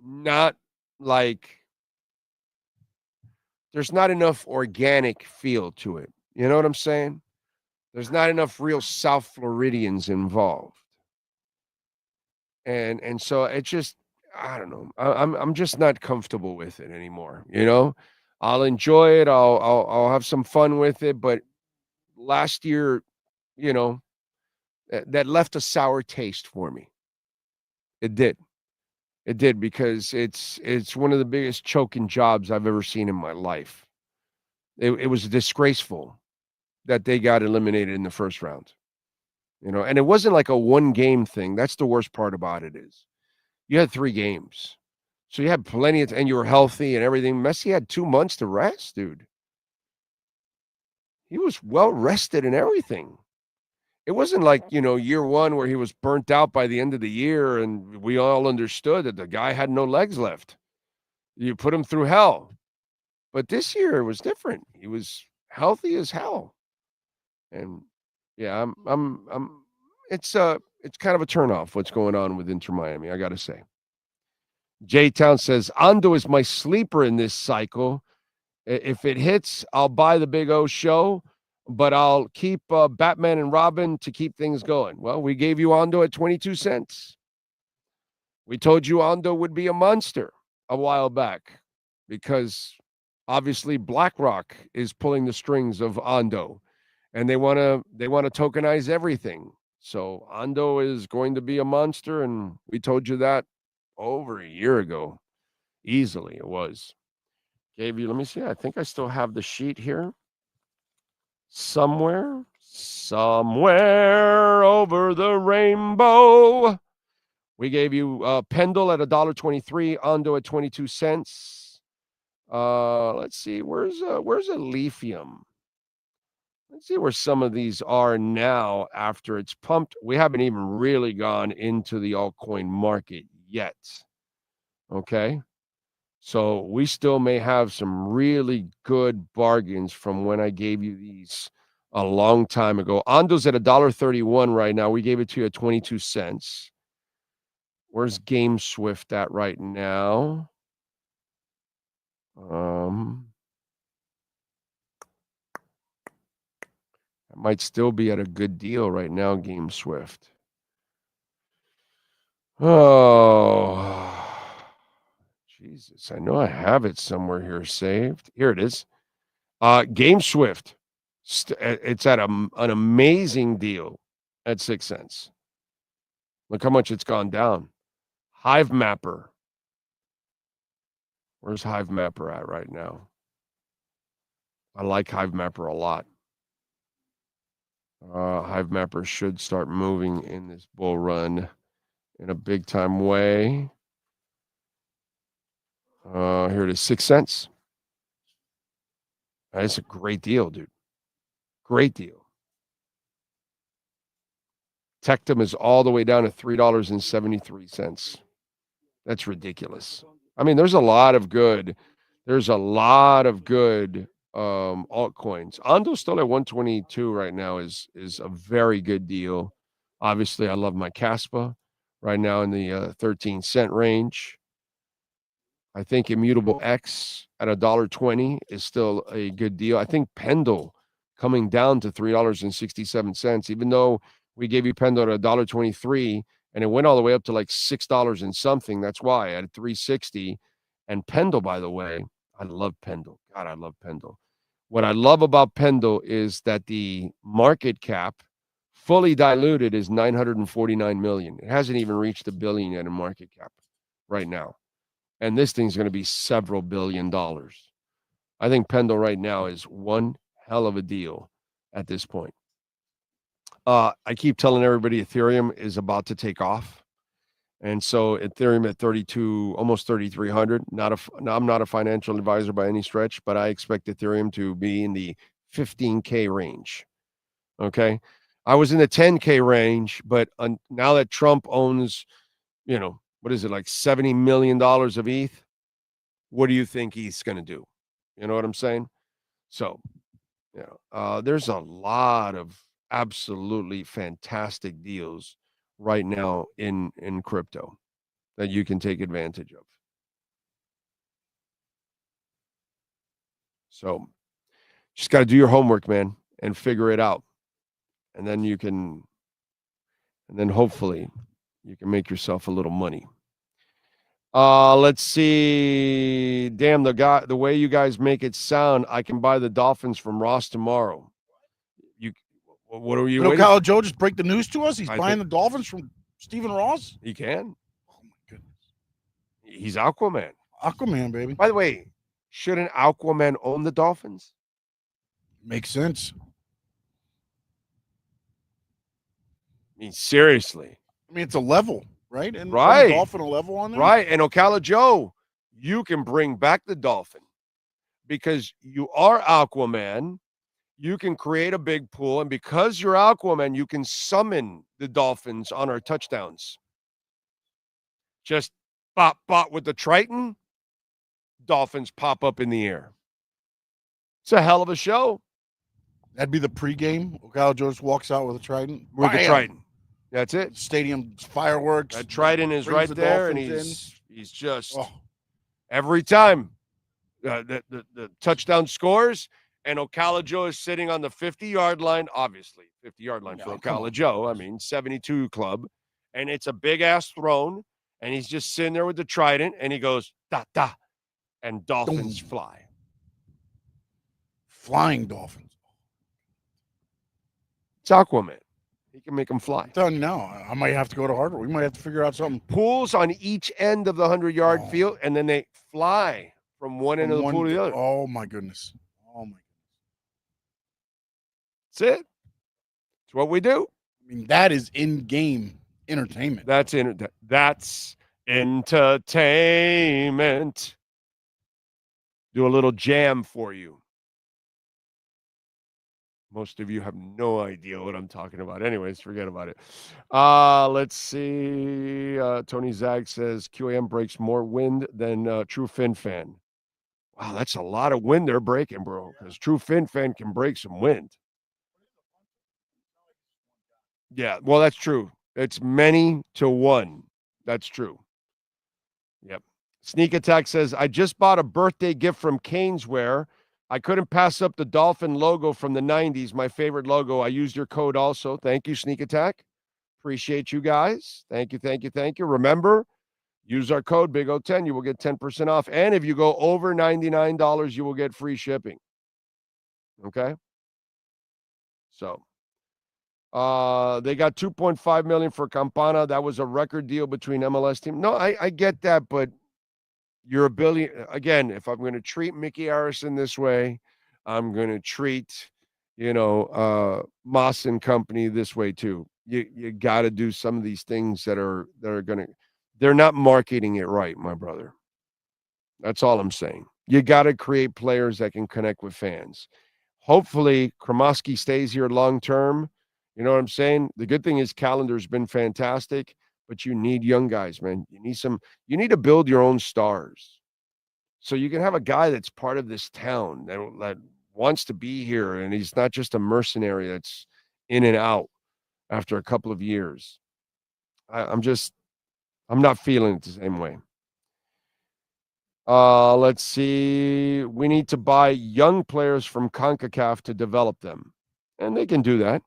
not like there's not enough organic feel to it. You know what I'm saying? There's not enough real South Floridians involved. And so it just, I don't know. I'm just not comfortable with it anymore. I'll enjoy it. I'll have some fun with it. But last year, that left a sour taste for me. It did. It did, because it's one of the biggest choking jobs I've ever seen in my life. It was disgraceful that they got eliminated in the first round. And it wasn't like a one-game thing. That's the worst part about it is you had 3 games. So you had plenty and you were healthy and everything. Messi had 2 months to rest, dude. He was well rested and everything. It wasn't like, year one where he was burnt out by the end of the year and we all understood that the guy had no legs left. You put him through hell. But this year it was different. He was healthy as hell. And yeah, it's kind of a turnoff what's going on with Inter Miami, I got to say. J-Town says, Ando is my sleeper in this cycle. If it hits, I'll buy the Big O show, but I'll keep Batman and Robin to keep things going. Well, we gave you Ando at 22 cents. We told you Ando would be a monster a while back because obviously BlackRock is pulling the strings of Ando, and they want to tokenize everything. So Ando is going to be a monster, and we told you that over a year ago. Easily it was. Gave you, let me see. I think I still have the sheet here. Somewhere over the rainbow. We gave you Pendle at $1.23, Ando at 22 cents. Let's see, where's Elysium? Let's see where some of these are now after it's pumped. We haven't even really gone into the altcoin market yet. Okay. So we still may have some really good bargains from when I gave you these a long time ago. Ando's at $1.31 right now. We gave it to you at 22 cents. Where's Game Swift at right now? It might still be at a good deal right now, Game Swift. Oh, Jesus. I know I have it somewhere here saved. Here it is. Game Swift. It's at an amazing deal at 6 cents. Look how much it's gone down. Hive Mapper. Where's Hive Mapper at right now? I like Hive Mapper a lot. Hive Mapper should start moving in this bull run in a big time way. Here it is, 6 cents. That's a great deal, dude. Great deal. Tectum is all the way down to $3.73. That's ridiculous. I mean, there's a lot of good altcoins. Ando's still at 122 right now is a very good deal. Obviously, I love my Caspa right now in the 13 cent range. I think Immutable X at $1.20 is still a good deal. I think Pendle coming down to $3.67, even though we gave you Pendle at $1.23 and it went all the way up to like $6 and something. That's why at $3.60. And Pendle, by the way, I love Pendle. God, I love Pendle. What I love about Pendle is that the market cap fully diluted is $949 million. It hasn't even reached $1 billion yet in market cap right now. And this thing's going to be several $1 billion. I think Pendle right now is one hell of a deal at this point. I keep telling everybody Ethereum is about to take off. And so Ethereum at 32, almost 3,300. I'm not a financial advisor by any stretch, but I expect Ethereum to be in the 15K range. Okay. I was in the 10K range, but now that Trump owns, what is it, like $70 million of ETH? What do you think he's going to do? You know what I'm saying? So, there's a lot of absolutely fantastic deals right now in crypto that you can take advantage of. So, just got to do your homework, man, and figure it out. And then hopefully you can make yourself a little money. Let's see. Damn, the way you guys make it sound, I can buy the Dolphins from Ross tomorrow. What are you waiting Kyle Joe just break the news to us? He's buying the Dolphins from Stephen Ross? He can. He's Aquaman. Aquaman, baby. By the way, shouldn't Aquaman own the Dolphins? Makes sense. I mean, seriously. I mean, it's a level, right? And right. Dolphin a level on there. Right. And Ocala Joe, you can bring back the Dolphin because you are Aquaman. You can create a big pool. And because you're Aquaman, you can summon the Dolphins on our touchdowns. Just bop, bop with the Triton. Dolphins pop up in the air. It's a hell of a show. That'd be the pregame. Ocala Joe just walks out with a Trident. With the Triton. That's it. Stadium fireworks. That Trident is right there, and Dolphins he's just every time the touchdown scores, and Ocala Joe is sitting on the 50-yard line, obviously 50-yard line for Ocala Joe. I mean, 72 club, and it's a big ass throne, and he's just sitting there with the Trident, and he goes da da, and Dolphins fly. Flying Dolphins. It's Aquaman. He can make them fly. I'm telling you now, I might have to go to Harvard. We might have to figure out something. Pools on each end of the 100-yard field, and then they fly from one end of the pool to the other. Oh, my goodness. Oh, my goodness. That's it. It's what we do. I mean, that is in-game entertainment. That's entertainment. Do a little jam for you. Most of you have no idea what I'm talking about. Anyways, forget about it. Let's see. Tony Zag says QAM breaks more wind than True Fin Fan. Wow, that's a lot of wind they're breaking, bro, because True Fin Fan can break some wind. Yeah, well, that's true. It's many to one. That's true. Yep. Sneak Attack says, I just bought a birthday gift from Caneswear. I couldn't pass up the Dolphin logo from the 90s, my favorite logo. I used your code also. Thank you, Sneak Attack. Appreciate you guys. Thank you, thank you, thank you. Remember, use our code BIG010. You will get 10% off. And if you go over $99, you will get free shipping. Okay? So, they got $2.5 million for Campana. That was a record deal between MLS team. No, I get that, but you're a billion. Again, if I'm going to treat Mickey Harrison this way, I'm going to treat, Moss and Company this way too. You got to do some of these things that are going to. They're not marketing it right, my brother. That's all I'm saying. You got to create players that can connect with fans. Hopefully, Kremoski stays here long term. You know what I'm saying? The good thing is calendar's been fantastic. But you need young guys, man. You need to build your own stars. So you can have a guy that's part of this town that wants to be here, and he's not just a mercenary that's in and out after a couple of years. I'm not feeling it the same way. Let's see. We need to buy young players from CONCACAF to develop them. And they can do that.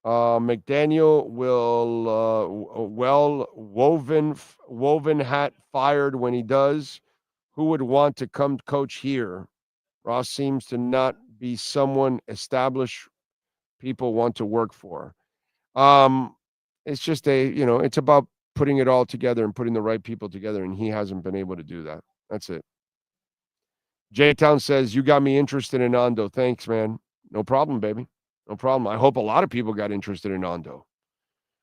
McDaniel will woven hat fired when he does. Who would want to come coach here? Ross seems to not be someone established people want to work for. It's just it's about putting it all together and putting the right people together, and he hasn't been able to do that. That's it. J-Town says, you got me interested in Ando. Thanks, man. No problem, baby. No problem. I hope a lot of people got interested in Ando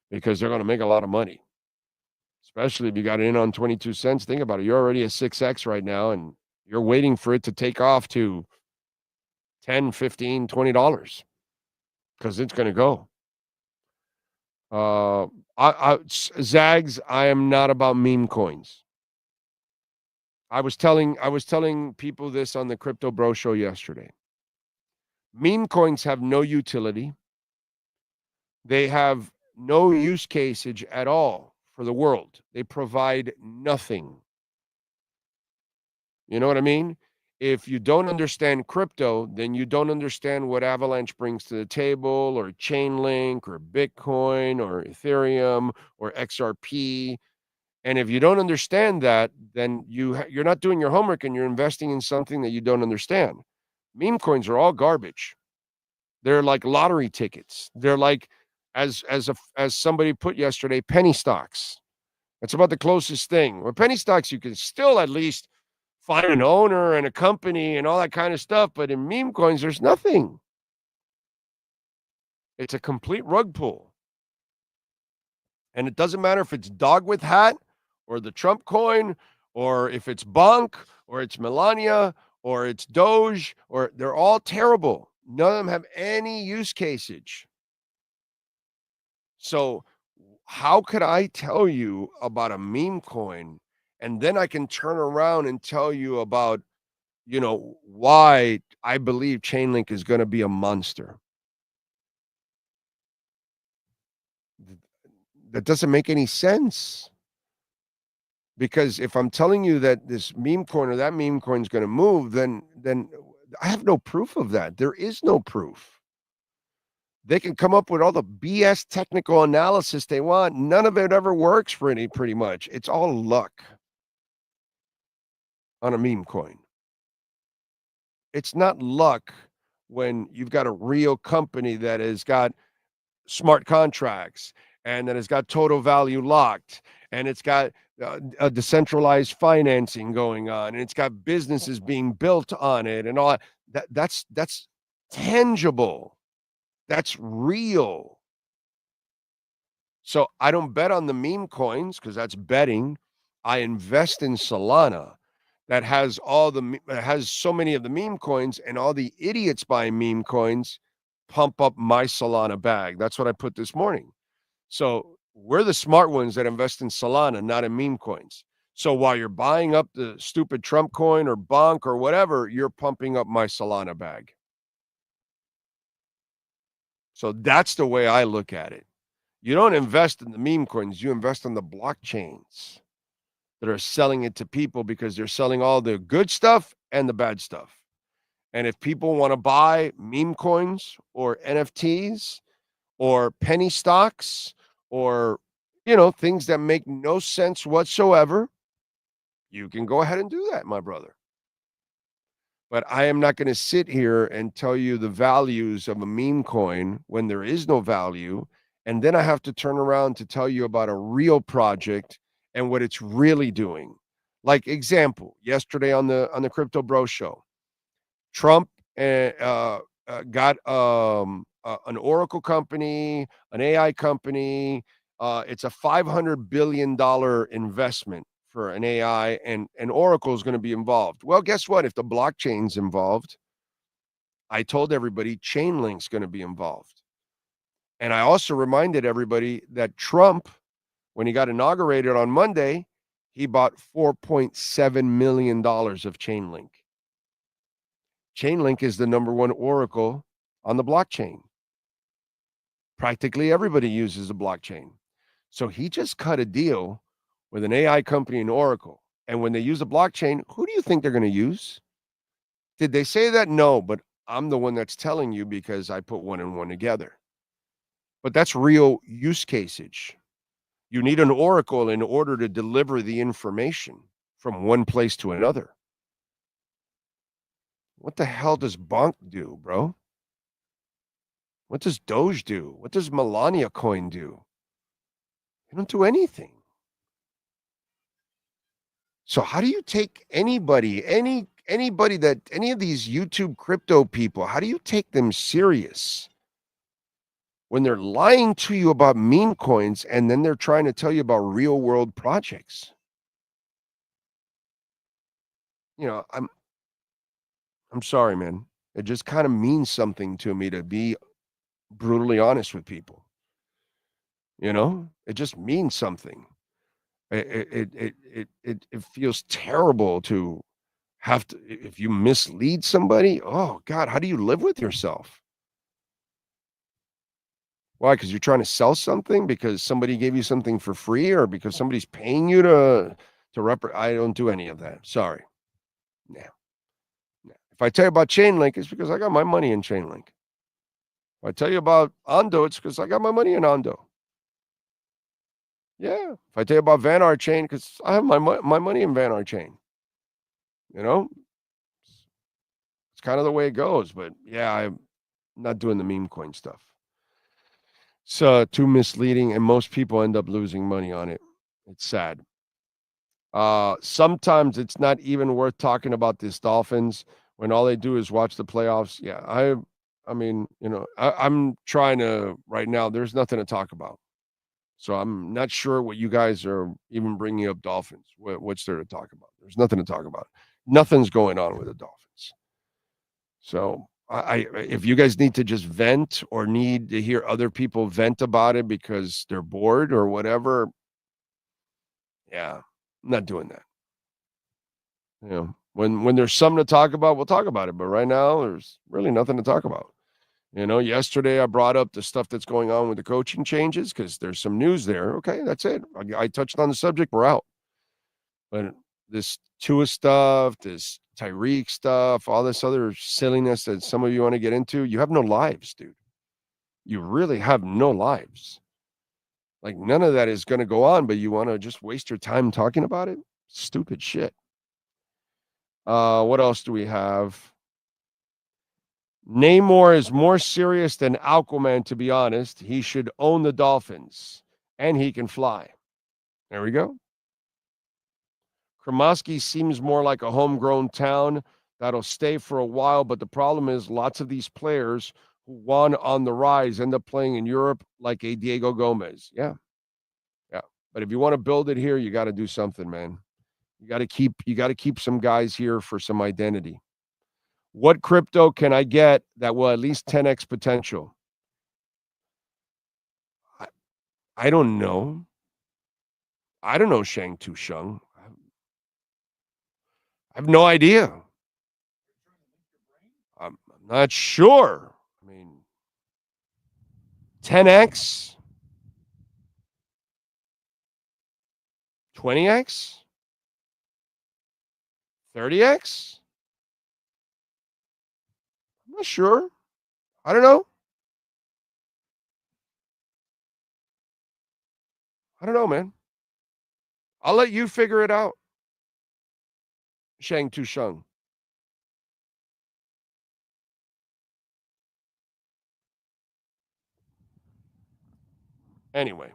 because they're going to make a lot of money, especially if you got it in on 22 cents. Think about it. You're already at 6X right now, and you're waiting for it to take off to $10, $15, $20 because it's going to go. Zags, I am not about meme coins. I was telling people this on the Crypto Bro Show yesterday. Meme coins have no utility. They have no use caseage at all for the world. They provide nothing. You know what I mean? If you don't understand crypto, then you don't understand what Avalanche brings to the table, or Chainlink, or Bitcoin, or Ethereum, or XRP. And if you don't understand that, then you're not doing your homework and you're investing in something that you don't understand. Meme coins are all garbage. They're like lottery tickets. They're like, as somebody put yesterday, penny stocks. That's about the closest thing. With penny stocks, you can still at least find an owner and a company and all that kind of stuff. But in meme coins, there's nothing. It's a complete rug pull. And it doesn't matter if it's dog with hat or the Trump coin or if it's Bonk or it's Melania or it's Doge, or they're all terrible. None of them have any use cases. So how could I tell you about a meme coin and then I can turn around and tell you about, why I believe Chainlink is going to be a monster? That doesn't make any sense. Because if I'm telling you that this meme coin or that meme coin is going to move, then I have no proof of that. There is no proof. They can come up with all the BS technical analysis they want. None of it ever works pretty much. It's all luck on a meme coin. It's not luck when you've got a real company that has got smart contracts and that has got total value locked and it's got a decentralized financing going on and it's got businesses being built on it and all that. That's tangible. That's real. So I don't bet on the meme coins because that's betting. I invest in Solana that has so many of the meme coins, and all the idiots buying meme coins pump up my Solana bag. That's what I put this morning. So we're the smart ones that invest in Solana, not in meme coins. So while you're buying up the stupid Trump coin or Bonk or whatever, you're pumping up my Solana bag. So that's the way I look at it. You don't invest in the meme coins. You invest in the blockchains that are selling it to people because they're selling all the good stuff and the bad stuff. And if people want to buy meme coins or NFTs or penny stocks or, things that make no sense whatsoever, you can go ahead and do that, my brother. But I am not going to sit here and tell you the values of a meme coin when there is no value. And then I have to turn around to tell you about a real project and what it's really doing. Like example, yesterday on the Crypto Bro Show, Trump got an Oracle company, an AI company. It's a $500 billion investment for an AI, and Oracle is going to be involved. Well, guess what? If the blockchain's involved, I told everybody Chainlink's going to be involved. And I also reminded everybody that Trump, when he got inaugurated on Monday, he bought $4.7 million of Chainlink. Chainlink is the number one Oracle on the blockchain. Practically everybody uses the blockchain. So he just cut a deal with an AI company in Oracle. And when they use a blockchain, who do you think they're going to use? Did they say that? No, but I'm the one that's telling you because I put one and one together. But that's real use cases. You need an Oracle in order to deliver the information from one place to another. What the hell does Bonk do, bro? What does Doge do? What does Melania coin do? They don't do anything. So how do you take anybody, any of these YouTube crypto people, how do you take them serious when they're lying to you about meme coins and then they're trying to tell you about real world projects? I'm sorry, man. It just kind of means something to me to be brutally honest with people. It just means something. It feels terrible to have to, if you mislead somebody, oh God, how do you live with yourself? Why? Because you're trying to sell something, because somebody gave you something for free, or because somebody's paying you to I don't do any of that. Sorry. No. If I tell you about Chainlink, it's because I got my money in Chainlink. If I tell you about Ondo, it's because I got my money in Ondo. Yeah. If I tell you about Vanar Chain, because I have my money in Vanar Chain. It's kind of the way it goes. But yeah, I'm not doing the meme coin stuff. It's too misleading, and most people end up losing money on it. It's sad. Sometimes it's not even worth talking about this Dolphins when all they do is watch the playoffs. Yeah, I mean, I'm trying to right now. There's nothing to talk about, so I'm not sure what you guys are even bringing up. Dolphins. What's there to talk about? There's nothing to talk about. Nothing's going on with the Dolphins. So if you guys need to just vent or need to hear other people vent about it because they're bored or whatever, yeah, I'm not doing that. When there's something to talk about, we'll talk about it. But right now, there's really nothing to talk about. Yesterday I brought up the stuff that's going on with the coaching changes because there's some news there. Okay, that's it. I touched on the subject. We're out. But this Tua stuff, this Tyreek stuff, all this other silliness that some of you want to get into, you have no lives, dude. You really have no lives. Like none of that is going to go on, but you want to just waste your time talking about it? Stupid shit. What else do we have? Namor is more serious than Aquaman, to be honest. He should own the Dolphins, and he can fly. There we go. Kremoski seems more like a homegrown town that'll stay for a while, but the problem is lots of these players who won on the rise end up playing in Europe like a Diego Gomez. Yeah. But if you want to build it here, you got to do something, man. You got to keep some guys here for some identity. What crypto can I get that will at least 10x potential? I don't know. I don't know, Shang Tu Sheng. I have no idea. I'm not sure. I mean, 10x? 20x? 30x? I'm not sure. I don't know. I don't know, man. I'll let you figure it out. Shang Tu Sheng. Anyway.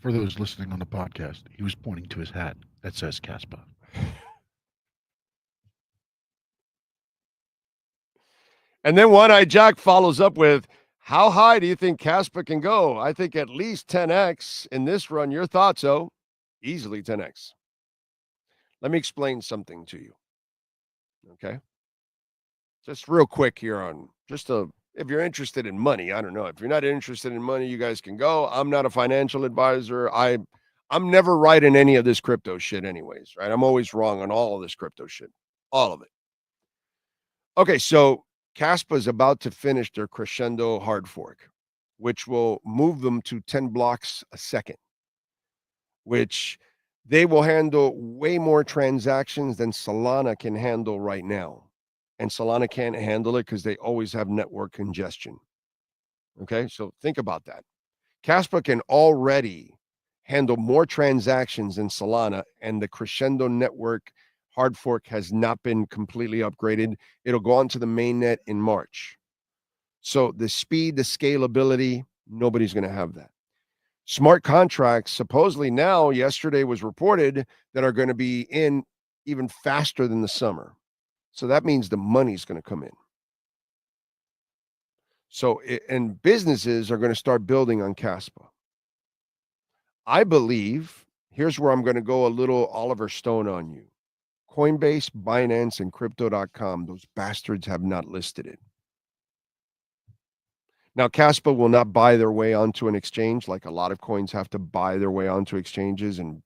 For those listening on the podcast, he was pointing to his hat that says Caspa. And then One-Eye Jack follows up with, how high do you think Caspa can go? I think at least 10x in this run. Your thoughts, oh? Easily 10x. Let me explain something to you. Okay? Just real quick here on if you're interested in money, I don't know. If you're not interested in money, you guys can go. I'm not a financial advisor. I'm never right in any of this crypto shit anyways, right? I'm always wrong on all of this crypto shit. All of it. Okay, so Caspa is about to finish their crescendo hard fork, which will move them to 10 blocks a second, which they will handle way more transactions than Solana can handle right now. And Solana can't handle it because they always have network congestion. Okay, so think about that. Caspa can already handle more transactions than Solana, and the Crescendo network hard fork has not been completely upgraded. It'll go onto the mainnet in March. So the speed, the scalability, nobody's going to have that. Smart contracts, supposedly now, yesterday was reported, that are going to be in even faster than the summer. So that means the money's going to come in. So, and businesses are going to start building on Caspa. I believe, here's where I'm going to go a little Oliver Stone on you. Coinbase, Binance, and Crypto.com, those bastards have not listed it. Now, Caspa will not buy their way onto an exchange, like a lot of coins have to buy their way onto exchanges and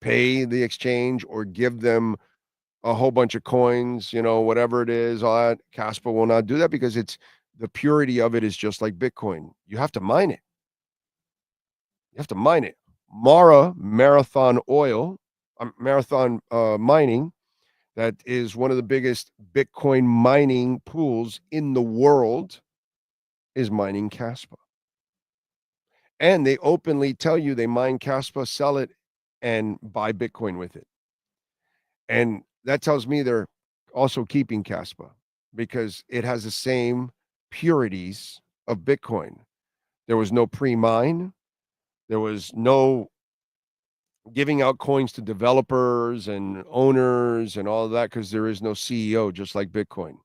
pay the exchange or give them a whole bunch of coins, whatever it is. All that. Caspa will not do that because the purity of it is just like Bitcoin. You have to mine it. Mara, Marathon Mining, that is one of the biggest Bitcoin mining pools in the world, is mining Caspa. And they openly tell you they mine Caspa, sell it, and buy Bitcoin with it. And that tells me they're also keeping Caspa because it has the same purities of Bitcoin. There was no pre-mine. There was no giving out coins to developers and owners and all of that because there is no CEO, just like Bitcoin.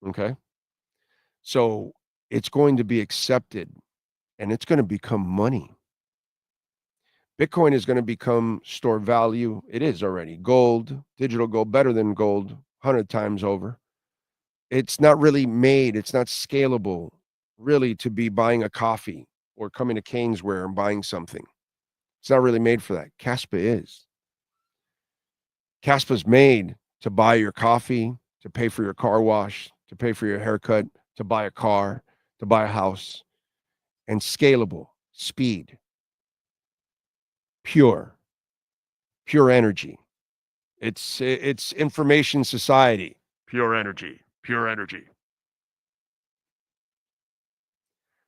Okay. So it's going to be accepted and it's going to become money. Bitcoin is going to become store value. It is already gold, digital gold, better than gold, 100 times over. It's not really made, it's not scalable really to be buying a coffee or coming to Canesware and buying something. It's not really made for that. Caspa is. Caspa's made to buy your coffee, to pay for your car wash, to pay for your haircut, to buy a car, to buy a house, and scalable, speed, pure energy. It's information society, pure energy.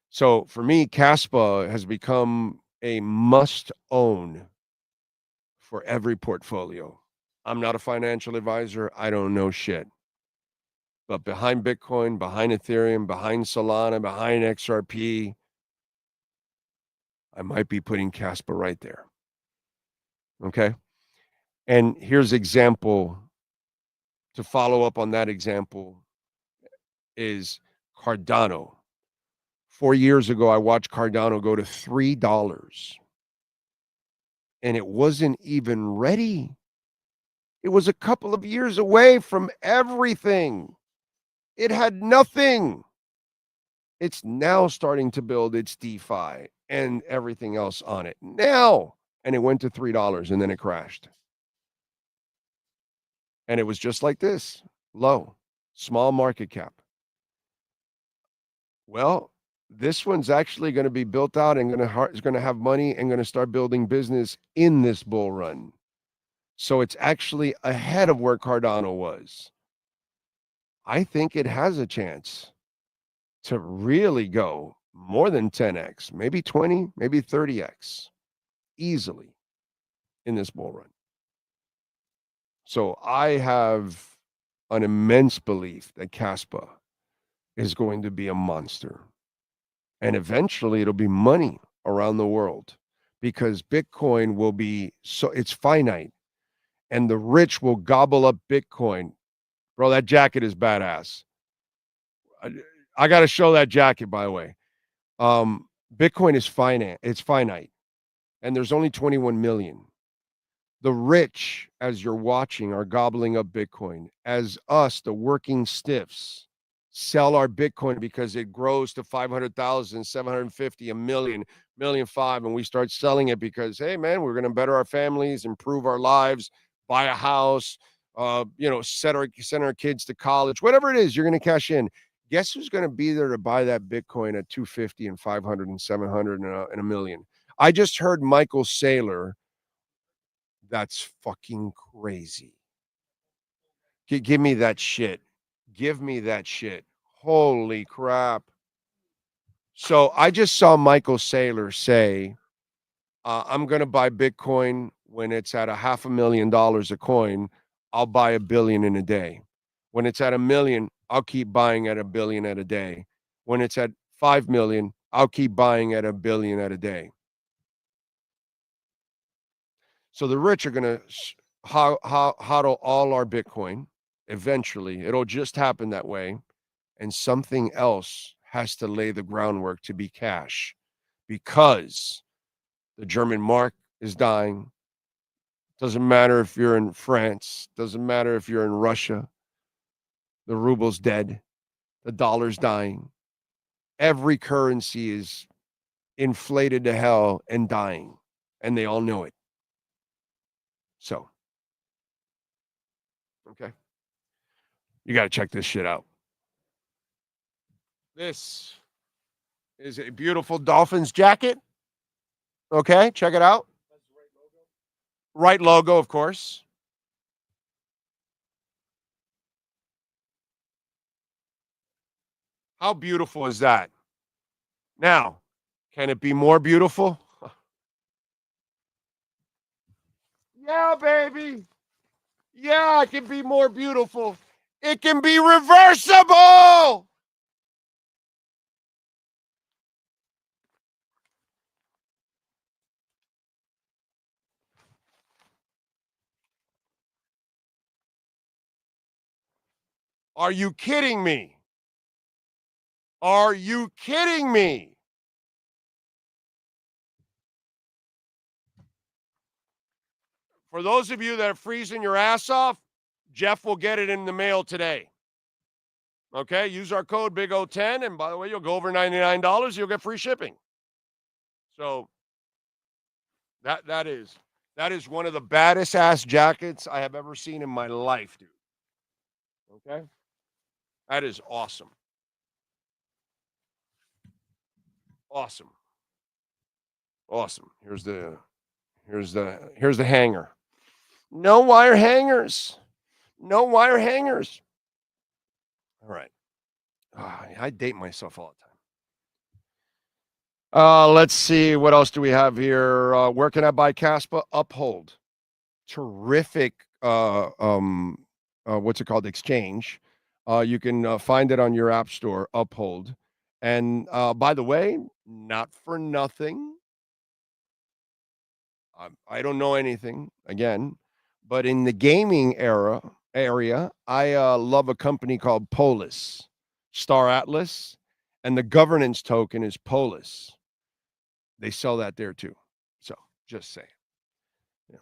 So for me, Caspa has become a must own for every portfolio. I'm not a financial advisor. I don't know shit. But behind Bitcoin, behind Ethereum, behind Solana, behind XRP, I might be putting Caspa right there. Okay. And here's example to follow up on that example is Cardano. 4 years ago, I watched Cardano go to $3 and it wasn't even ready. It was a couple of years away from everything. It had nothing. It's now starting to build its DeFi and everything else on it now. And it went to $3 and then it crashed. And it was just like this, low, small market cap. Well, this one's actually going to be built out and is going to have money and going to start building business in this bull run. So it's actually ahead of where Cardano was. I think it has a chance to really go more than 10x, maybe 20, maybe 30x easily in this bull run. So I have an immense belief that Caspa is going to be a monster. And eventually it'll be money around the world because Bitcoin will be it's finite and the rich will gobble up Bitcoin. Bro, that jacket is badass. I got to show that jacket, by the way. Bitcoin is finite. It's finite. And there's only 21 million. The rich, as you're watching, are gobbling up Bitcoin. As us, the working stiffs, sell our Bitcoin because it grows to 500,000, 750, a million, 1,500,000, and we start selling it because, hey, man, we're going to better our families, improve our lives, buy a house, send our kids to college, whatever it is, you're going to cash in. Guess who's going to be there to buy that Bitcoin at 250 and 500 and 700 and a million? I just heard Michael Saylor. That's fucking crazy. Give me that shit. Give me that shit. Holy crap. So I just saw Michael Saylor say, I'm going to buy Bitcoin when it's at $500,000 a coin. I'll buy $1 billion in a day. When it's at $1 million, I'll keep buying at $1 billion at a day. When it's at 5 million, I'll keep buying at $1 billion at a day. So the rich are going to hodl all our Bitcoin. Eventually, it'll just happen that way. And something else has to lay the groundwork to be cash because the German mark is dying. Doesn't matter if you're in France. Doesn't matter if you're in Russia. The ruble's dead. The dollar's dying. Every currency is inflated to hell and dying. And they all know it. So, okay. You got to check this shit out. This is a beautiful Dolphins jacket. Okay, check it out. Right logo, of course. How beautiful is that? Now, can it be more beautiful? Yeah, baby. Yeah, it can be more beautiful. It can be reversible. Are you kidding me? Are you kidding me? For those of you that are freezing your ass off, Jeff will get it in the mail today. Okay, use our code BIG010, and by the way, you'll go over $99, you'll get free shipping. So that is one of the baddest ass jackets I have ever seen in my life, dude. Okay? That is awesome. Awesome. Awesome. Here's the hanger. No wire hangers. No wire hangers. All right. I date myself all the time. Let's see. What else do we have here? Where can I buy Caspa? Uphold. Terrific. What's it called? Exchange. You can find it on your app store, Uphold. And by the way, not for nothing. I don't know anything, again, but in the gaming area, I love a company called Polis, Star Atlas, and the governance token is Polis. They sell that there too. So just say. Yeah.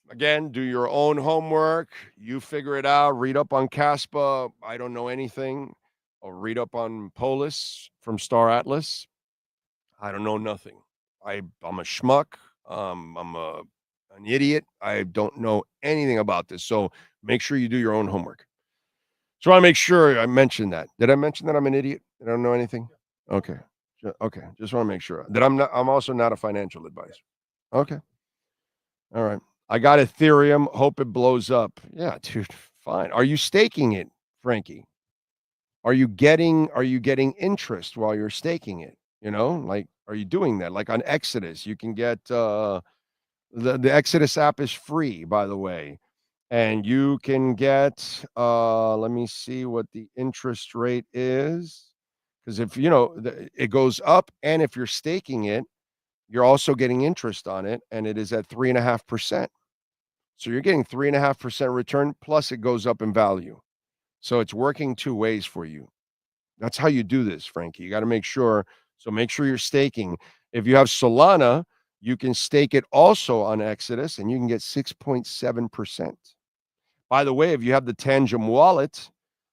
Again, do your own homework. You figure it out. Read up on Caspa. I don't know anything. Or read up on Polis from Star Atlas. I don't know nothing. I'm a schmuck. I'm an idiot. I don't know anything about this. So make sure you do your own homework. So I want to make sure I mentioned that. Did I mention that I'm an idiot? That I don't know anything? Okay. Okay. Just want to make sure that I'm also not a financial advisor. Okay. All right. I got Ethereum. Hope it blows up. Yeah, dude. Fine. Are you staking it, Frankie? Are you getting interest while you're staking it? You know, like, are you doing that? Like on Exodus, you can get the Exodus app is free, by the way. And you can get let me see what the interest rate is. Because if it goes up, and if you're staking it, you're also getting interest on it, and it is at 3.5%. So you're getting 3.5% return, plus it goes up in value. So it's working two ways for you. That's how you do this, Frankie. You got to make sure. So make sure you're staking. If you have Solana, you can stake it also on Exodus, and you can get 6.7%. By the way, if you have the Tangem wallet,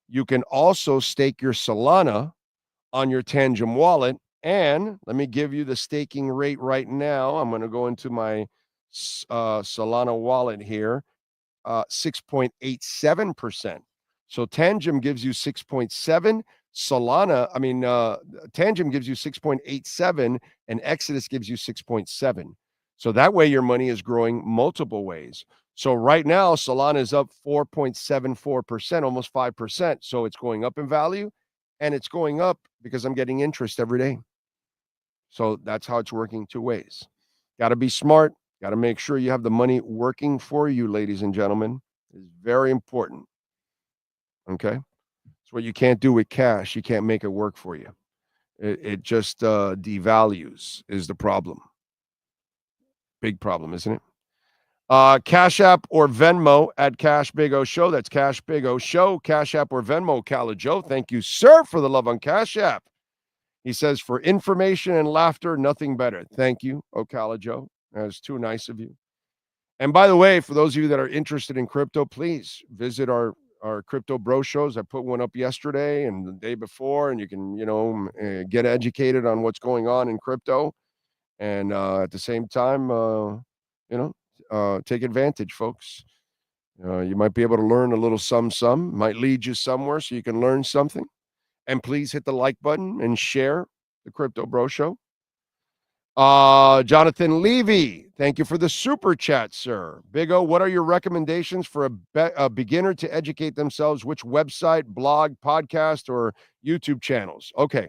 you can also stake your Solana on your Tangem wallet. And let me give you the staking rate right now. I'm going to go into my Solana wallet here. 6.87%. So Tangem gives you 6.7. Tangem gives you 6.87, and Exodus gives you 6.7. So that way your money is growing multiple ways. So right now, Solana is up 4.74%, almost 5%. So it's going up in value, and it's going up because I'm getting interest every day. So that's how it's working two ways. Got to be smart. Got to make sure you have the money working for you, ladies and gentlemen. It's very important. Okay? It's what you can't do with cash. You can't make it work for you. It just devalues is the problem. Big problem, isn't it? Cash App or Venmo at Cash Big O Show. That's Cash Big O Show. Cash App or Venmo, Cala Joe. Thank you, sir, for the love on Cash App. He says, for information and laughter, nothing better. Thank you, Ocala Joe. That's too nice of you. And by the way, for those of you that are interested in crypto, please visit our crypto bro shows. I put one up yesterday and the day before, and you can, get educated on what's going on in crypto. And at the same time, take advantage, folks. You might be able to learn a little some, might lead you somewhere so you can learn something. And please hit the like button and share the Crypto Bro Show. Jonathan Levy, thank you for the super chat, sir. Big O, what are your recommendations for a beginner to educate themselves? Which website, blog, podcast, or YouTube channels? Okay.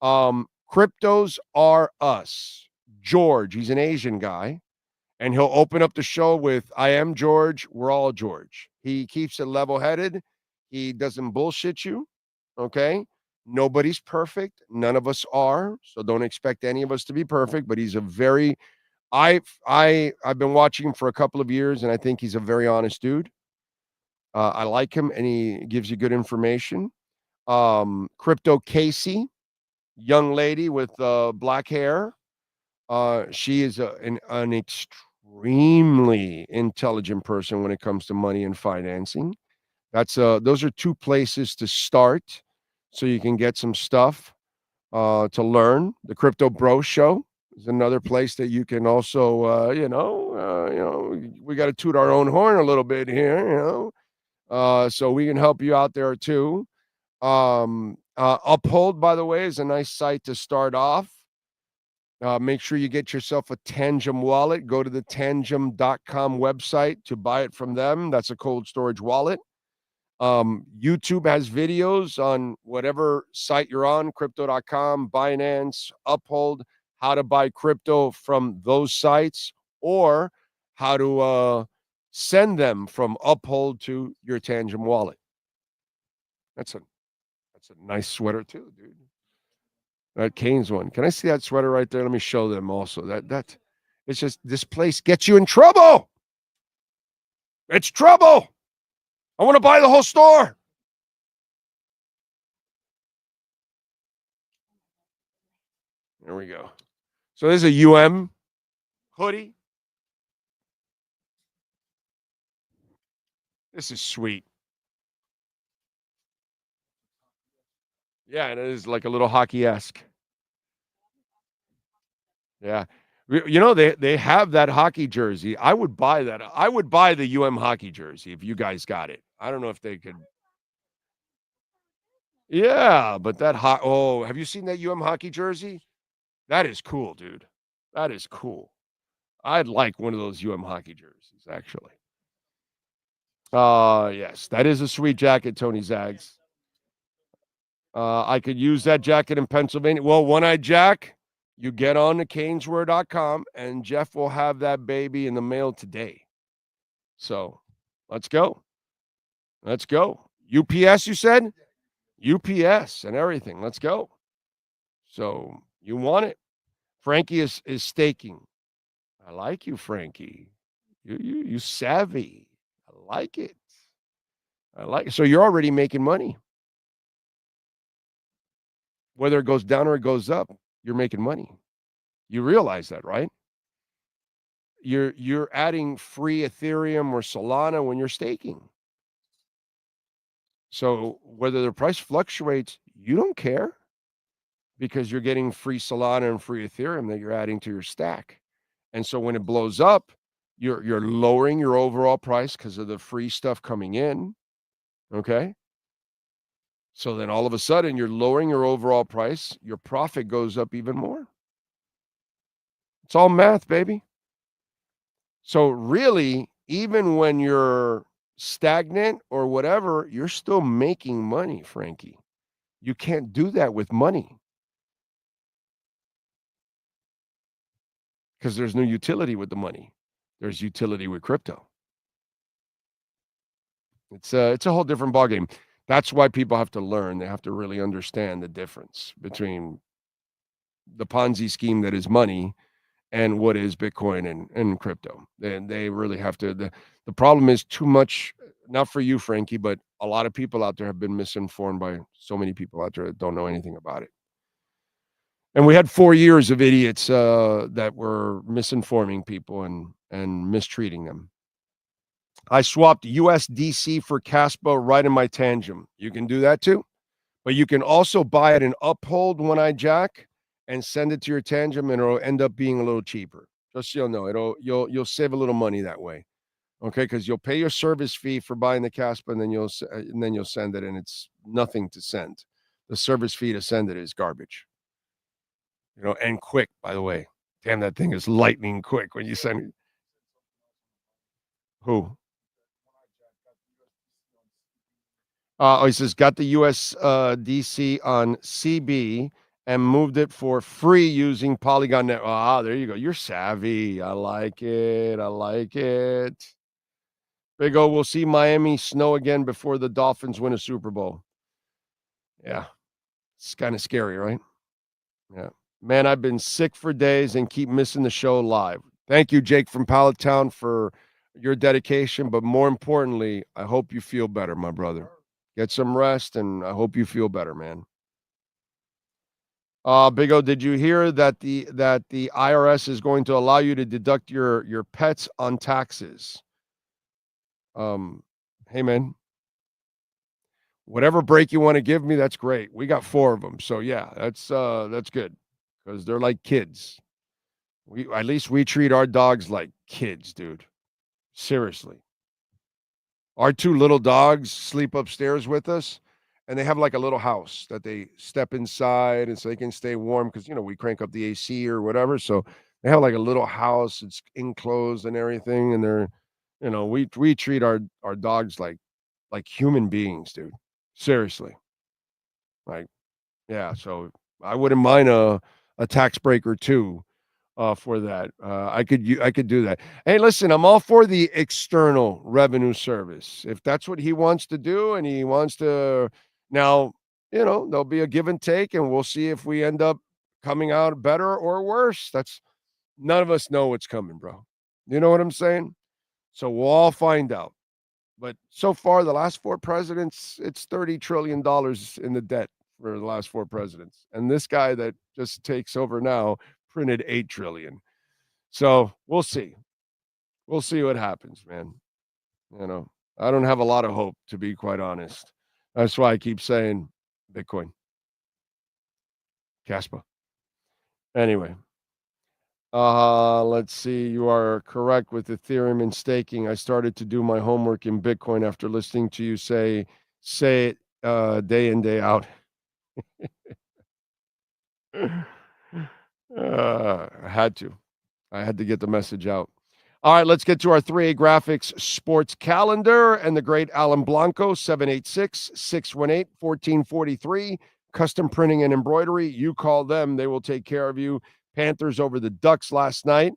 Cryptos Are Us. George, he's an Asian guy, and he'll open up the show with, I am George, we're all George. He keeps it level-headed. He doesn't bullshit you. Okay, nobody's perfect. None of us are, so don't expect any of us to be perfect. But he's a very, I've been watching him for a couple of years, and I think he's a very honest dude. I like him, and he gives you good information. Crypto Casey, young lady with black hair. She is an extremely intelligent person when it comes to money and financing. Those are two places to start, so you can get some stuff to learn. The Crypto Bro Show is another place that you can also, we got to toot our own horn a little bit here, so we can help you out there too. Uphold, by the way, is a nice site to start off. Make sure you get yourself a Tangem wallet. Go to the tangem.com website to buy it from them. That's a cold storage wallet. YouTube has videos on whatever site you're on, crypto.com, Binance, Uphold, how to buy crypto from those sites, or how to send them from Uphold to your Tangem wallet. That's a nice sweater too, dude. That Canes one. Can I see that sweater right there? Let me show them also. That it's just, this place gets you in trouble. It's trouble. I want to buy the whole store. There we go. So there's a UM hoodie. This is sweet. Yeah, and it is like a little hockey-esque. Yeah. They have that hockey jersey. I would buy that. I would buy the UM hockey jersey if you guys got it. I don't know if they could. Yeah, but have you seen that UM hockey jersey? That is cool, dude. That is cool. I'd like one of those UM hockey jerseys, actually. Yes, that is a sweet jacket, Tony Zags. I could use that jacket in Pennsylvania. Well, One-Eyed Jack, you get on to caneswear.com, and Jeff will have that baby in the mail today. So let's go. Let's go. UPS, you said? UPS and everything. Let's go. So you want it. Frankie is staking. I like you, Frankie. You savvy. I like it. So you're already making money. Whether it goes down or it goes up, you're making money. You realize that, right? You're adding free Ethereum or Solana when you're staking. So whether the price fluctuates, you don't care, because you're getting free Solana and free Ethereum that you're adding to your stack. And so when it blows up, you're lowering your overall price because of the free stuff coming in. Okay? So then all of a sudden you're lowering your overall price, your profit goes up even more. It's all math, baby. So really, even when you're stagnant or whatever, you're still making money, Frankie. You can't do that with money because there's no utility with the money. There's utility with crypto. It's a whole different ballgame. That's why people have to learn. They have to really understand the difference between the Ponzi scheme that is money and what is Bitcoin and crypto. And they really have to. The problem is too much, not for you, Frankie, but a lot of people out there have been misinformed by so many people out there that don't know anything about it. And we had 4 years of idiots that were misinforming people and mistreating them. I swapped USDC for Caspa right in my Tangem. You can do that too. But you can also buy it in Uphold, One-Eyed Jack, and send it to your Tangem, and it'll end up being a little cheaper. Just so you'll know, you'll save a little money that way. Okay, because you'll pay your service fee for buying the Caspa, and then you'll send it, and it's nothing to send. The service fee to send it is garbage. And quick, by the way. Damn, that thing is lightning quick when you send it. Who? He says, got the USDC on CB and moved it for free using Polygon Net. There you go. You're savvy. I like it. Big O, we'll see Miami snow again before the Dolphins win a Super Bowl. Yeah. It's kind of scary, right? Yeah. Man, I've been sick for days and keep missing the show live. Thank you, Jake from Pallettown, for your dedication, but more importantly, I hope you feel better, my brother. Get some rest, and I hope you feel better, man. Big O, did you hear that the IRS is going to allow you to deduct your pets on taxes? Hey man, whatever break you want to give me, that's great. We got 4 of them, so yeah, that's good because they're like kids. At least we treat our dogs like kids, dude. Seriously. Our 2 little dogs sleep upstairs with us, and they have like a little house that they step inside and so they can stay warm because, we crank up the AC or whatever. So they have like a little house. It's enclosed and everything. And they're, we treat our dogs like human beings, dude. Seriously. Like, yeah. So I wouldn't mind a tax break or 2 for that. I could do that. Hey, listen, I'm all for the external revenue service. If that's what he wants to do and he wants to now, there'll be a give and take, and we'll see if we end up coming out better or worse. That's none of us know what's coming, bro. You know what I'm saying? So we'll all find out. But so far, the last 4 presidents, it's $30 trillion in the debt for the last 4 presidents. And this guy that just takes over now printed $8 trillion. So we'll see. We'll see what happens, man. I don't have a lot of hope, to be quite honest. That's why I keep saying Bitcoin. Caspa. Anyway. Let's see. You are correct with Ethereum and staking. I started to do my homework in Bitcoin after listening to you say it day in, day out. I had to get the message out. All right, let's get to our 3A Graphics sports calendar and the great Alan Blanco, 786-618-1443. Custom printing and embroidery. You call them. They will take care of you. Panthers over the Ducks last night,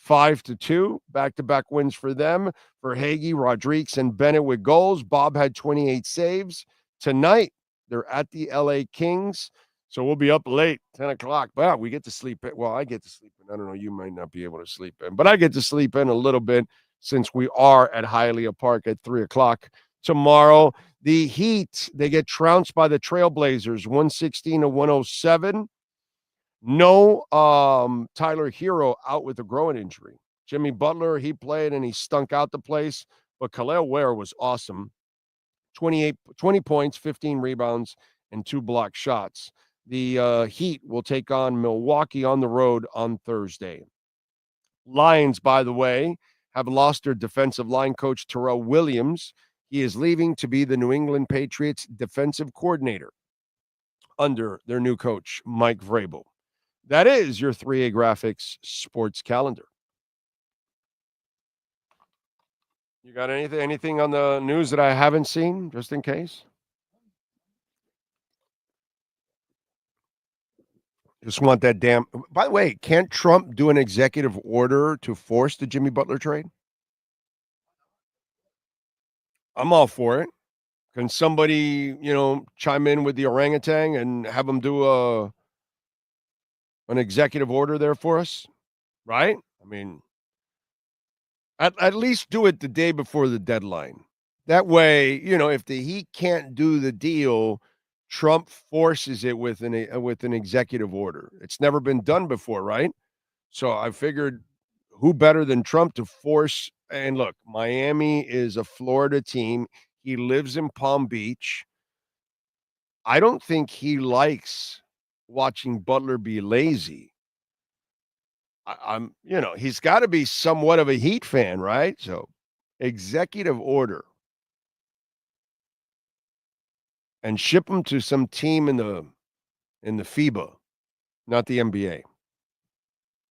5-2. Back-to-back wins for them. For Hagee, Rodriguez, and Bennett with goals. Bob had 28 saves. Tonight, they're at the LA Kings. So we'll be up late, 10 o'clock. But we get to sleep in. Well, I get to sleep in. I don't know. You might not be able to sleep in. But I get to sleep in a little bit since we are at Hialeah Park at 3 o'clock tomorrow. The Heat, they get trounced by the Trailblazers, 116-107. No Tyler Hero out with a groin injury. Jimmy Butler, he played and he stunk out the place. But Khalil Ware was awesome. 20 points, 15 rebounds, and 2 block shots. The Heat will take on Milwaukee on the road on Thursday. Lions, by the way, have lost their defensive line coach, Terrell Williams. He is leaving to be the New England Patriots defensive coordinator under their new coach, Mike Vrabel. That is your 3A Graphics sports calendar. You got anything on the news that I haven't seen, just in case? Just want that damn. By the way, can't Trump do an executive order to force the Jimmy Butler trade? I'm all for it. Can somebody, chime in with the orangutan and have them do an executive order there for us? Right? I mean, at least do it the day before the deadline. That way, if the Heat can't do the deal, Trump forces it with an executive order. It's never been done before, right? So I figured who better than Trump to force. And look, Miami is a Florida team. He lives in Palm Beach. I don't think he likes watching Butler be lazy. He's got to be somewhat of a Heat fan, right? So executive order. And ship him to some team in the FIBA, not the NBA.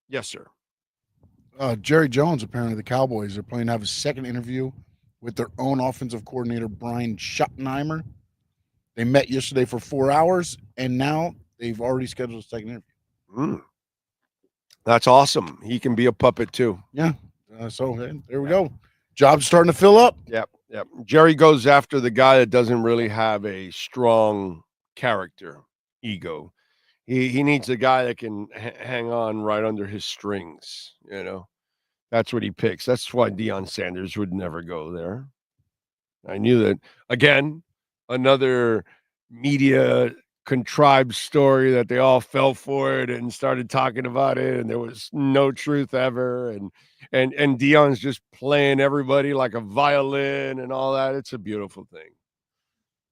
Yes, sir. Jerry Jones, apparently the Cowboys are planning to have a second interview with their own offensive coordinator, Brian Schottenheimer. They met yesterday for 4 hours, and now they've already scheduled a second interview. That's awesome. He can be a puppet, too. Yeah. So there we go. Job's starting to fill up. Yep. Jerry goes after the guy that doesn't really have a strong character, ego. He needs a guy that can hang on right under his strings, That's what he picks. That's why Deion Sanders would never go there. I knew that. Again, another media contrived story that they all fell for it and started talking about it, and there was no truth ever. And Deion's just playing everybody like a violin and all that. It's a beautiful thing.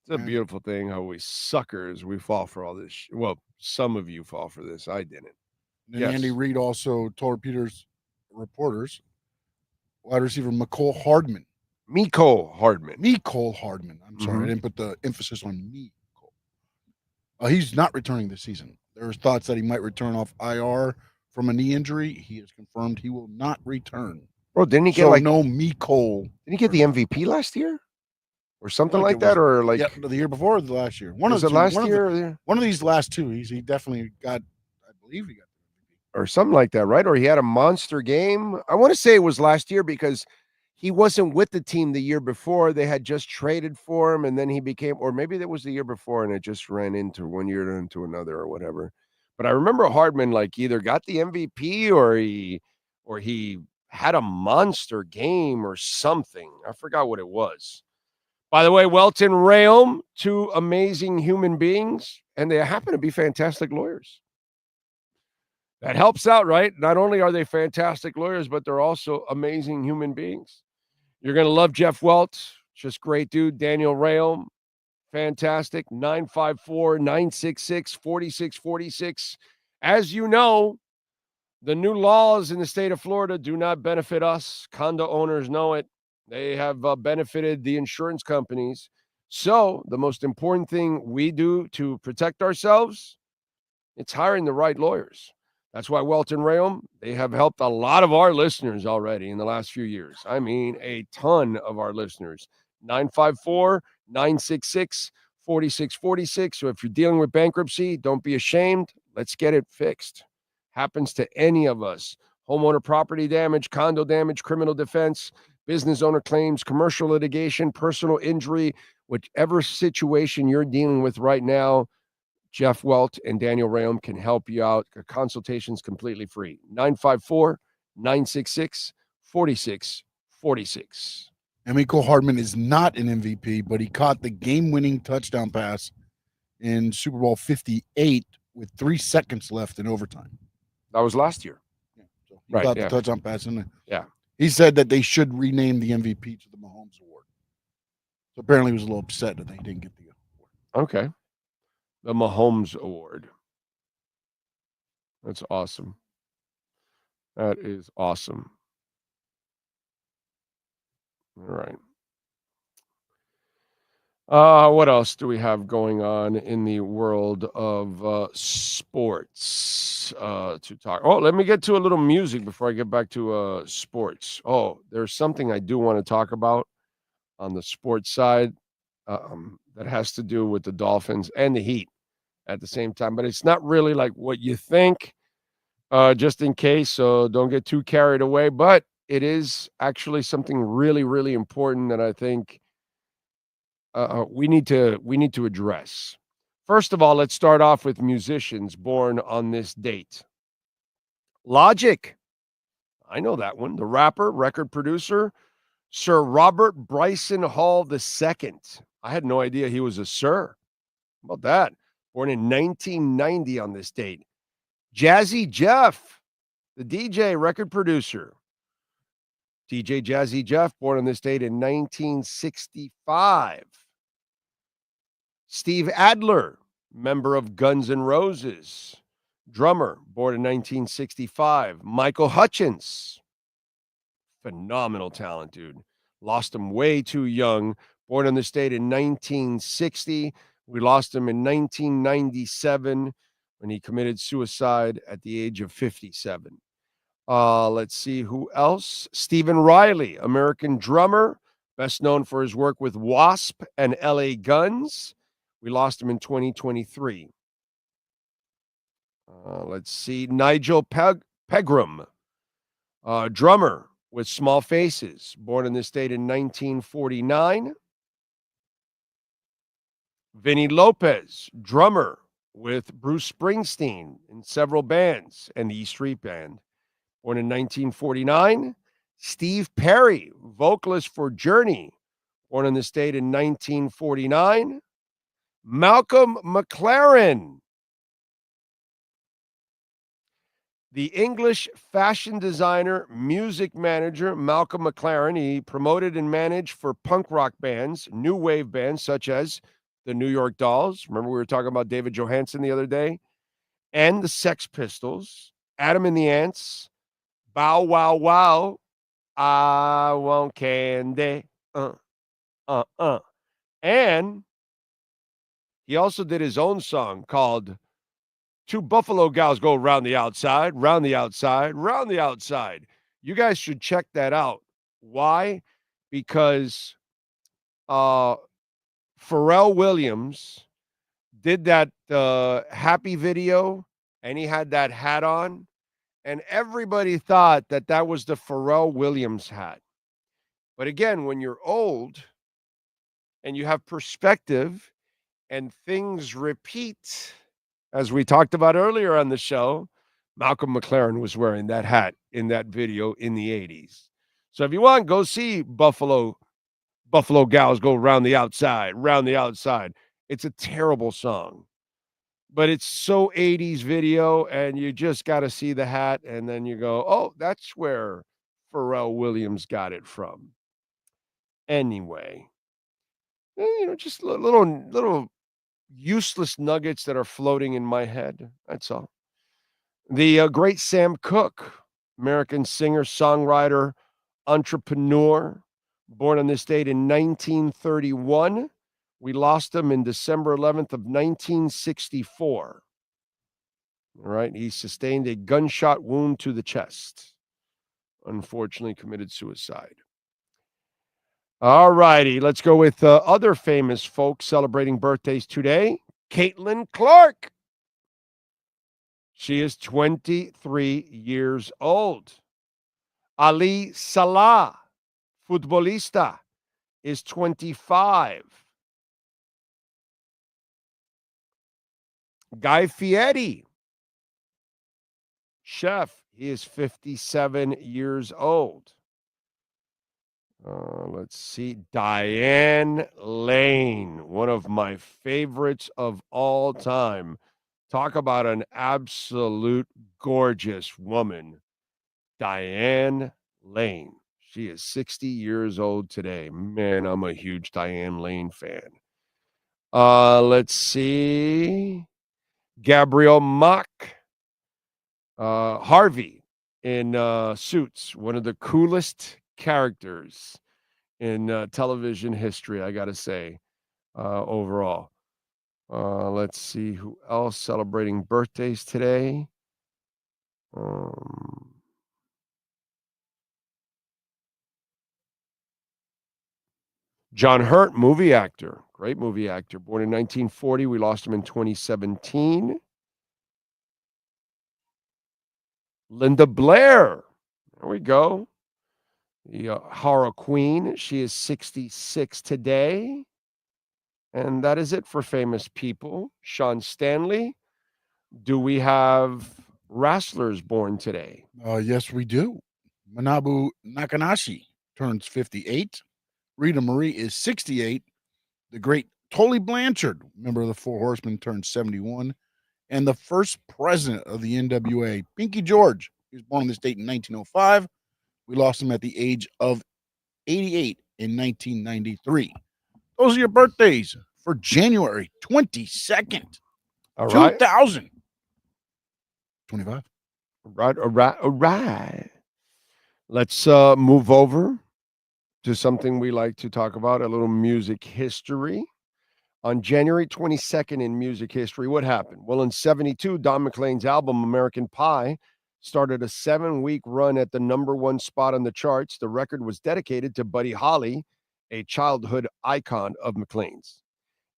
It's a beautiful thing how we suckers, we fall for all this. Well, some of you fall for this. I didn't. And Andy Reid also told Peter's reporters, wide receiver Mecole Hardman. I'm sorry, I didn't put the emphasis on me. He's not returning this season. There's thoughts that he might return off IR from a knee injury. He has confirmed he will not return. Bro, didn't he get no Mecole? Didn't he get the MVP last year? Or something like that? Or like the year before or the last year? One of these last two. He definitely got, I believe he got or something like that, right? Or he had a monster game. I want to say it was last year because he wasn't with the team the year before. They had just traded for him, and then he became, or maybe that was the year before, and it just ran into one year into another or whatever. But I remember Hardman either got the MVP or he had a monster game or something. I forgot what it was. By the way, Welton Rayom, two amazing human beings, and they happen to be fantastic lawyers. That helps out, right? Not only are they fantastic lawyers, but they're also amazing human beings. You're going to love Jeff Welch. Just great dude. Daniel Rayom, fantastic. 954-966-4646. As you know, the new laws in the state of Florida do not benefit us. Condo owners know it. They have benefited the insurance companies. So the most important thing we do to protect ourselves, it's hiring the right lawyers. That's why Welton Rayom, they have helped a lot of our listeners already in the last few years. I mean, a ton of our listeners. 954-966-4646. So if you're dealing with bankruptcy, don't be ashamed. Let's get it fixed. Happens to any of us. Homeowner property damage, condo damage, criminal defense, business owner claims, commercial litigation, personal injury, whichever situation you're dealing with right now, Jeff Welch and Daniel Rayom can help you out. A consultation's completely free. 954-966-4646. And Mecole Hardman is not an MVP, but he caught the game-winning touchdown pass in Super Bowl 58 with 3 seconds left in overtime. That was last year. Yeah, so he got the touchdown pass in there. Yeah. He said that they should rename the MVP to the Mahomes Award. So apparently he was a little upset that they didn't get the award. Okay. The Mahomes Award. That's awesome. That is awesome. All right. What else do we have going on in the world of sports to talk? Oh, let me get to a little music before I get back to sports. Oh, there's something I do want to talk about on the sports side that has to do with the Dolphins and the Heat at the same time. But it's not really like what you think, just in case, so don't get too carried away. But it is actually something really, really important that I think we need to address. First of all, let's start off with musicians born on this date. Logic. I know that one. The rapper, record producer, Sir Robert Bryson Hall II. I had no idea he was a sir. How about that? Born in 1990 on this date. Jazzy Jeff, the DJ, record producer. DJ Jazzy Jeff, born on this date in 1965. Steve Adler, member of Guns N' Roses. Drummer, born in 1965. Michael Hutchence, phenomenal talent, dude. Lost him way too young. Born on this date in 1960. We lost him in 1997 when he committed suicide at the age of 57. Let's see who else. Stephen Riley, American drummer, best known for his work with Wasp and LA Guns. We lost him in 2023. Let's see. Nigel Pegram, drummer with Small Faces, born in this date in 1949. Vinny Lopez, drummer with Bruce Springsteen in several bands and the E Street Band, born in 1949. Steve Perry, vocalist for Journey, born in the state in 1949. Malcolm McLaren, the English fashion designer, music manager, Malcolm McLaren. He promoted and managed for punk rock bands, new wave bands such as the New York Dolls. Remember we were talking about David Johansen the other day? And the Sex Pistols, Adam and the Ants, Bow Wow Wow, I Want Candy, And he also did his own song called Two Buffalo Gals Go Round the Outside, Round the Outside, Round the Outside. You guys should check that out. Why? Because Pharrell Williams did that Happy video, and he had that hat on, and everybody thought that that was the Pharrell Williams hat. But again, when you're old and you have perspective and things repeat, as we talked about earlier on the show, Malcolm McLaren was wearing that hat in that video in the 80s. So if you want, go see Buffalo Gals Go Round the Outside, Round the Outside. It's a terrible song, but it's so 80s video, and you just got to see the hat, and then you go, oh, that's where Pharrell Williams got it from. Anyway, just little useless nuggets that are floating in my head. That's all. The great Sam Cooke, American singer, songwriter, entrepreneur, born on this date in 1931. We lost him in December 11th of 1964. All right. He sustained a gunshot wound to the chest. Unfortunately, committed suicide. All righty. Let's go with other famous folks celebrating birthdays today. Caitlin Clark. She is 23 years old. Ali Salah, futbolista, is 25. Guy Fieri, chef, he is 57 years old. Let's see. Diane Lane, one of my favorites of all time. Talk about an absolute gorgeous woman. Diane Lane. She is 60 years old today. Man, I'm a huge Diane Lane fan. Let's see. Gabriel Mack. Harvey in Suits. One of the coolest characters in television history, I got to say, overall. Let's see who else celebrating birthdays today. John Hurt, movie actor, great movie actor, born in 1940. We lost him in 2017. Linda Blair, there we go. The horror queen. She is 66 today. And that is it for famous people. Sean Stanley. Do we have wrestlers born today? Yes, we do. Manabu Nakanashi turns 58. Rita Marie is 68. The great Tully Blanchard, member of the Four Horsemen, turned 71. And the first president of the NWA, Pinky George, he was born on this date in 1905. We lost him at the age of 88 in 1993. Those are your birthdays for January 22nd, All right. 2025. All right. Let's move over to something we like to talk about, a little music history. On January 22nd in music history, what happened? Well, in 72, Don McLean's album, American Pie, started a 7-week run at the #1 spot on the charts. The record was dedicated to Buddy Holly, a childhood icon of McLean's.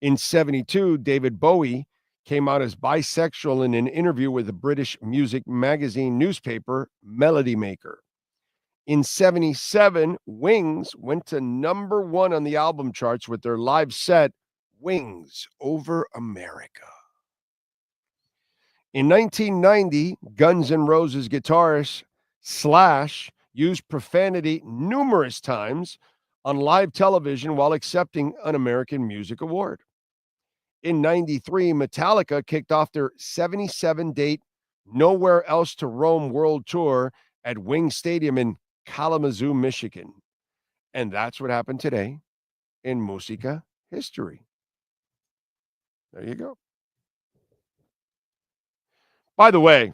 In 72, David Bowie came out as bisexual in an interview with the British music magazine newspaper, Melody Maker. In 77, Wings went to #1 on the album charts with their live set, Wings Over America. In 1990, Guns N' Roses guitarist Slash used profanity numerous times on live television while accepting an American Music Award. In 93, Metallica kicked off their 77-date Nowhere Else to Roam World Tour at Wing Stadium in Kalamazoo, Michigan. And that's what happened today in Musica history. There you go. By the way,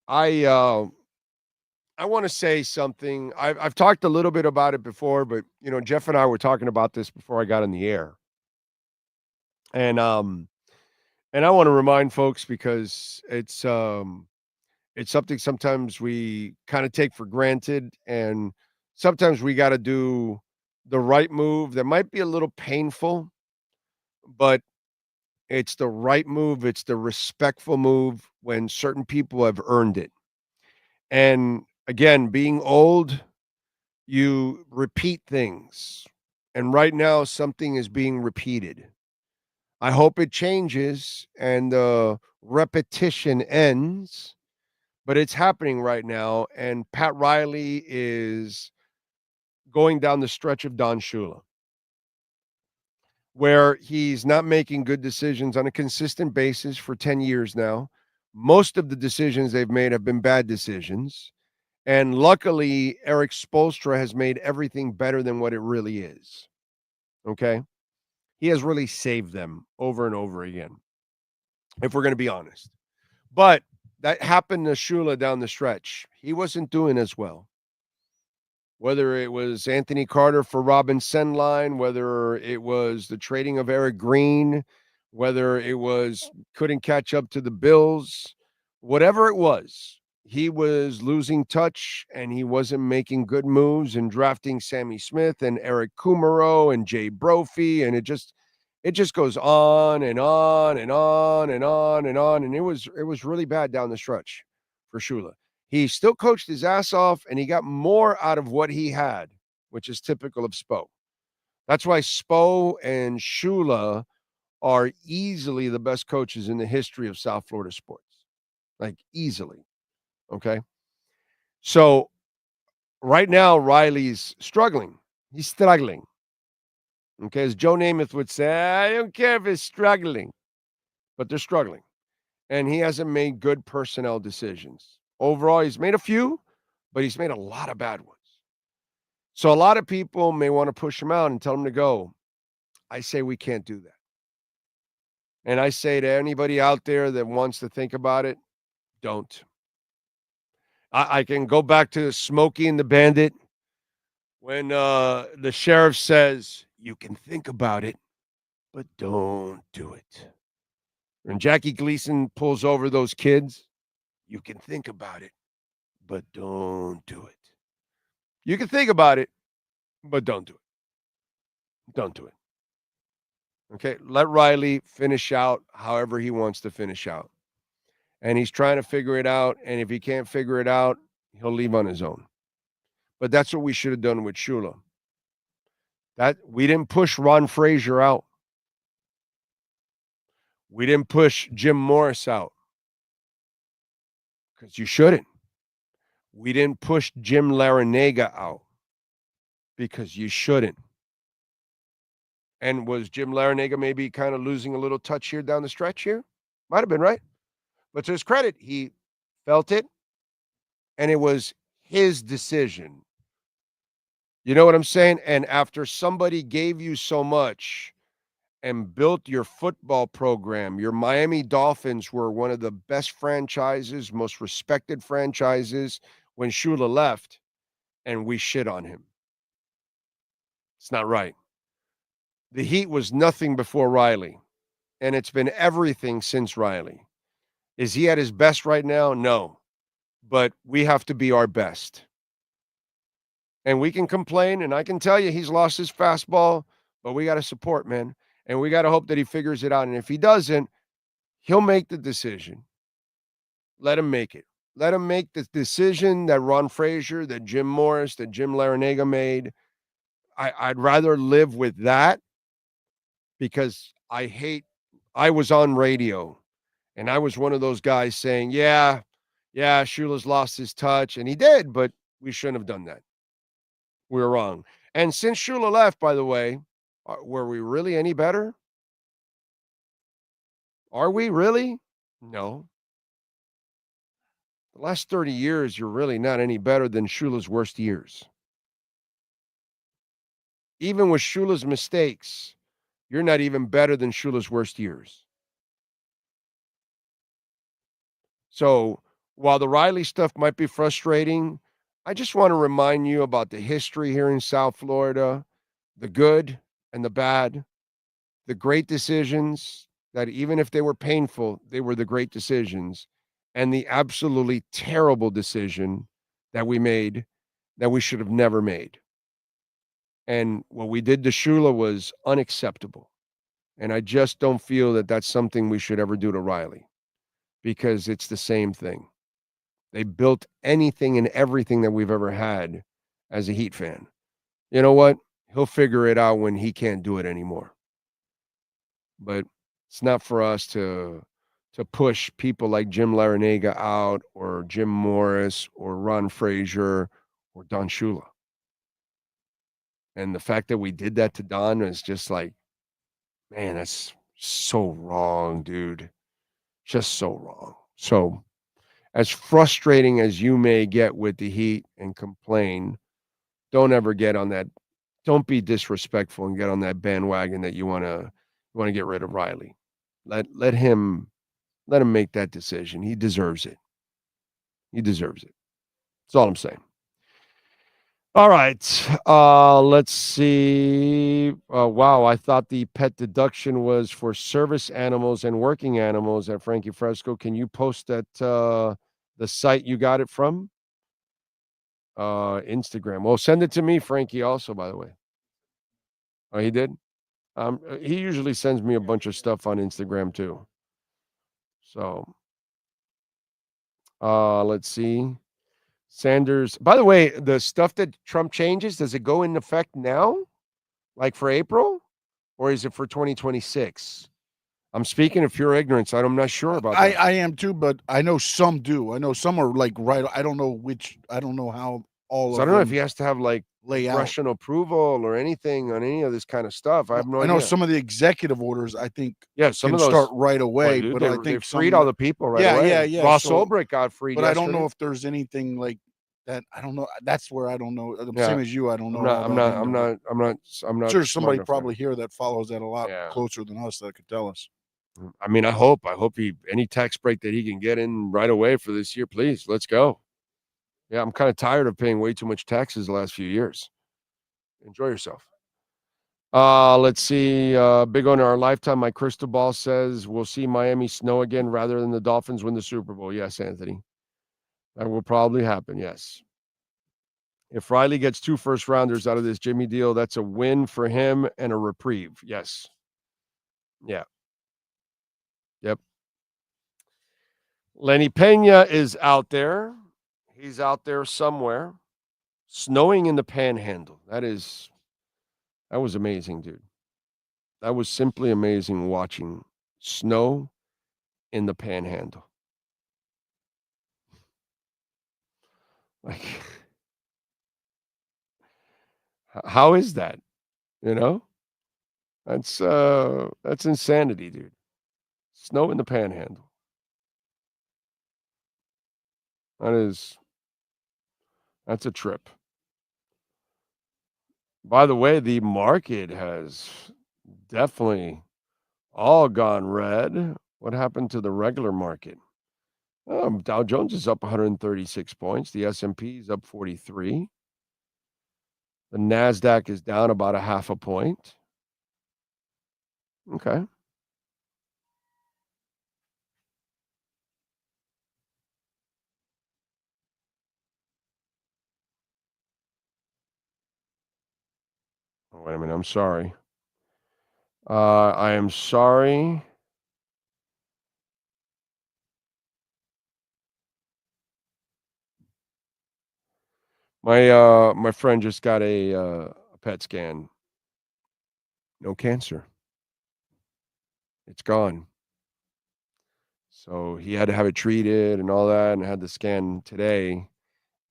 I want to say something. I've talked a little bit about it before, but Jeff and I were talking about this before I got on the air. And I want to remind folks because it's something sometimes we kind of take for granted, and sometimes we got to do the right move that might be a little painful, but it's the right move. It's the respectful move when certain people have earned it. And again, being old, you repeat things. And right now, something is being repeated. I hope it changes and the repetition ends, but it's happening right now. And Pat Riley is going down the stretch of Don Shula, where he's not making good decisions on a consistent basis for 10 years now. Most of the decisions they've made have been bad decisions. And luckily, Eric Spoelstra has made everything better than what it really is. Okay? He has really saved them over and over again, if we're going to be honest. But that happened to Shula down the stretch. He wasn't doing as well. Whether it was Anthony Carter for Robin Senline, whether it was the trading of Eric Green, whether it was couldn't catch up to the Bills, whatever it was, he was losing touch and he wasn't making good moves and drafting Sammy Smith and Eric Kumaro and Jay Brophy. And it just goes on and on and on and on and on. And it was really bad down the stretch for Shula. He still coached his ass off and he got more out of what he had, which is typical of Spo. That's why Spo and Shula are easily the best coaches in the history of South Florida sports. Like easily. Okay. So right now, Riley's struggling. He's struggling. Okay. As Joe Namath would say, I don't care if it's struggling, but they're struggling. And he hasn't made good personnel decisions. Overall, he's made a few, but he's made a lot of bad ones. So a lot of people may want to push him out and tell him to go. I say we can't do that. And I say to anybody out there that wants to think about it, don't. I can go back to Smokey and the Bandit when the sheriff says, you can think about it, but don't do it. When Jackie Gleason pulls over those kids, you can think about it, but don't do it. You can think about it, but don't do it. Don't do it. Okay, let Riley finish out however he wants to finish out. And he's trying to figure it out. And if he can't figure it out, he'll leave on his own. But that's what we should have done with Shula. That we didn't push Ron Frazier out. We didn't push Jim Morris out. Because you shouldn't. We didn't push Jim Larinaga out. Because you shouldn't. And was Jim Larinaga maybe kind of losing a little touch here down the stretch here? Might have been, right? But to his credit, he felt it, and it was his decision. You know what I'm saying? And after somebody gave you so much and built your football program, your Miami Dolphins were one of the best franchises, most respected franchises when Shula left, and we shit on him. It's not right. The Heat was nothing before Riley, and it's been everything since Riley. Is he at his best right now? No. But we have to be our best. And we can complain, and I can tell you he's lost his fastball, but we got to support, man. And we got to hope that he figures it out. And if he doesn't, he'll make the decision. Let him make it. Let him make the decision that Ron Frazier, that Jim Morris, that Jim Larinaga made. I'd rather live with that because I was on radio. And I was one of those guys saying, yeah, Yeah, Shula's lost his touch, and he did, but we shouldn't have done that. We were wrong. And since Shula left, by the way, were we really any better? Are we really? No. The last 30 years, you're really not any better than Shula's worst years. Even with Shula's mistakes, you're not even better than Shula's worst years. So while the Riley stuff might be frustrating, I just want to remind you about the history here in South Florida, the good and the bad, the great decisions that even if they were painful, they were the great decisions, and the absolutely terrible decision that we made that we should have never made. And what we did to Shula was unacceptable. And I just don't feel that that's something we should ever do to Riley because it's the same thing. They built anything and everything that we've ever had as a Heat fan. You know what? He'll figure it out when he can't do it anymore. But it's not for us to push people like Jim Larinaga out or Jim Morris or Ron Frazier or Don Shula. And the fact that we did that to Don is just like, man, that's so wrong, dude. Just so wrong. So as frustrating as you may get with the Heat and complain, don't ever get on that. Don't be disrespectful and get on that bandwagon that you want to get rid of Riley. Let him make that decision. He deserves it. He deserves it. That's all I'm saying. All right. Let's see. Wow, I thought the pet deduction was for service animals and working animals at Frankie Fresco. Can you post at the site you got it from? Instagram. Well, send it to me, Frankie, also, by the way. Oh, he did? He usually sends me a bunch of stuff on Instagram too. So let's see. Sanders. By the way, the stuff that Trump changes, does it go into effect now? Like for April? Or is it for 2026? I'm speaking of pure ignorance. I'm not sure about that. I am too, but I know some do. I know some are like right. I don't know which. I don't know how all So of I don't know if them he has to have like lay out. Russian approval or anything on any of this kind of stuff. I have no idea. I know some of the executive orders, I think, Yeah, some can of those start right away, dude, but they I think they some freed all the people right away. Yeah. Ross So, Ulbricht got freed but I don't yesterday. know if there's anything like that. I don't know. That's where I don't know. The Yeah. same as you. I don't know. I'm not Sure, smart somebody enough probably here that follows that a lot Yeah. closer than us that could tell us. I mean, I hope any tax break that he can get in right away for this year, please. Let's go. Yeah, I'm kind of tired of paying way too much taxes the last few years. Enjoy yourself. Let's see. Big on our lifetime. My crystal ball says we'll see Miami snow again rather than the Dolphins win the Super Bowl. Yes, Anthony. That will probably happen. Yes. If Riley gets 2 first-rounders out of this Jimmy deal, that's a win for him and a reprieve. Yes. Yeah. Yep. Lenny Pena is out there. He's out there somewhere. Snowing in the Panhandle. That was amazing, dude. That was simply amazing watching snow in the Panhandle. Like, how is that? You know? That's insanity, dude. Snow in the Panhandle. That's a trip. By the way, the market has definitely all gone red. What happened to the regular market? Dow Jones is up 136 points. The S&P is up 43. The NASDAQ is down about a half a point. Okay. Oh, wait a minute. I'm sorry. I am sorry. My friend just got a PET scan. No cancer. It's gone. So he had to have it treated and all that, and had the scan today,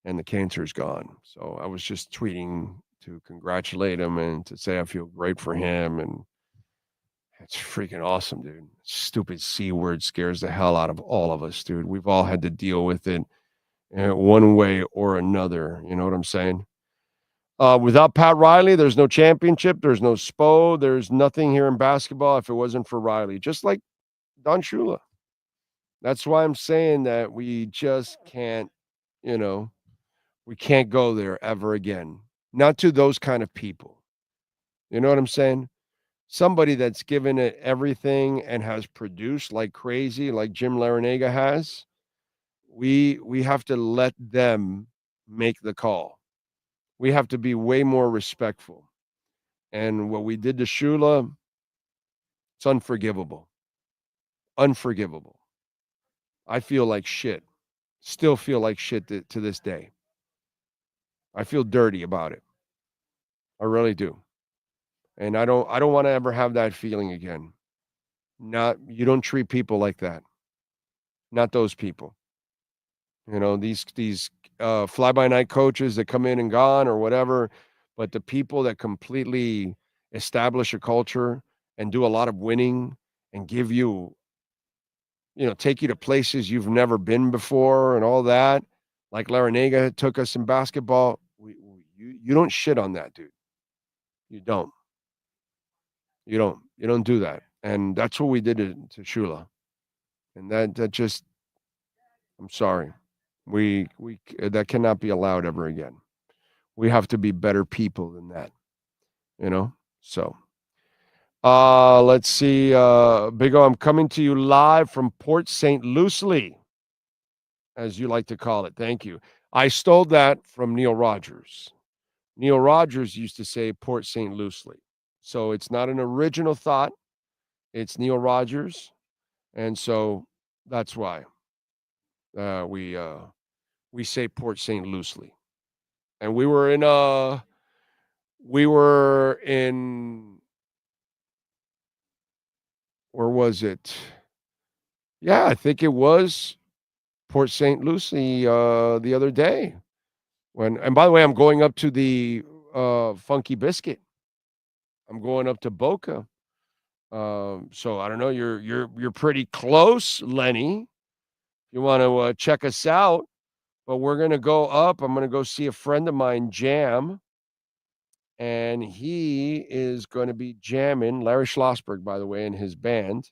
and the cancer's gone. So I was just tweeting to congratulate him and to say I feel great for him, and it's freaking awesome, dude. Stupid C word scares the hell out of all of us, dude. We've all had to deal with it one way or another. You know what I'm saying? Without Pat Riley, there's no championship. There's no SPO. There's nothing here in basketball if it wasn't for Riley. Just like Don Shula. That's why I'm saying that we just can't, we can't go there ever again. Not to those kind of people. You know what I'm saying? Somebody that's given it everything and has produced like crazy, like Jim Larinaga has, we have to let them make the call. We have to be way more respectful. And what we did to Shula, it's unforgivable. Unforgivable. I feel like shit. Still feel like shit to this day. I feel dirty about it. I really do. And I don't want to ever have that feeling again. You don't treat people like that. Not those people. These fly-by-night coaches that come in and gone or whatever, but the people that completely establish a culture and do a lot of winning and give you, take you to places you've never been before and all that, like Larinaga took us in basketball. You don't shit on that, dude. You don't. You don't do that. And that's what we did to Shula. And that just, I'm sorry. We that cannot be allowed ever again. We have to be better people than that. So let's see. Big O, I'm coming to you live from Port St. Lucie, as you like to call it. Thank you. I stole that from Neil Rogers. Neil Rogers used to say Port St. Lucie. So it's not an original thought. It's Neil Rogers. And so that's why we say Port St. Lucie. And we were in where was it? Yeah, I think it was Port St. Lucie the other day. And by the way, I'm going up to the Funky Biscuit. I'm going up to Boca. So I don't know. You're pretty close, Lenny. You want to check us out, but we're gonna go up. I'm gonna go see a friend of mine jam, and he is going to be jamming. Larry Schlossberg, by the way, and his band.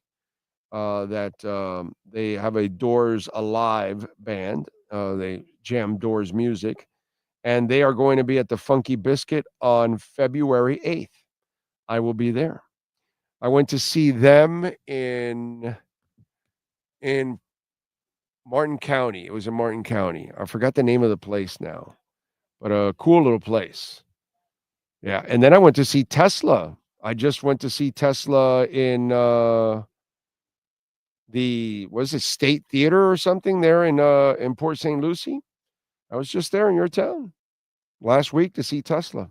They have a Doors Alive band. They jam Doors music, and they are going to be at the Funky Biscuit on February 8th. I will be there. I went to see them in Martin County. It was in Martin County. I forgot the name of the place now, but a cool little place. Yeah, and then I went to see Tesla. I just went to see Tesla in State Theater or something there in Port St. Lucie. I was just there in your town last week to see Tesla.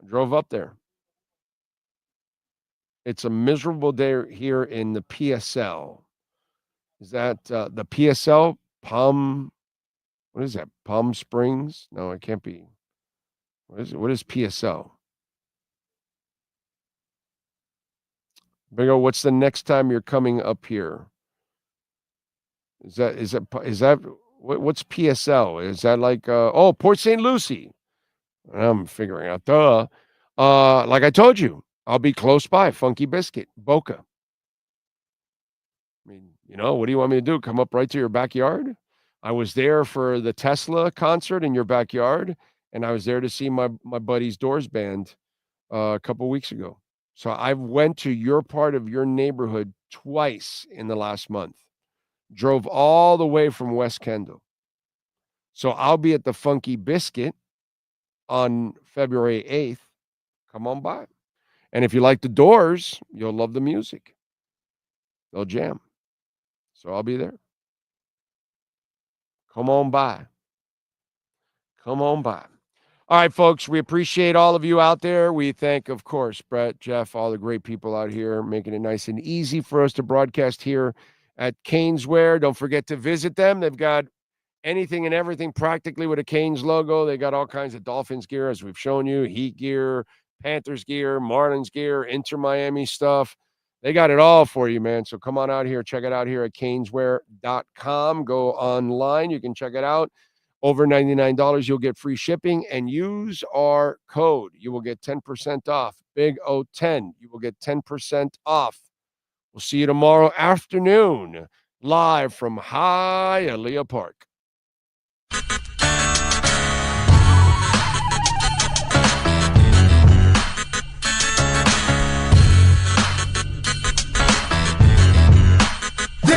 I drove up there. It's a miserable day here in the PSL. Is that the PSL? What is that? Palm Springs? No, it can't be. What is it? What is PSL? Big O, what's the next time you're coming up here? Is that what's PSL? Is that like Port St. Lucie? I'm figuring out. Like I told you, I'll be close by. Funky Biscuit, Boca. I mean, what do you want me to do? Come up right to your backyard? I was there for the Tesla concert in your backyard, and I was there to see my buddy's Doors band a couple weeks ago. So I went to your part of your neighborhood twice in the last month. Drove all the way from West Kendall. So I'll be at the Funky Biscuit on February 8th. Come on by. And if you like the Doors, you'll love the music. They'll jam. So I'll be there. Come on by. Come on by. All right, folks, we appreciate all of you out there. We thank, of course, Brett, Jeff, all the great people out here making it nice and easy for us to broadcast here at Caneswear. Don't forget to visit them. They've got anything and everything practically with a Canes logo. They got all kinds of Dolphins gear, as we've shown you, Heat gear, Panthers gear, Marlins gear, Inter Miami stuff. They got it all for you, man. So come on out here. Check it out here at caneswear.com. Go online. You can check it out. Over $99, you'll get free shipping, and use our code. You will get 10% off. Big O10. You will get 10% off. We'll see you tomorrow afternoon, live from Hialeah Park.